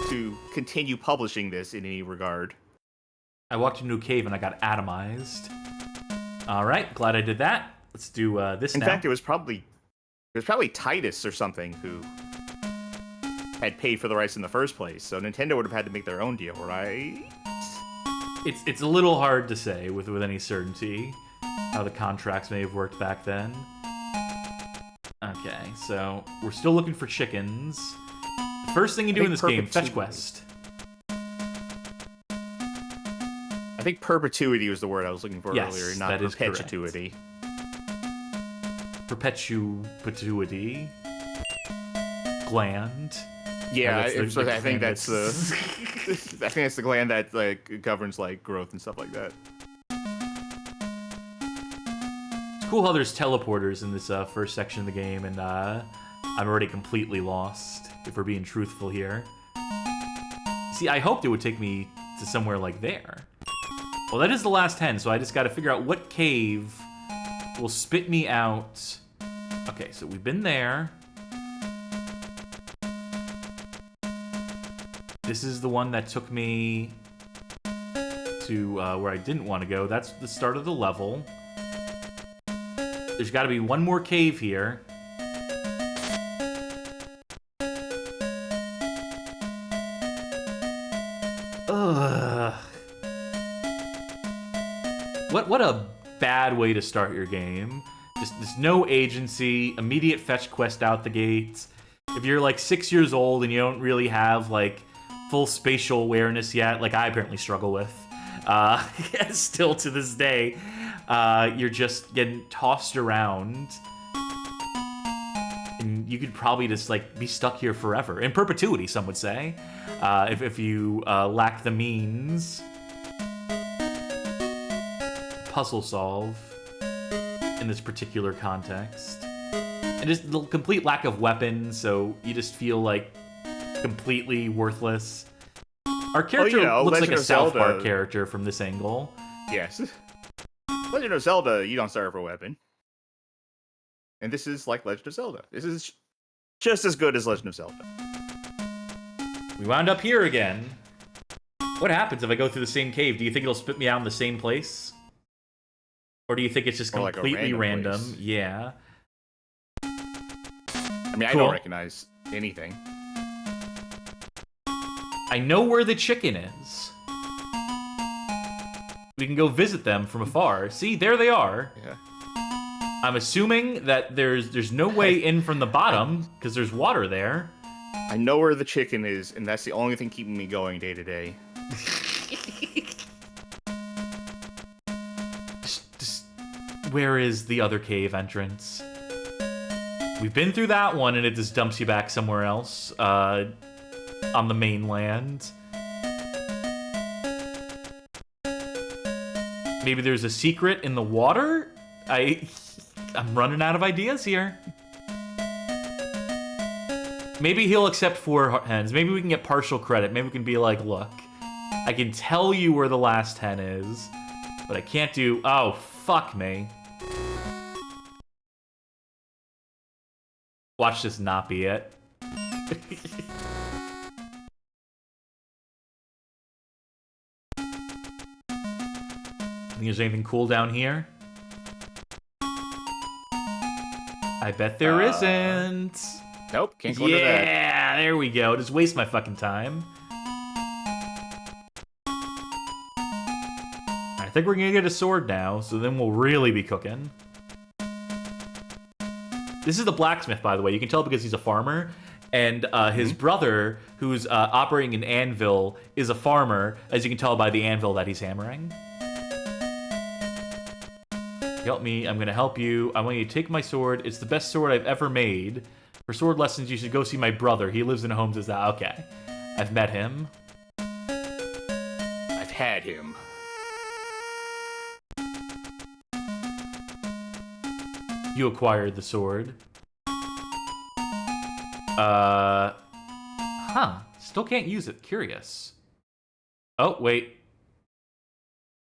to continue publishing this in any regard. I walked into a cave and I got atomized. All right, glad I did that. Let's do this now. In fact, it was probably Titus or something who had paid for the rights in the first place. So Nintendo would have had to make their own deal, right? It's a little hard to say with any certainty how the contracts may have worked back then. Okay, so we're still looking for chickens. First thing you do in this game, fetch quest. I think perpetuity was the word I was looking for earlier, not perpetuity. Perpetuity. Gland. Yeah, I think that's the. I think that's the gland that governs growth and stuff like that. It's cool how there's teleporters in this first section of the game, and I'm already completely lost. If we're being truthful here. See, I hoped it would take me to somewhere like there. Well, that is the last 10, so I just got to figure out what cave will spit me out. Okay, so we've been there. This is the one that took me to where I didn't want to go. That's the start of the level. There's got to be one more cave here. Ugh. What a bad way to start your game. Just no agency, immediate fetch quest out the gates. If you're 6 years old and you don't really have full spatial awareness yet, like I apparently struggle with, still to this day, you're just getting tossed around. And you could probably just be stuck here forever. In perpetuity, some would say. If you lack the means. Puzzle solve. in this particular context. And just the complete lack of weapons, so you just feel like completely worthless. Our character looks like a South Park character from this angle. Yes. Legend of Zelda, you don't start with a weapon. And this is like Legend of Zelda. This is just as good as Legend of Zelda. We wound up here again. What happens if I go through the same cave? Do you think it'll spit me out in the same place? Or do you think it's just completely random? Place. Yeah. I mean, I don't recognize anything. I know where the chicken is. We can go visit them from afar. See, there they are. Yeah. I'm assuming that there's no way in from the bottom, because there's water there. I know where the chicken is, and that's the only thing keeping me going day to day. Where is the other cave entrance? We've been through that one, and it just dumps you back somewhere else, on the mainland. Maybe there's a secret in the water? I'm running out of ideas here. Maybe he'll accept 4 hens. Maybe we can get partial credit. Maybe we can be like, look, I can tell you where the last hen is, but I can't do... Oh, fuck me. Watch this not be it. Think there's anything cool down here? I bet there isn't. Nope, can't go into that. Yeah, there we go. Just waste my fucking time. I think we're gonna get a sword now, so then we'll really be cooking. This is the blacksmith, by the way. You can tell because he's a farmer. And his brother, who's operating an anvil, is a farmer, as you can tell by the anvil that he's hammering. Help me, I'm gonna help you. I want you to take my sword. It's the best sword I've ever made. For sword lessons, you should go see my brother. He lives in homes as that. Okay. I've met him. I've had him. You acquired the sword. Still can't use it. Curious. Oh, wait.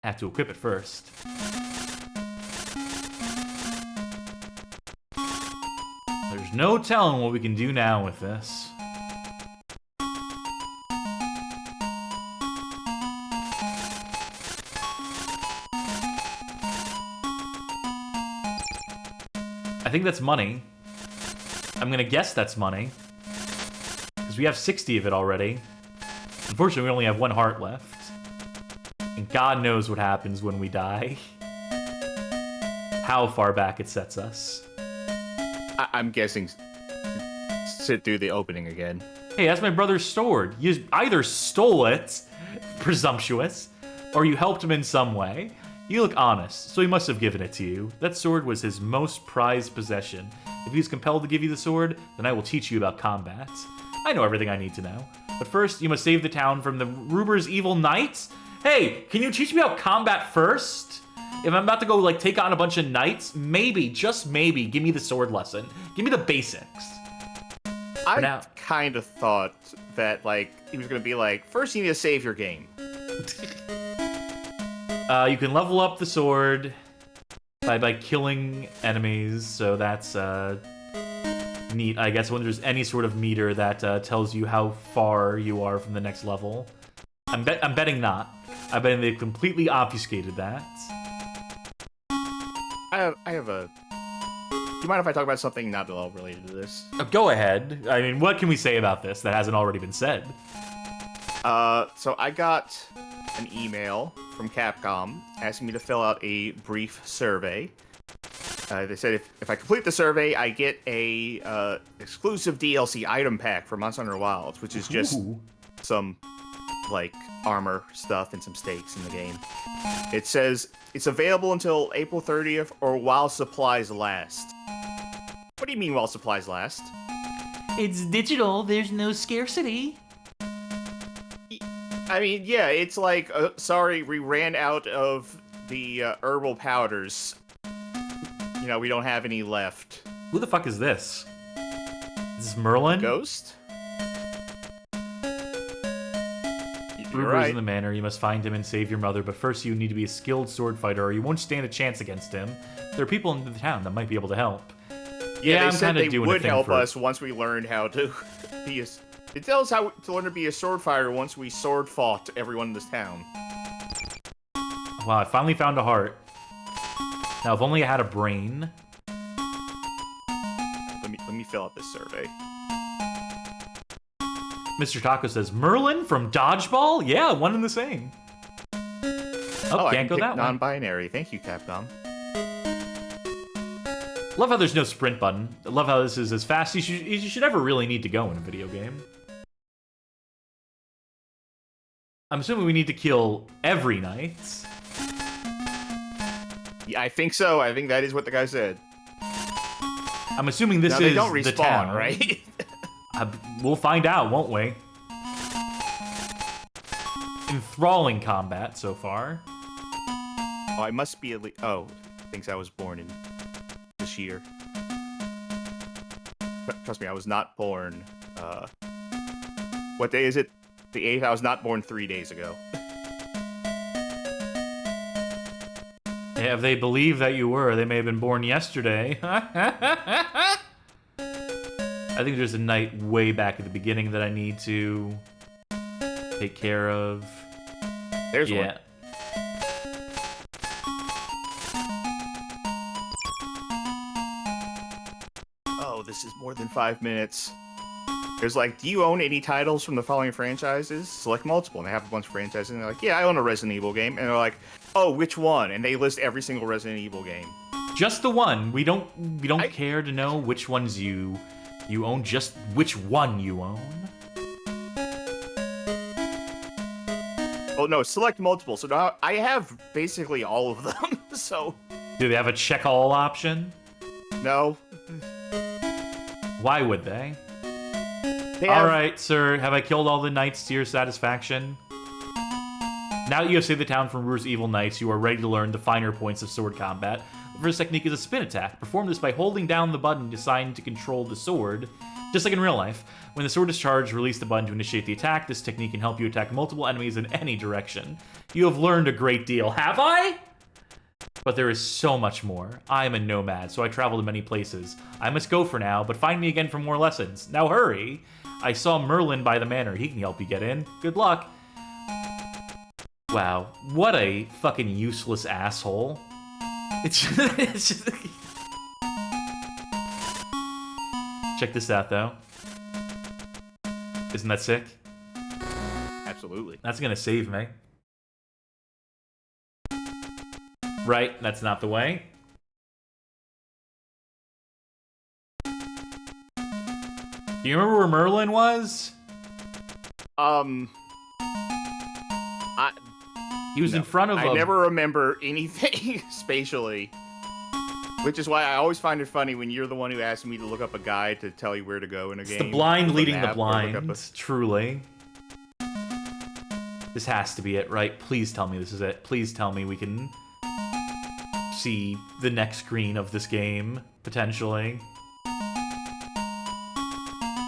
Have to equip it first. There's no telling what we can do now with this. I think that's money. I'm gonna guess that's money. Because we have 60 of it already. Unfortunately, we only have 1 heart left. And God knows what happens when we die. How far back it sets us. I'm guessing sit through the opening again. Hey, that's my brother's sword. You either stole it, presumptuous, or you helped him in some way. You look honest, so he must have given it to you. That sword was his most prized possession. If he's compelled to give you the sword, then I will teach you about combat. I know everything I need to know. But first, you must save the town from the Ruber's evil knights. Hey, can you teach me about combat first? If I'm about to go, like, take on a bunch of knights, maybe, just maybe, give me the sword lesson. Give me the basics. I kind of thought that, like, he was going to be like, first you need to save your game. You can level up the sword by killing enemies, so that's neat. I guess when there's any sort of meter that tells you how far you are from the next level. I'm betting not. I'm betting they've completely obfuscated that. I have a... Do you mind if I talk about something not at all related to this? Go ahead. I mean, what can we say about this that hasn't already been said? So I got an email from Capcom asking me to fill out a brief survey. They said if I complete the survey, I get a exclusive DLC item pack for Monster Hunter Wilds, which is just some, like, armor stuff and some stakes in the game. It says it's available until April 30th or while supplies last. What do you mean while supplies last? It's digital. There's no scarcity. I mean, yeah, it's like, sorry, we ran out of the herbal powders. You know, we don't have any left. Who the fuck is this? Is this Merlin? Ghost? You're Ruber's right. in the manor. You must find him and save your mother, but first you need to be a skilled sword fighter or you won't stand a chance against him. There are people in the town that might be able to help. Yeah, I'm they said kinda they doing a would thing help for- us once we learned how to be a... It tells us how to learn to be a sword fighter once we sword fought everyone in this town. Wow, I finally found a heart. Now, if only I had a brain. Let me fill out this survey. Mr. Taco says, Merlin from Dodgeball? Yeah, one and the same. Oh, I can't go can pick that way. non-binary. Thank you, Capcom. Love how there's no sprint button. I love how this is as fast as you should ever really need to go in a video game. I'm assuming we need to kill every knight. Yeah, I think so. I think that is what the guy said. I'm assuming this Now, is they don't the respawn, town. right? We'll find out, won't we? Enthralling combat so far. Oh, I must be at least... Oh, thinks I was born in this year. But trust me, I was not born... What day is it? The 8th? I was not born 3 days ago. Yeah, if they believe that you were, they may have been born yesterday. I think there's a knight way back at the beginning that I need to take care of. There's one. Oh, this is more than 5 minutes. There's like, do you own any titles from the following franchises? Select multiple, and they have a bunch of franchises, and they're like, yeah, I own a Resident Evil game. And they're like, oh, which one? And they list every single Resident Evil game. Just the one. We don't care to know which ones you own, just which one you own. Oh, no, select multiple. So now I have basically all of them, so... Do they have a check all option? No. Why would they? They have... Alright, sir, have I killed all the knights to your satisfaction? Now that you have saved the town from Ruber's evil knights, you are ready to learn the finer points of sword combat. The first technique is a spin attack. Perform this by holding down the button assigned to control the sword. Just like in real life, when the sword is charged, release the button to initiate the attack. This technique can help you attack multiple enemies in any direction. You have learned a great deal, have I? But there is so much more. I am a nomad, so I travel to many places. I must go for now, but find me again for more lessons. Now hurry! I saw Merlin by the manor. He can help you get in. Good luck. Wow, what a fucking useless asshole. It's just... Check this out, though. Isn't that sick? Absolutely. That's gonna save me. Right, that's not the way. Do you remember where Merlin was? He was in front of I never remember anything spatially. Which is why I always find it funny when you're the one who asks me to look up a guide to tell you where to go in a game. It's the blind Look leading up the a map or look up blind, truly. This has to be it, right? Please tell me this is it. Please tell me we can see the next screen of this game, potentially.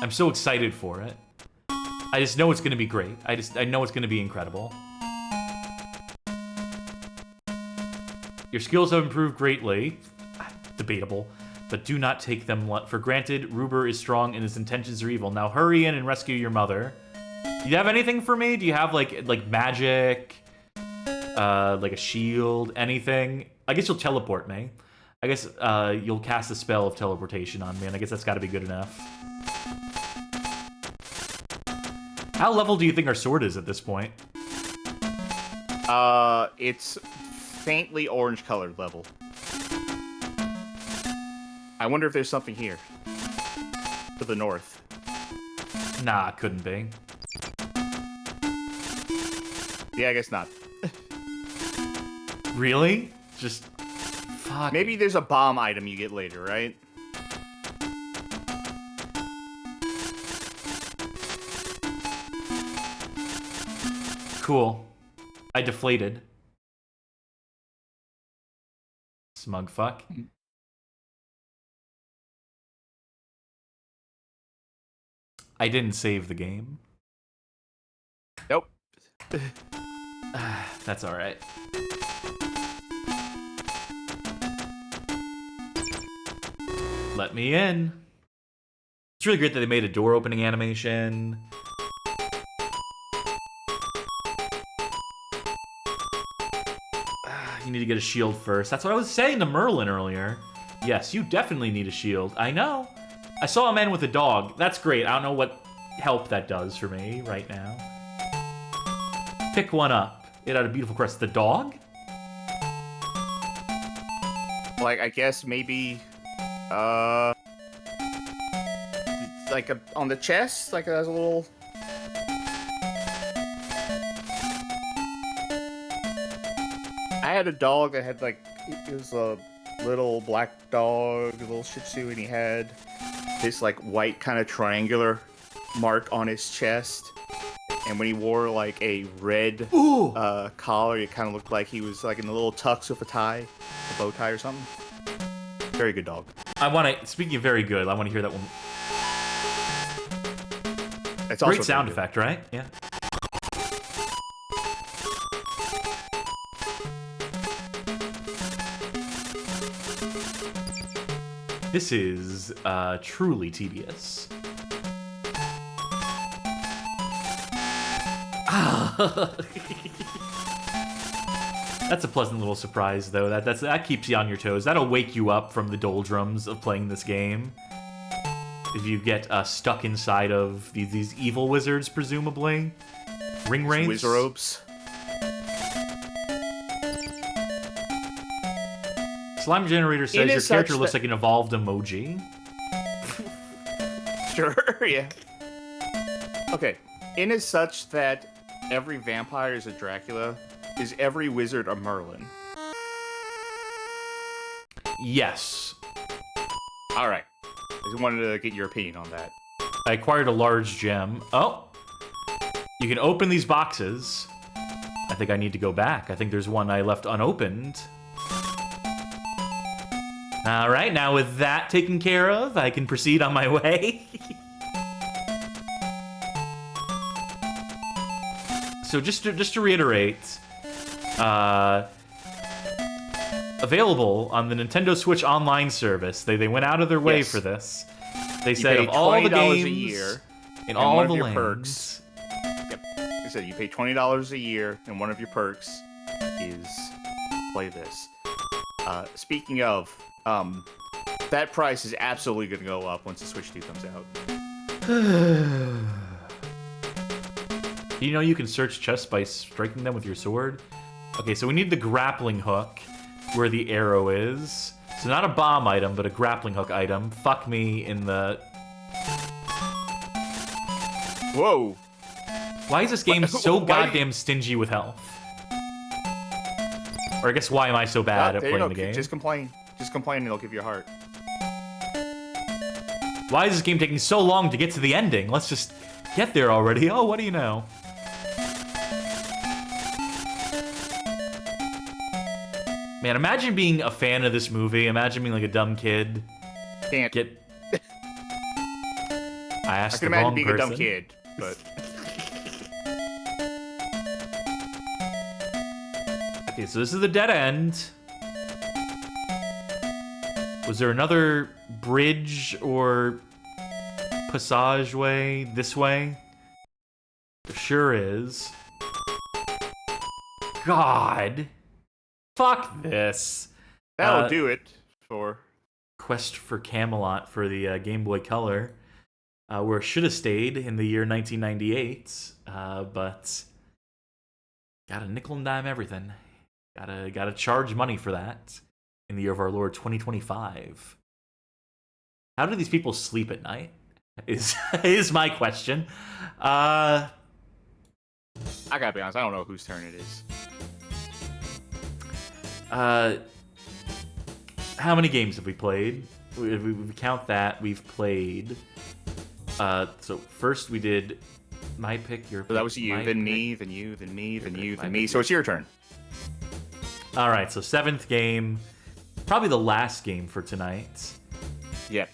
I'm so excited for it. I just know it's going to be great. I know it's going to be incredible. Your skills have improved greatly. Debatable. But do not take them for granted. Ruber is strong and his intentions are evil. Now hurry in and rescue your mother. Do you have anything for me? Do you have like magic? Like a shield? Anything? I guess you'll teleport me. I guess you'll cast a spell of teleportation on me, and I guess that's got to be good enough. How level do you think our sword is at this point? It's faintly orange-colored level. I wonder if there's something here. To the north. Nah, couldn't be. Yeah, I guess not. Really? Just... fuck. Maybe there's a bomb item you get later, right? Cool. I deflated. Smug fuck. I didn't save the game. Nope. That's all right. Let me in. It's really great that they made a door opening animation. You need to get a shield first. That's what I was saying to Merlin earlier. Yes, you definitely need a shield. I know. I saw a man with a dog. That's great. I don't know what help that does for me right now. Pick one up. It had a beautiful crest. The dog? Like, I guess maybe, like on the chest, like it has a little. I had a dog that had like, it was a little black dog, a little Shih Tzu, and he had this like white kind of triangular mark on his chest. And when he wore like a red collar, it kind of looked like he was like in a little tux with a tie, a bow tie or something. Very good dog. I want to, speaking of very good, I want to hear that one. It's also great sound effect, right? Yeah. This is truly tedious. That's a pleasant little surprise, though. That keeps you on your toes. That'll wake you up from the doldrums of playing this game. If you get stuck inside of these evil wizards, presumably. Ring wraiths. Wizardropes. Slime Generator says your character looks like an evolved emoji. Sure, yeah. Okay. In is such that every vampire is a Dracula, is every wizard a Merlin? Yes. Alright. I just wanted to get your opinion on that. I acquired a large gem. Oh! You can open these boxes. I think I need to go back. I think there's one I left unopened. Alright, now with that taken care of, I can proceed on my way. So just to reiterate, available on the Nintendo Switch Online service. They went out of their way for this. They said of all the games a year in all the lands, perks. Yep. They said you pay $20 a year, and one of your perks is play this. Speaking of, that price is absolutely going to go up once the Switch 2 comes out. You know you can search chests by striking them with your sword? Okay, so we need the grappling hook where the arrow is. So not a bomb item, but a grappling hook item. Fuck me in the... Whoa! Why is this game so goddamn stingy with health? Or I guess why am I so bad at playing the game? Just complain. Just complain and it'll give you a heart. Why is this game taking so long to get to the ending? Let's just get there already. Oh, what do you know? Man, imagine being a fan of this movie. Imagine being like a dumb kid. Can't. I asked the can wrong imagine being person. a dumb kid, but... Okay, so this is the dead end. Was there another bridge or passageway this way? There sure is. God. Fuck this. That'll do it for... Quest for Camelot for the Game Boy Color. Where it should have stayed in the year 1998. But... Gotta nickel and dime everything. Gotta charge money for that. In the year of our Lord 2025. How do these people sleep at night? Is my question. I gotta be honest, I don't know whose turn it is. How many games have we played? If we count that, we've played. So first we did my pick, your pick. So that was you, then me, then you, then me, then you, then me. So it's your turn. All right, so 7th game, probably the last game for tonight. Yeah.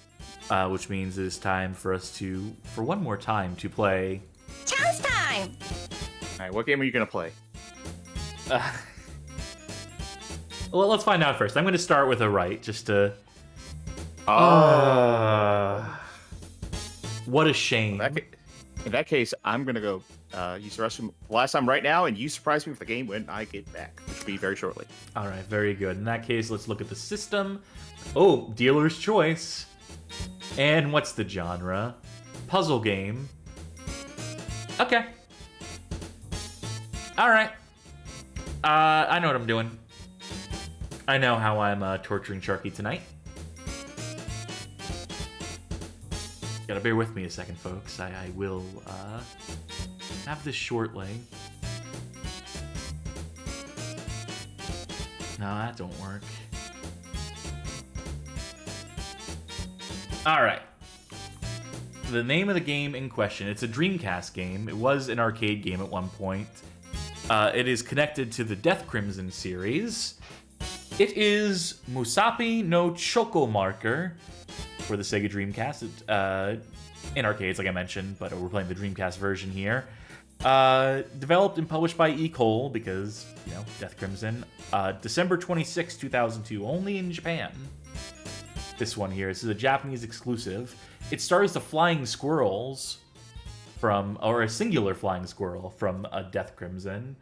which means it is time for us to, for one more time, to play... Challenge time! Alright, what game are you going to play? Well, let's find out first. I'm going to start with a right, just to... What a shame. In that case, I'm going to go use the restroom last time right now, and you surprise me with the game when I get back, which will be very shortly. All right, very good. In that case, let's look at the system. Oh, dealer's choice. And what's the genre? Puzzle game. Okay. All right. I know what I'm doing. I know how I'm torturing Charkie tonight. Gotta bear with me a second, folks. I will have this short leg. No, that don't work. Alright. The name of the game in question, it's a Dreamcast game. It was an arcade game at one point. It is connected to the Death Crimson series. It is Musapey no Choco Marker for the Sega Dreamcast. In arcades, like I mentioned, but we're playing the Dreamcast version here. Developed and published by E-Cole, because, you know, Death Crimson. December 26, 2002, only in Japan. This one here, this is a Japanese exclusive. It stars the Flying Squirrels from, or a singular Flying Squirrel from Death Crimson.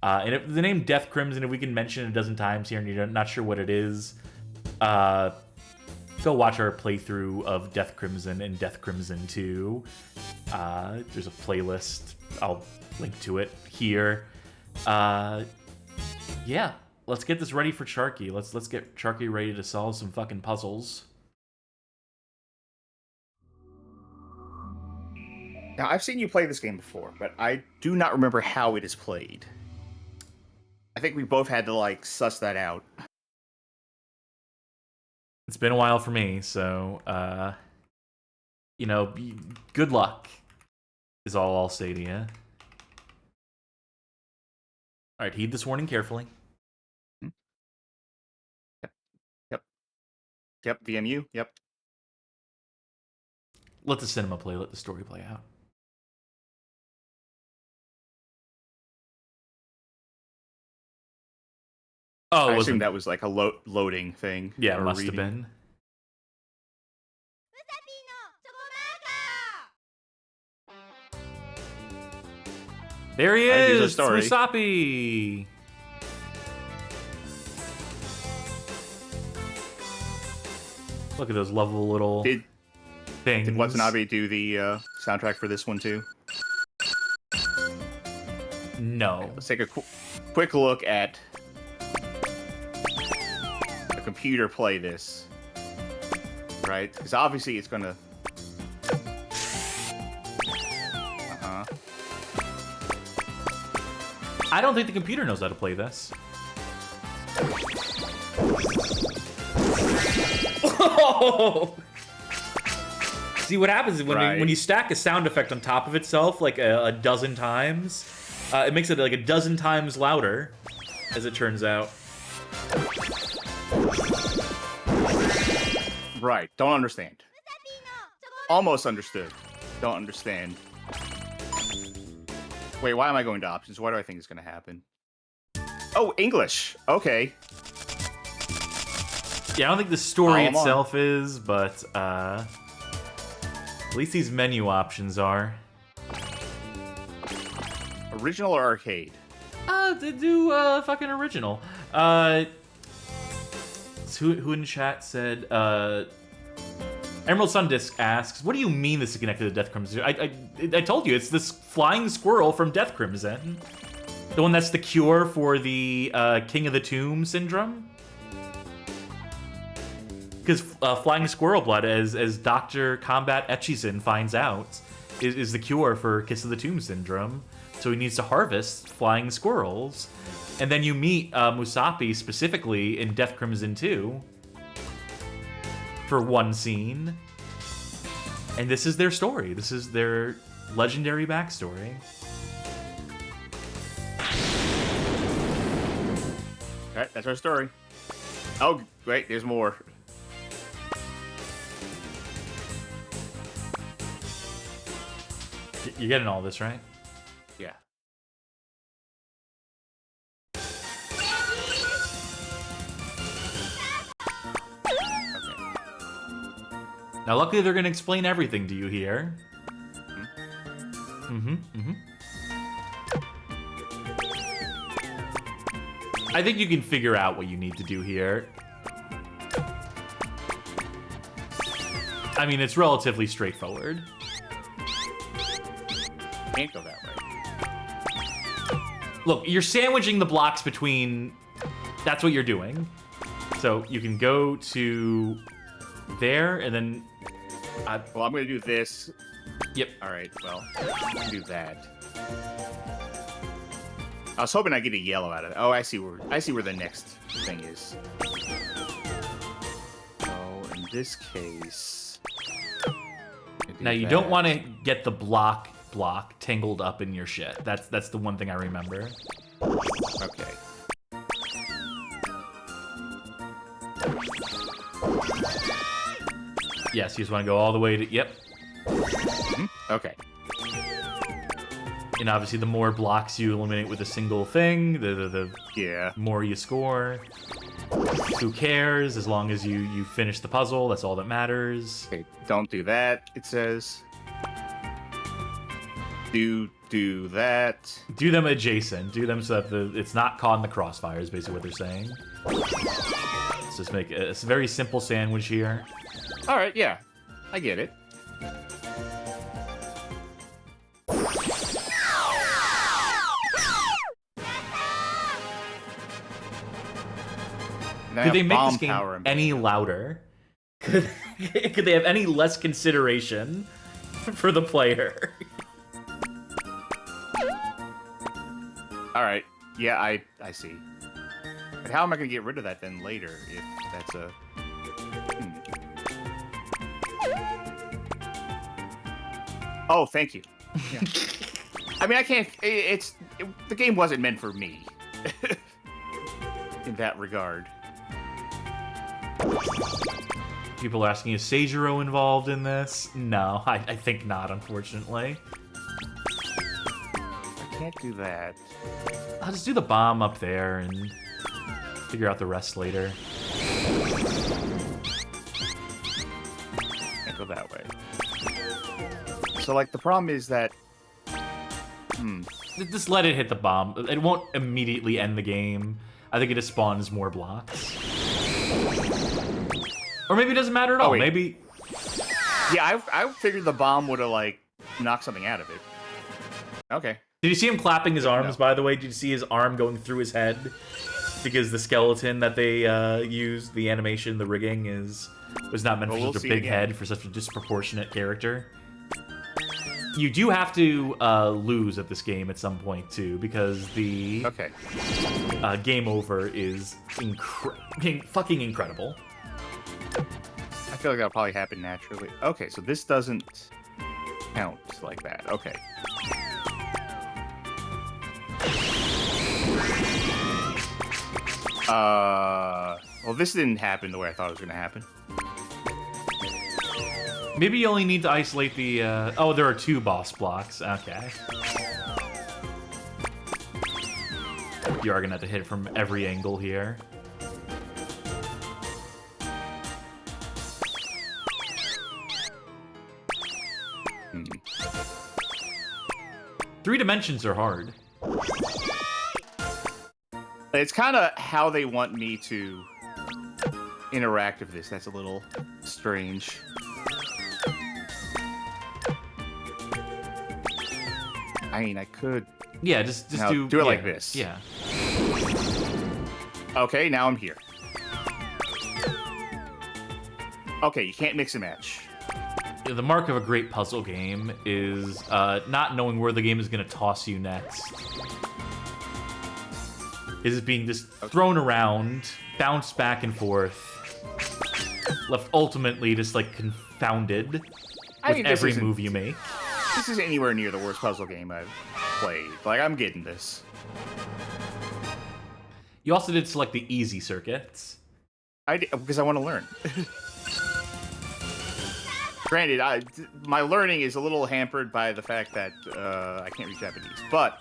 And the name Death Crimson, if we can mention it a dozen times here and you're not sure what it is, go watch our playthrough of Death Crimson and Death Crimson 2. There's a playlist. I'll link to it here. Yeah, let's get this ready for Charkie. Let's get Charkie ready to solve some fucking puzzles. Now, I've seen you play this game before, but I do not remember how it is played. I think we both had to, like, suss that out. It's been a while for me, so, you know, good luck is all I'll say to you. Alright, heed this warning carefully. Yep, VMU, yep. Let the cinema play, let the story play out. Oh, I assume that was like a loading thing. Yeah, it or must reading. have been. There he is! Musapey! Look at those lovely little things. Did Watanabe do the soundtrack for this one too? No. Let's take a quick look at the computer play this. Right? Because obviously it's gonna... I don't think the computer knows how to play this. See, what happens is when you stack a sound effect on top of itself like a dozen times, it makes it like a dozen times louder, as it turns out. Right. Don't understand. Almost understood. Don't understand. Wait, why am I going to options? What do I think is going to happen? Oh, English. Okay. Yeah, I don't think the story itself is, but at least these menu options are. Original or arcade? They do fucking original. Who in chat said, Emerald Sundisc asks, what do you mean this is connected to Death Crimson? I told you, it's this flying squirrel from Death Crimson. The one that's the cure for the King of the Tomb syndrome. Because flying squirrel blood, as Dr. Combat Etchison finds out, is the cure for Kiss of the Tomb syndrome. So he needs to harvest flying squirrels. And then you meet Musapey specifically in Death Crimson 2 for one scene. And this is their story. This is their legendary backstory. Alright, that's our story. Oh, wait, there's more. You're getting all this, right? Yeah. Now, luckily, they're going to explain everything to you here. I think you can figure out what you need to do here. I mean, it's relatively straightforward. Can't go that way. Look, you're sandwiching the blocks between... That's what you're doing. So you can go to there, and then... Well, I'm going to do this. Yep. All right, well, do that. I was hoping I'd get a yellow out of it. Oh, I see where the next thing is. So, in this case... Now, you don't want to get the block tangled up in your shit. That's the one thing I remember. Okay. Yes, you just want to go all the way to... Yep. Okay. And obviously, the more blocks you eliminate with a single thing, the yeah, more you score. Who cares? As long as you finish the puzzle, that's all that matters. Okay, don't do that, it says. Do that. Do them adjacent. Do them so that it's not caught in the crossfire, is basically what they're saying. Let's just make a very simple sandwich here. Alright, yeah. I get it. Could they make this game any louder? Could they have any less consideration for the player? Alright, yeah, I see. But how am I going to get rid of that then later, if that's a... Oh, thank you. Yeah. I mean, I can't... the game wasn't meant for me. In that regard. People are asking, is Seijiro involved in this? No, I think not, unfortunately. I can't do that. I'll just do the bomb up there and figure out the rest later. Can't go that way. So, like, the problem is that... Just let it hit the bomb. It won't immediately end the game. I think it just spawns more blocks. Or maybe it doesn't matter at all. Maybe... Yeah, I figured the bomb would have, like, knocked something out of it. Okay. Did you see him clapping his arms, by the way? Did you see his arm going through his head? Because the skeleton that they used, the animation, the rigging, was not meant for such a big head for such a disproportionate character. You do have to lose at this game at some point, too, because the game over is fucking incredible. I feel like that'll probably happen naturally. Okay, so this doesn't count like that. Okay. Well, this didn't happen the way I thought it was going to happen. Maybe you only need to isolate the, oh, there are 2 boss blocks. Okay. You are going to have to hit it from every angle here. Three dimensions are hard. It's kind of how they want me to interact with this. That's a little strange. I mean, I could... Yeah, just do it like this. Yeah. Okay, now I'm here. Okay, you can't mix and match. The mark of a great puzzle game is not knowing where the game is going to toss you next. Is being just thrown around, bounced back and forth, left ultimately just like confounded with every move you make. This isn't anywhere near the worst puzzle game I've played. Like, I'm getting this. You also did select the easy circuits. I did, because I want to learn. Granted, my learning is a little hampered by the fact that I can't read Japanese, but...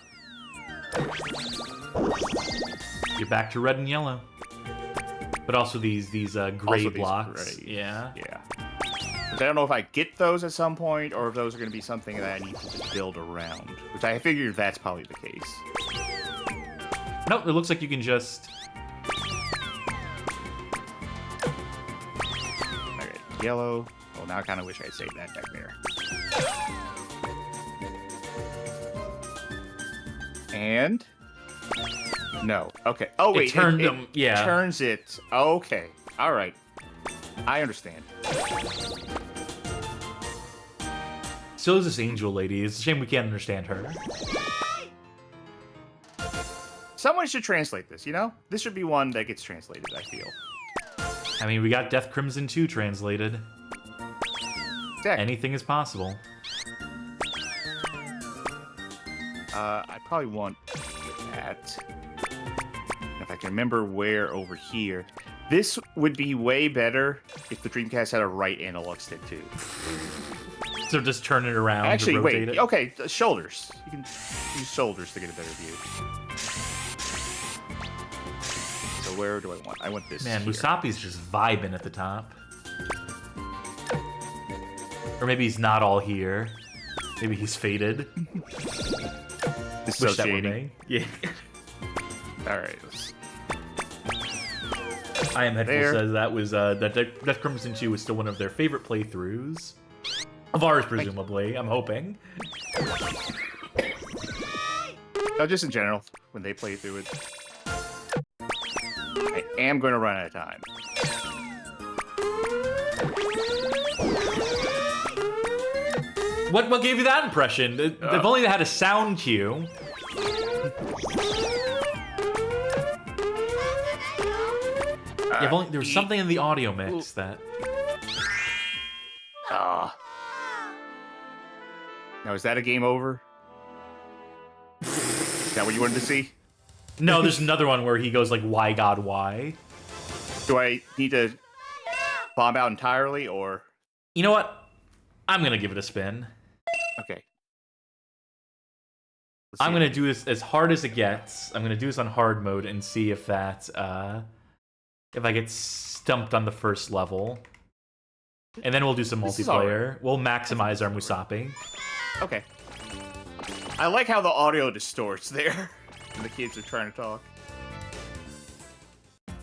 You're back to red and yellow. But also these gray blocks. Gray. Yeah. Yeah. But I don't know if I get those at some point, or if those are going to be something that I need to just build around. Which I figured that's probably the case. Nope, it looks like you can just... Alright, yellow. Oh, now I kind of wish I'd saved that back there. And... No. Okay. Oh, wait. It turned them, yeah. Turns it. Okay. Alright. I understand. So is this angel lady. It's a shame we can't understand her. Someone should translate this, you know? This should be one that gets translated, I feel. I mean, we got Death Crimson 2 translated. Exactly. Anything is possible. I probably want that. If I can remember where over here. This would be way better if the Dreamcast had a right analog stick, too. So just turn it around Actually, to rotate wait. it? Okay, shoulders. You can use shoulders to get a better view. So where do I want? I want this. Man, here. Musapey's just vibing at the top. Or maybe he's not all here. Maybe he's faded. This is Wish so that were shady. me. Yeah. Alright. I Am Headful There. says that was that Death Crimson 2 was still one of their favorite playthroughs. Of ours, presumably. I'm hoping. No, just in general, when they play through it. I am going to run out of time. What gave you that impression? If only they had a sound cue. If only there was something in the audio mix that... Now, is that a game over? Is that what you wanted to see? No, there's another one where he goes like, why God, why? Do I need to bomb out entirely, or...? You know what? I'm gonna give it a spin. Okay. I'm gonna do this as hard as it gets. I'm gonna do this on hard mode and see if that, if I get stumped on the first level. And then we'll do some multiplayer. We'll maximize our Musapey. Okay. I like how the audio distorts there when the kids are trying to talk.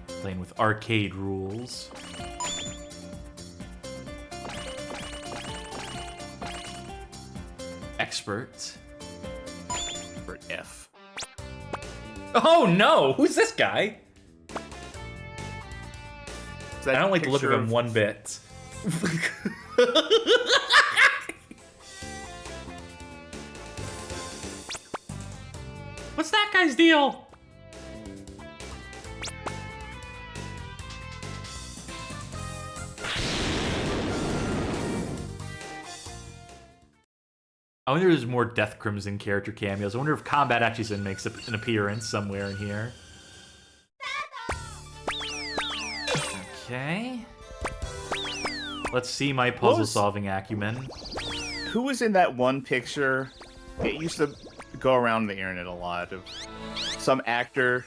Playing with arcade rules. Expert. For F. Oh no! Who's this guy? I don't like the look of him one bit. What's that guy's deal? I wonder if there's more Death Crimson character cameos. I wonder if Combat actually makes an appearance somewhere in here. Okay. Let's see my puzzle-solving acumen. Who was in that one picture? It used to go around the internet a lot of some actor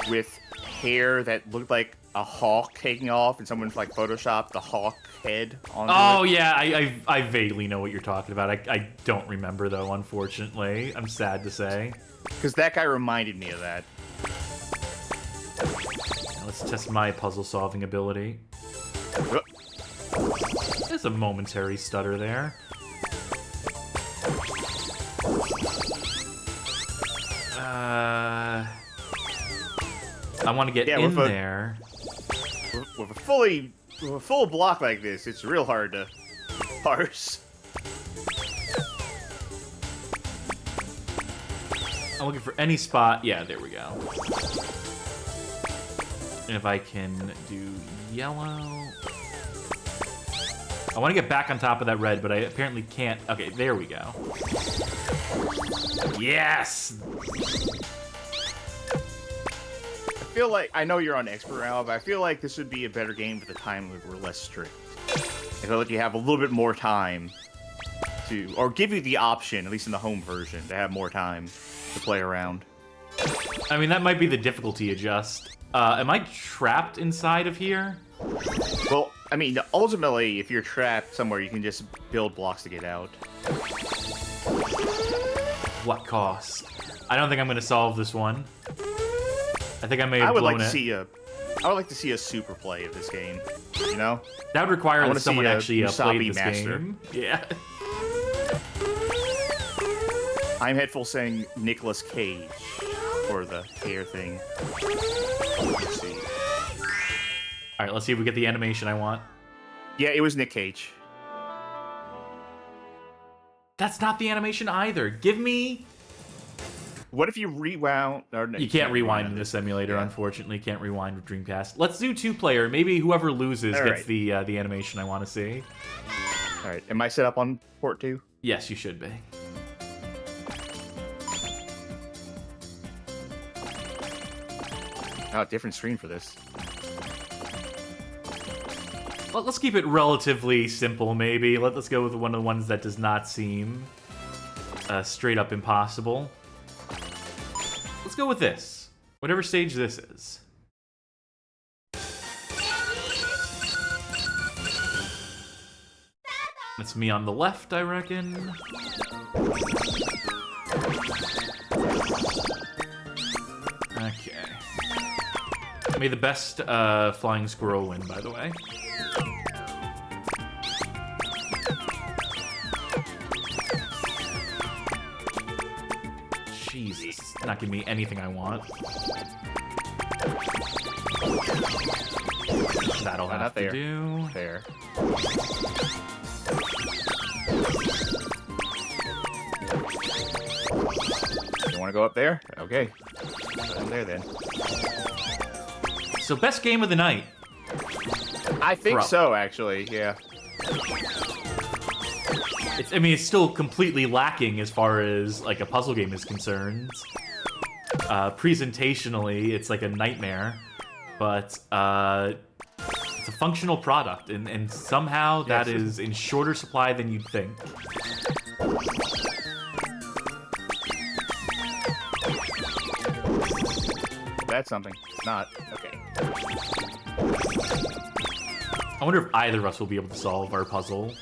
with hair that looked like a hawk taking off, and someone's like photoshopped the hawk head on. Oh yeah, I vaguely know what you're talking about. I don't remember though, unfortunately. I'm sad to say. Because that guy reminded me of that. Now let's test my puzzle-solving ability. There's a momentary stutter there. I want to get in there. With a full block like this, it's real hard to parse. I'm looking for any spot. Yeah, there we go. And if I can do yellow... I want to get back on top of that red, but I apparently can't. Okay, there we go. Yes! I feel like, I know you're on expert now, but I feel like this would be a better game if the time limit were less strict. It'll let you have a little bit more time to, or give you the option, at least in the home version, to have more time to play around. I mean, that might be the difficulty adjust. Am I trapped inside of here? Well, I mean, ultimately, if you're trapped somewhere, you can just build blocks to get out. What cost? I don't think I'm going to solve this one. I think I may have I would blown like to it. see I would like to see a super play of this game. You know? That would require that someone actually played Musapey this master. game. Yeah. I'm headful saying Nicolas Cage for the hair thing. Let's see. All right, let's see if we get the animation I want. Yeah, it was Nick Cage. That's not the animation either. Give me... What if you rewound? Or no, you can't rewind in the simulator, unfortunately. Can't rewind with Dreamcast. Let's do 2-player. Maybe whoever loses gets the animation I want to see. All right, am I set up on port 2? Yes, you should be. Oh, different screen for this. Well, let's keep it relatively simple, maybe. Let's go with one of the ones that does not seem straight up impossible. Let's go with this. Whatever stage this is. That's me on the left, I reckon. Okay. May the best flying squirrel win, by the way. Jesus, it's not giving me anything I want. That'll have to do. There. You want to go up there? Okay. Go there then. So best game of the night. I think so, actually. Yeah. I mean, it's still completely lacking as far as like a puzzle game is concerned. Presentationally, it's like a nightmare, but it's a functional product, and somehow that is in shorter supply than you'd think. That's something. It's not. Okay. I wonder if either of us will be able to solve our puzzle.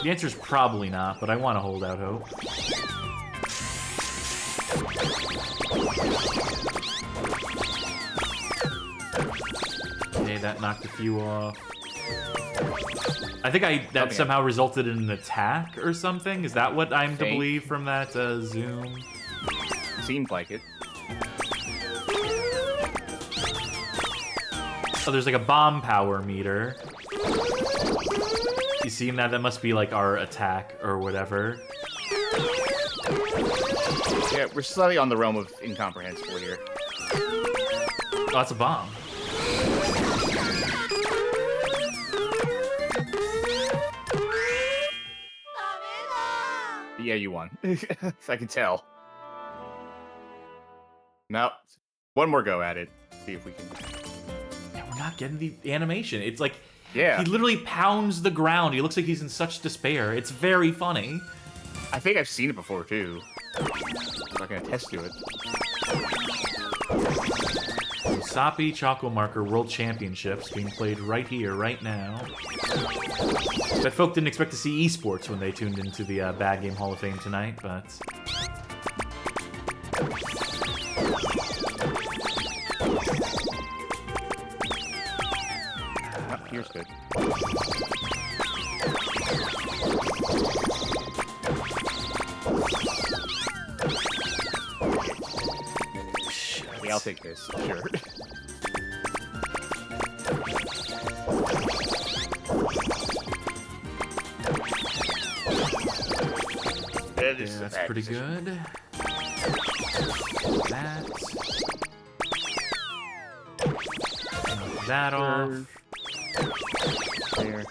The answer is probably not, but I want to hold out hope. Okay, that knocked a few off. I think that somehow resulted in an attack or something. Is that what I'm to believe from that zoom? Seemed like it. Oh, there's like a bomb power meter. You see that? That must be like our attack or whatever. Yeah, we're slightly on the realm of incomprehensible here. Oh, that's a bomb. Yeah, you won. I can tell. Now, one more go at it. See if we can... Yeah, we're not getting the animation. It's like... Yeah. He literally pounds the ground. He looks like he's in such despair. It's very funny. I think I've seen it before, too. I'm not going to test to it. Musapey Choco Marker World Championships being played right here, right now. Bet folk didn't expect to see esports when they tuned into the Bad Game Hall of Fame tonight, but... Here's good. Yeah, I'll take this. Sure. Yeah, that's pretty good. That. Knock that off. There.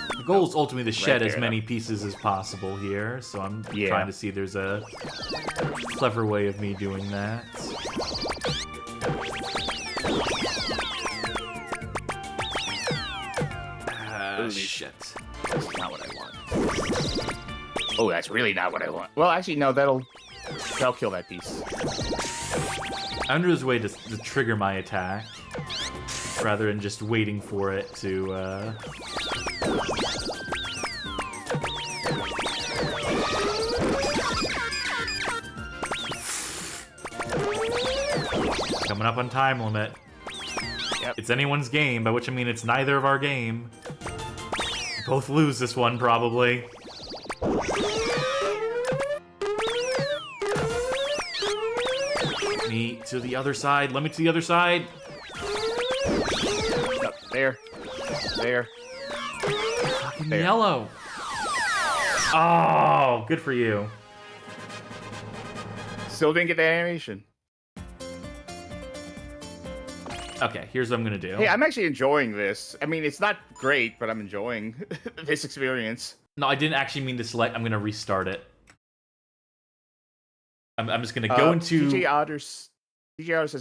The goal is ultimately to shed as many pieces as possible here, so I'm trying to see if there's a clever way of me doing that. Holy shit. That's not what I want. Oh, that's really not what I want. Well, actually, no, that'll kill that piece. I wonder if there's a way to trigger my attack rather than just waiting for it to. Coming up on time limit. Yep. It's anyone's game, by which I mean it's neither of our game. We both lose this one, probably. Me to the other side. Let me to the other side. No, there. There. Fucking yellow. Oh, good for you. Still didn't get that animation. Okay, here's what I'm gonna do. Hey, I'm actually enjoying this. I mean, it's not great, but I'm enjoying this experience. No, I didn't actually mean to select. I'm gonna restart it. I'm just gonna go into. DJ Otter says,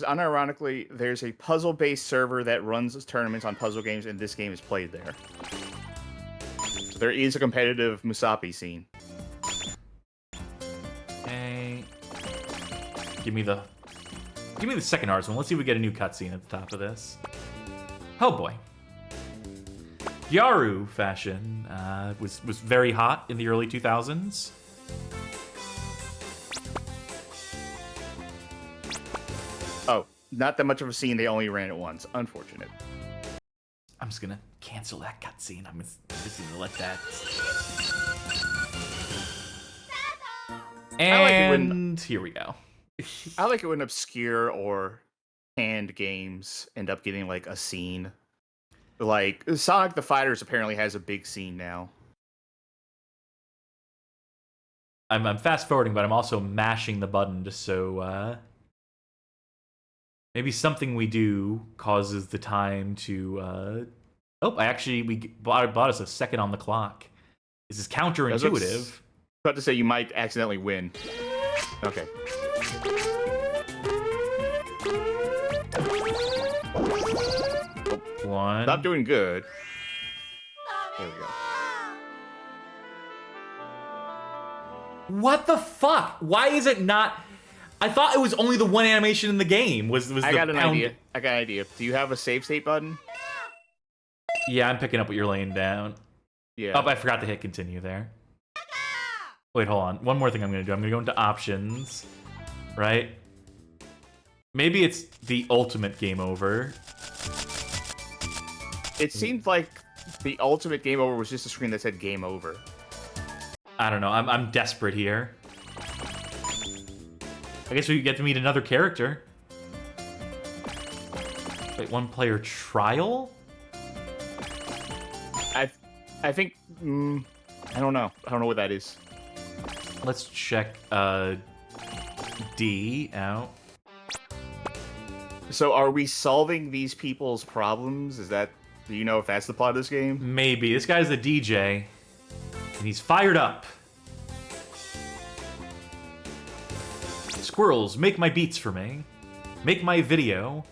unironically, there's a puzzle-based server that runs tournaments on puzzle games, and this game is played there. So there is a competitive Musapey scene. Okay. Give me the second hardest one. Let's see if we get a new cutscene at the top of this. Oh boy. Gyaru fashion was very hot in the early 2000s. Oh, not that much of a scene. They only ran it once. Unfortunate. I'm just gonna cancel that cutscene. I'm just gonna let that. And here we go. I like it when obscure or canned games end up getting like a scene. Like Sonic the Fighters apparently has a big scene now. I'm fast forwarding, but I'm also mashing the button just so maybe something we do causes the time to. Oh, we bought us a second on the clock. This is counterintuitive. About to say you might accidentally win. Okay. One. Stop doing good. There we go. What the fuck? Why is it not? I thought it was only the one animation in the game. I got an idea. Do you have a save state button? Yeah, I'm picking up what you're laying down. Yeah. Oh, I forgot to hit continue there. Wait, hold on. One more thing I'm gonna do. I'm gonna go into options. Right? Maybe it's the ultimate game over. It seemed like the ultimate game over was just a screen that said game over. I don't know. I'm desperate here. I guess we get to meet another character. Wait, one player trial? I think I don't know. I don't know what that is. Let's check D out. So are we solving these people's problems? Do you know if that's the plot of this game? Maybe. This guy's the DJ, and he's fired up. Squirrels, make my beats for me. Make my video.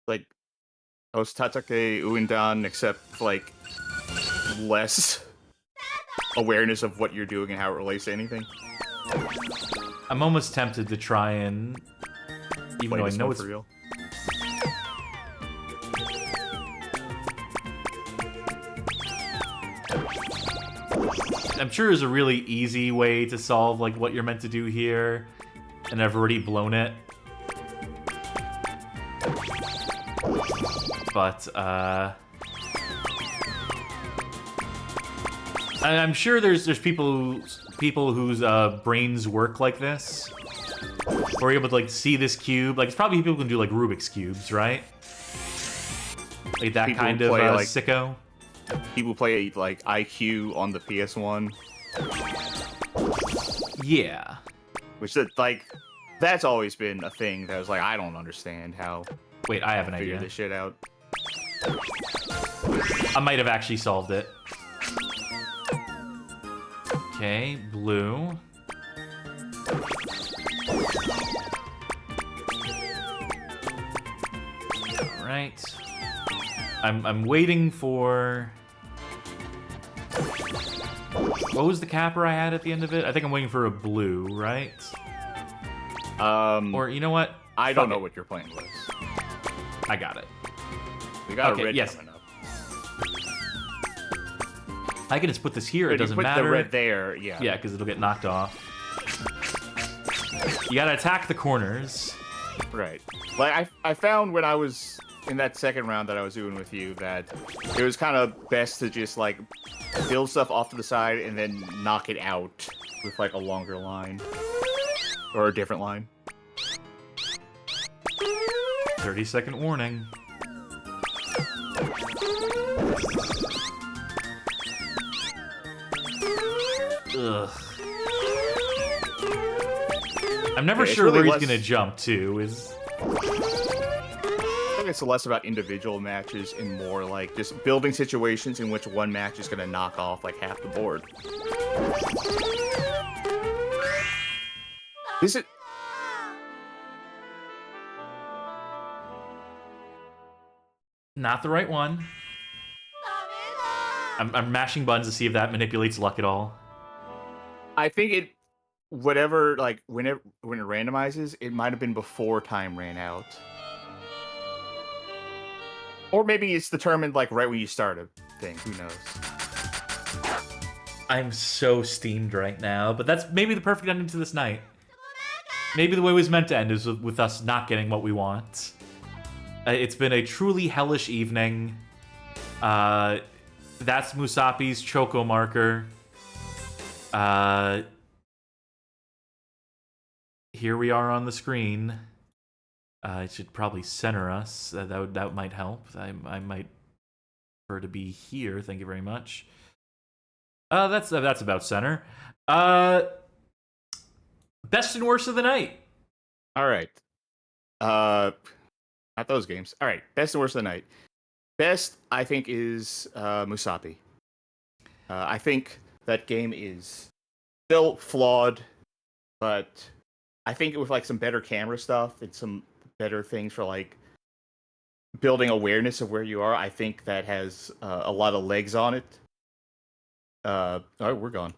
Like, Ostatake Uindan, except, like, less awareness of what you're doing and how it relates to anything. I'm almost tempted to try and... Even though I know it's... For real. I'm sure there's a really easy way to solve like what you're meant to do here, and I've already blown it. But I'm sure there's people whose brains work like this, who are able to like see this cube. Like it's probably people who can do like Rubik's cubes, right? Like that people kind of like, sicko. People play like IQ on the PS1. Yeah. Which like that's always been a thing that was like I don't understand how. Wait, I have an figure idea. this shit out. I might have actually solved it. Okay, blue. Alright. I'm waiting for... What was the capper I had at the end of it? I think I'm waiting for a blue, right? Or, you know what? I don't know what you're playing with. I got it. We got Okay, a red yes. coming up. I can just put this here. But It doesn't you put matter. the red there, yeah. Yeah, because it'll get knocked off. You gotta attack the corners. Right. Like, I found when I was in that second round that I was doing with you that it was kind of best to just, like, build stuff off to the side and then knock it out with, like, a longer line. Or a different line. 30-second warning. Ugh. I'm never sure really where he's gonna jump to. I think it's less about individual matches and more like just building situations in which one match is gonna knock off like half the board. Is it? Not the right one. I'm mashing buttons to see if that manipulates luck at all. I think it, whatever, like when it randomizes, it might have been before time ran out, or maybe it's determined like right when you start a thing. Who knows? I'm so steamed right now, but that's maybe the perfect ending to this night. Maybe the way it was meant to end is with us not getting what we want. It's been a truly hellish evening. That's Musapey's Choco marker. Here we are on the screen. It should probably center us. That might help. I might prefer to be here. Thank you very much. That's about center. Best and worst of the night. All right. Not those games. All right. Best and worst of the night. Best, I think, is Musapey. I think that game is still flawed, but I think with like some better camera stuff and some better things for like building awareness of where you are, I think that has a lot of legs on it. Oh, we're gone.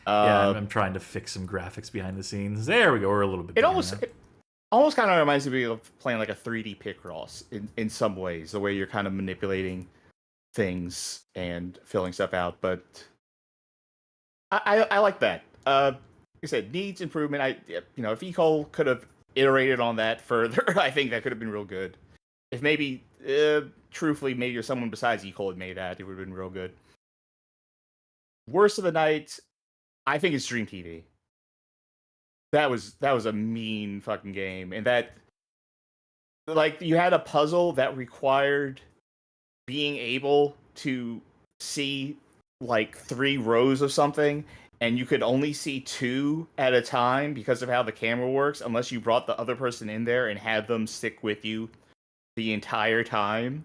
Yeah, I'm trying to fix some graphics behind the scenes. There we go. We're a little bit. It almost kind of reminds me of playing like a 3D Picross in some ways, the way you're kind of manipulating things and filling stuff out. But I like that. Like I said, needs improvement. If Ecole could have iterated on that further, I think that could have been real good. If maybe, truthfully, maybe someone besides Ecole had made that, it would have been real good. Worst of the night, I think it's Dream TV. That was a mean fucking game, and that, like, you had a puzzle that required being able to see like 3 rows of something, and you could only see 2 at a time because of how the camera works, unless you brought the other person in there and had them stick with you the entire time,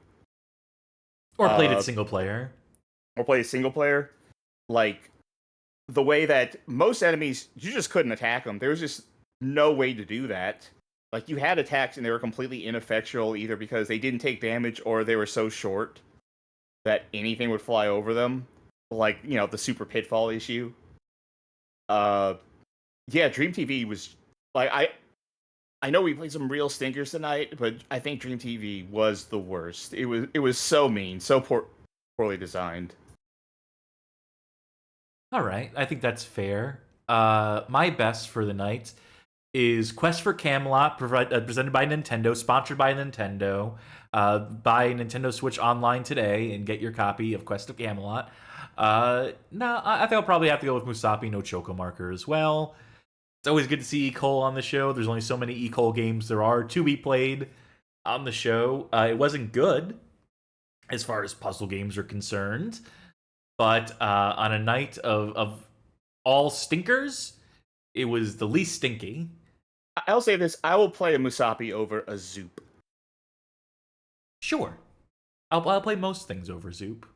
or played it single player, Like, the way that most enemies, you just couldn't attack them. There was just no way to do that. Like, you had attacks and they were completely ineffectual, either because they didn't take damage or they were so short that anything would fly over them. Like, the Super Pitfall issue. Yeah, Dream TV was, like, I know we played some real stinkers tonight, but I think Dream TV was the worst. It was so mean, so poorly designed. All right, I think that's fair. My best for the night is Quest for Camelot, presented by Nintendo, sponsored by Nintendo. Buy Nintendo Switch Online today and get your copy of Quest of Camelot. I think I'll probably have to go with Musapey, no Choco marker as well. It's always good to see Ecole on the show. There's only so many Ecole games there are to be played on the show. It wasn't good as far as puzzle games are concerned. But on a night of all stinkers, it was the least stinky. I'll say this: I will play a Musapey over a Zoop. Sure, I'll play most things over Zoop.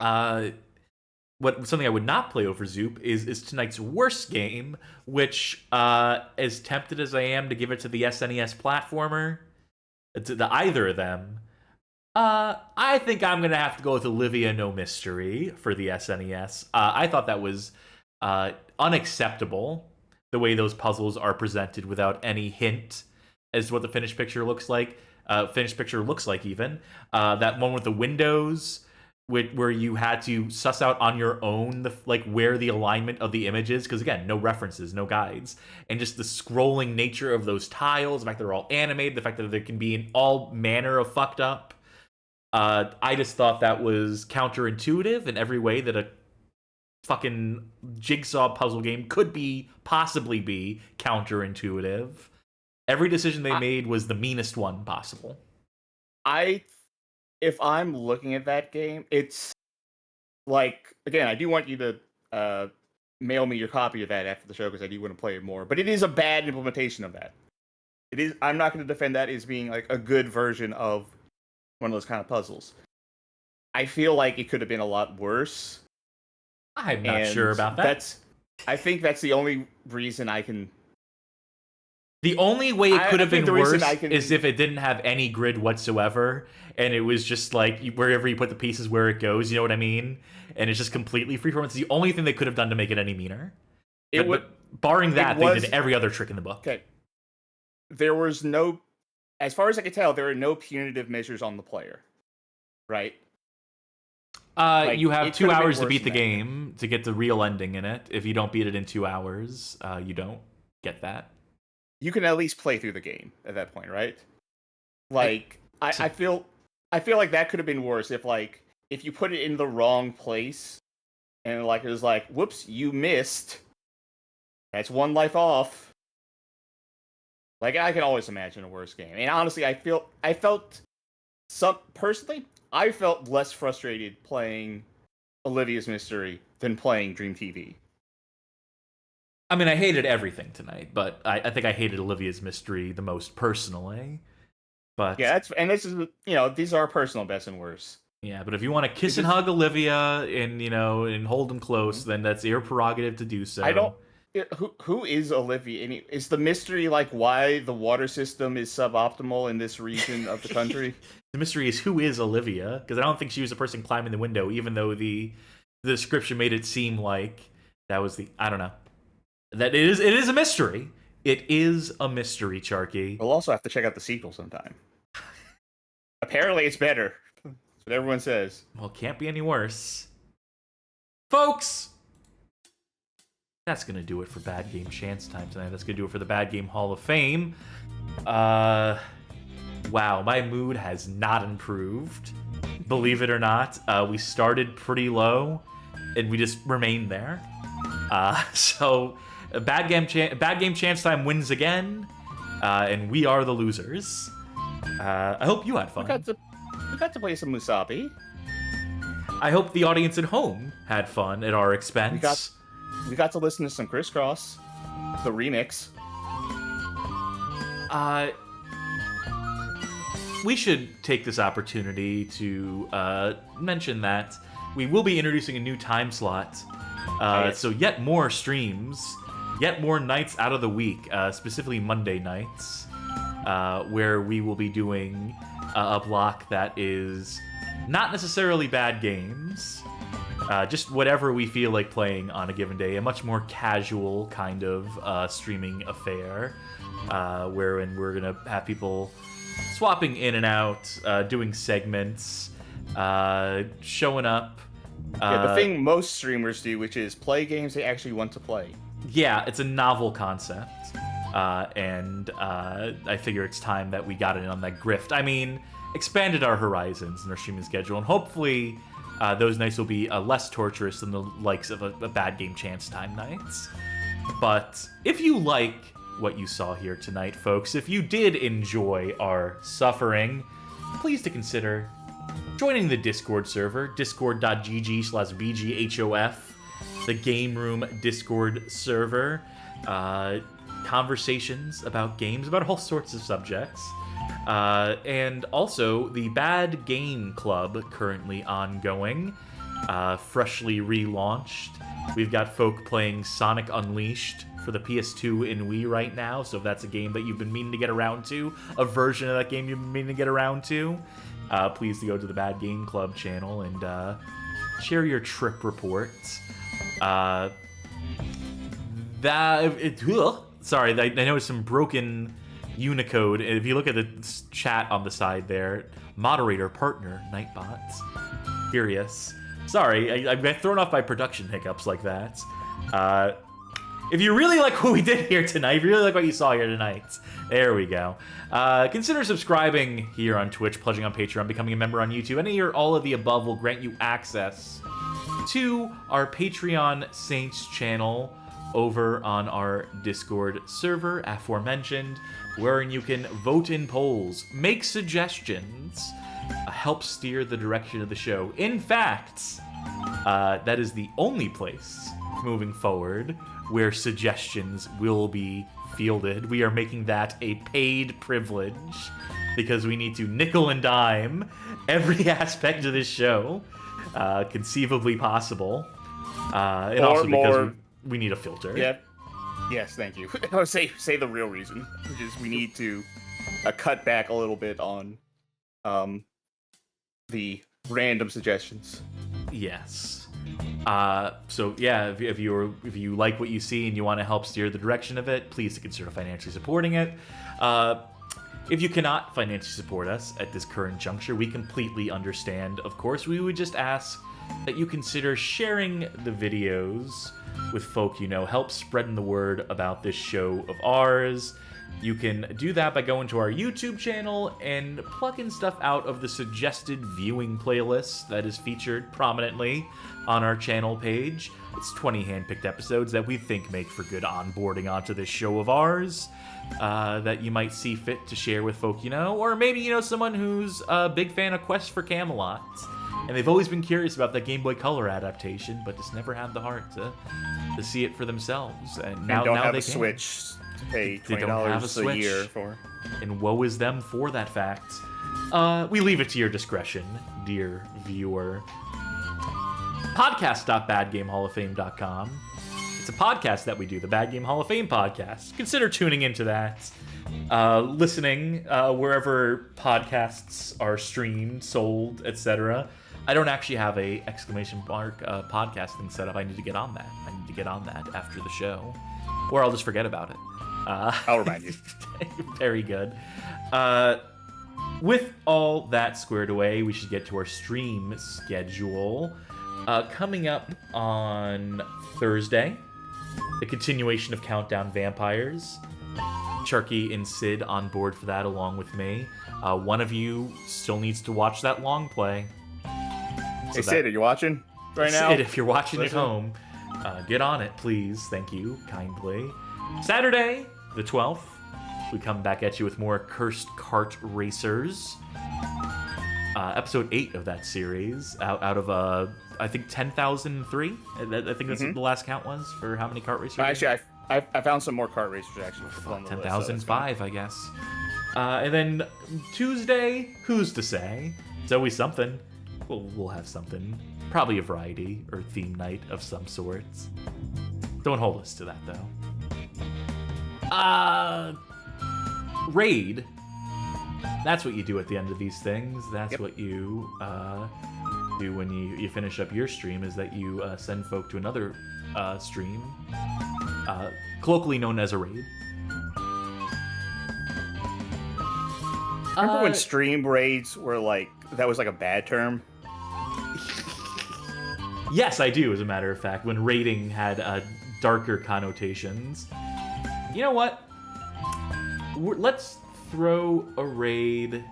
Something I would not play over Zoop is tonight's worst game, which, as tempted as I am to give it to the SNES platformer, to either of them, I think I'm gonna have to go with Olivia No Mystery for the SNES. I thought that was unacceptable, the way those puzzles are presented without any hint as to what the finished picture looks like. Even that one with the windows, where you had to suss out on your own where the alignment of the image is, because again, no references, no guides, and just the scrolling nature of those tiles, the fact that they're all animated, the fact that they can be in all manner of fucked up. I just thought that was counterintuitive in every way that a fucking jigsaw puzzle game could possibly be counterintuitive. Every decision they made was the meanest one possible. If I'm looking at that game, it's like, again, I do want you to mail me your copy of that after the show, because I do want to play it more. But it is a bad implementation of that. It is. I'm not going to defend that as being like a good version of one of those kind of puzzles. I feel like it could have been a lot worse. I'm not sure about that. I think that's the only reason I can. The only way it could have been worse is if it didn't have any grid whatsoever, and it was just like wherever you put the pieces, where it goes. You know what I mean? And it's just completely freeform. It's the only thing they could have done to make it any meaner. But barring that, they did every other trick in the book. Okay. There was no, as far as I could tell, there are no punitive measures on the player, right? You have 2 hours to beat the game to get the real ending in it. If you don't beat it in 2 hours, you don't get that. You can at least play through the game at that point, right? Like, I feel like that could have been worse if you put it in the wrong place, and it was like, whoops, you missed. That's 1 life off. Like, I can always imagine a worse game. And honestly, I felt less frustrated playing Olivia's Mystery than playing Dream TV. I mean, I hated everything tonight, but I think I hated Olivia's Mystery the most personally. But yeah, this is, these are personal best and worst. Yeah, but if you want to kiss and hug Olivia and hold them close, then that's your prerogative to do so. I don't. Who is Olivia? Is the mystery why the water system is suboptimal in this region of the country? The mystery is who is Olivia, because I don't think she was the person climbing the window, even though the description made it seem like that was I don't know. That it is a mystery. It is a mystery, Charky. We'll also have to check out the sequel sometime. Apparently it's better. That's what everyone says. Well, it can't be any worse. Folks! That's going to do it for Bad Game Chance Time tonight. That's going to do it for the Bad Game Hall of Fame. Wow, my mood has not improved. Believe it or not. We started pretty low, and we just remained there. So, Bad Game Chance Time wins again, and we are the losers. I hope you had fun. We got to play some Musapey. I hope the audience at home had fun at our expense. We got to listen to some Kross, the remix. We should take this opportunity to mention that we will be introducing a new time slot. So yet more streams, yet more nights out of the week, specifically Monday nights, where we will be doing a block that is not necessarily bad games, just whatever we feel like playing on a given day, a much more casual kind of streaming affair, wherein we're going to have people swapping in and out, doing segments, showing up. The thing most streamers do, which is play games they actually want to play. Yeah, it's a novel concept, and I figure it's time that we got in on that grift. I mean, expanded our horizons in our streaming schedule, and hopefully those nights will be less torturous than the likes of a Bad Game Chance Time nights. But if you like what you saw here tonight, folks, if you did enjoy our suffering, please to consider joining the Discord server, discord.gg/bghof, the Game Room Discord server. Conversations about games, about all sorts of subjects. And also the Bad Game Club, currently ongoing, freshly relaunched. We've got folk playing Sonic Unleashed for the PS2 and Wii right now, so if that's a game that you've been meaning to get around to, a version of that game you've been meaning to get around to, please to go to the Bad Game Club channel and share your trip reports. Sorry, I noticed some broken Unicode. If you look at the chat on the side there, moderator, partner, Nightbots, Furious. Sorry, I got thrown off by production hiccups like that. If you really like what we did here tonight, if you really like what you saw here tonight, there we go. Consider subscribing here on Twitch, pledging on Patreon, becoming a member on YouTube. Any or all of the above will grant you access to our Patreon Saints channel over on our Discord server, aforementioned, wherein you can vote in polls, make suggestions, help steer the direction of the show. In fact, that is the only place moving forward where suggestions will be fielded. We are making that a paid privilege because we need to nickel and dime every aspect of this show conceivably possible. And or also more, because we need a filter. Yep. Yes, thank you. I would say the real reason, which is we need to cut back a little bit on the random suggestions. Yes. So yeah, if you like what you see and you want to help steer the direction of it, please consider financially supporting it. If you cannot financially support us at this current juncture, we completely understand. Of course, we would just ask that you consider sharing the videos with folk you know. Help spreading the word about this show of ours. You can do that by going to our YouTube channel and plucking stuff out of the suggested viewing playlist that is featured prominently on our channel page. It's 20 hand-picked episodes that we think make for good onboarding onto this show of ours that you might see fit to share with folk you know. Or maybe you know someone who's a big fan of Quest for Camelot, and they've always been curious about that Game Boy Color adaptation, but just never had the heart to see it for themselves. And now don't have they a can. Switch to pay They don't have a $20 a year Switch. for. And woe is them for that fact. We leave it to your discretion, dear viewer. Podcast.badgamehalloffame.com. It's a podcast that we do, the Bad Game Hall of Fame podcast. Consider tuning into that. Listening wherever podcasts are streamed, sold, etc. I don't actually have a exclamation mark podcasting set up. I need to get on that. I need to get on that after the show. Or I'll just forget about it. I'll remind you. Very good. With all that squared away, we should get to our stream schedule. Coming up on Thursday, the continuation of Countdown Vampires. Charkie and Sid on board for that along with me. One of you still needs to watch that long play. Hey, Sid, are you watching right now? Sid, if you're watching at home, get on it, please. Thank you, kindly. Saturday, the 12th, we come back at you with more Cursed Kart Racers. Episode 8 of that series, out of, I think, 10,003? I think that's what the last count was for how many kart racers. Actually, I found some more kart racers, actually. 10,005, I guess. And then Tuesday, who's to say? It's always something. We'll have something. Probably a variety or theme night of some sorts. Don't hold us to that, though. Raid. That's what you do at the end of these things. That's what you do when you finish up your stream, is that you send folk to another stream, colloquially known as a raid. Remember when stream raids were that was like a bad term? Yes, I do, as a matter of fact, when raiding had darker connotations. You know what? Let's throw a raid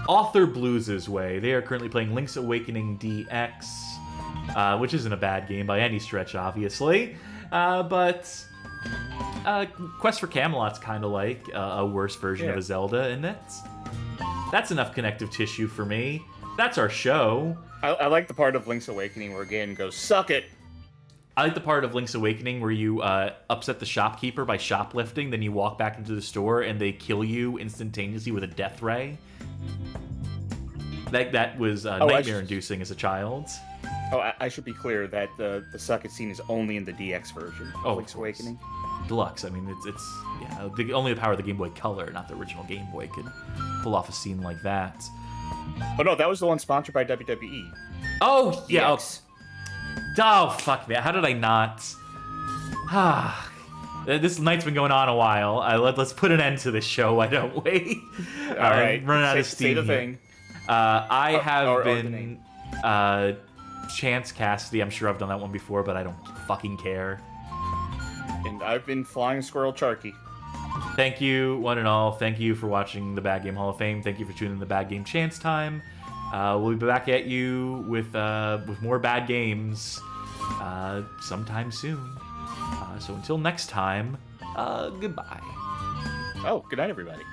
Author Blues' way. They are currently playing Link's Awakening DX, which isn't a bad game by any stretch, obviously. But Quest for Camelot's kind of like a worse version of a Zelda, isn't it? That's enough connective tissue for me. That's our show. I like the part of Link's Awakening where Ganon goes, "Suck it!" I like the part of Link's Awakening where you upset the shopkeeper by shoplifting, then you walk back into the store and they kill you instantaneously with a death ray. That was nightmare-inducing as a child. Oh, I should be clear that the second scene is only in the DX version of Link's Awakening. Deluxe. I mean, it's only the power of the Game Boy Color, not the original Game Boy, could pull off a scene like that. Oh no, that was the one sponsored by WWE. Oh yeah. DX. Oh fuck me. How did I not? This night's been going on a while. Let's put an end to this show. Why don't we? All right. Run out of Say steam. the thing. I have or the been name. Chance Cassidy. I'm sure I've done that one before, but I don't fucking care. And I've been Flying Squirrel Charky. Thank you, one and all. Thank you for watching the Bad Game Hall of Fame. Thank you for tuning in to the Bad Game Chance Time. We'll be back at you with more bad games sometime soon. So until next time, goodbye. Oh, good night, everybody.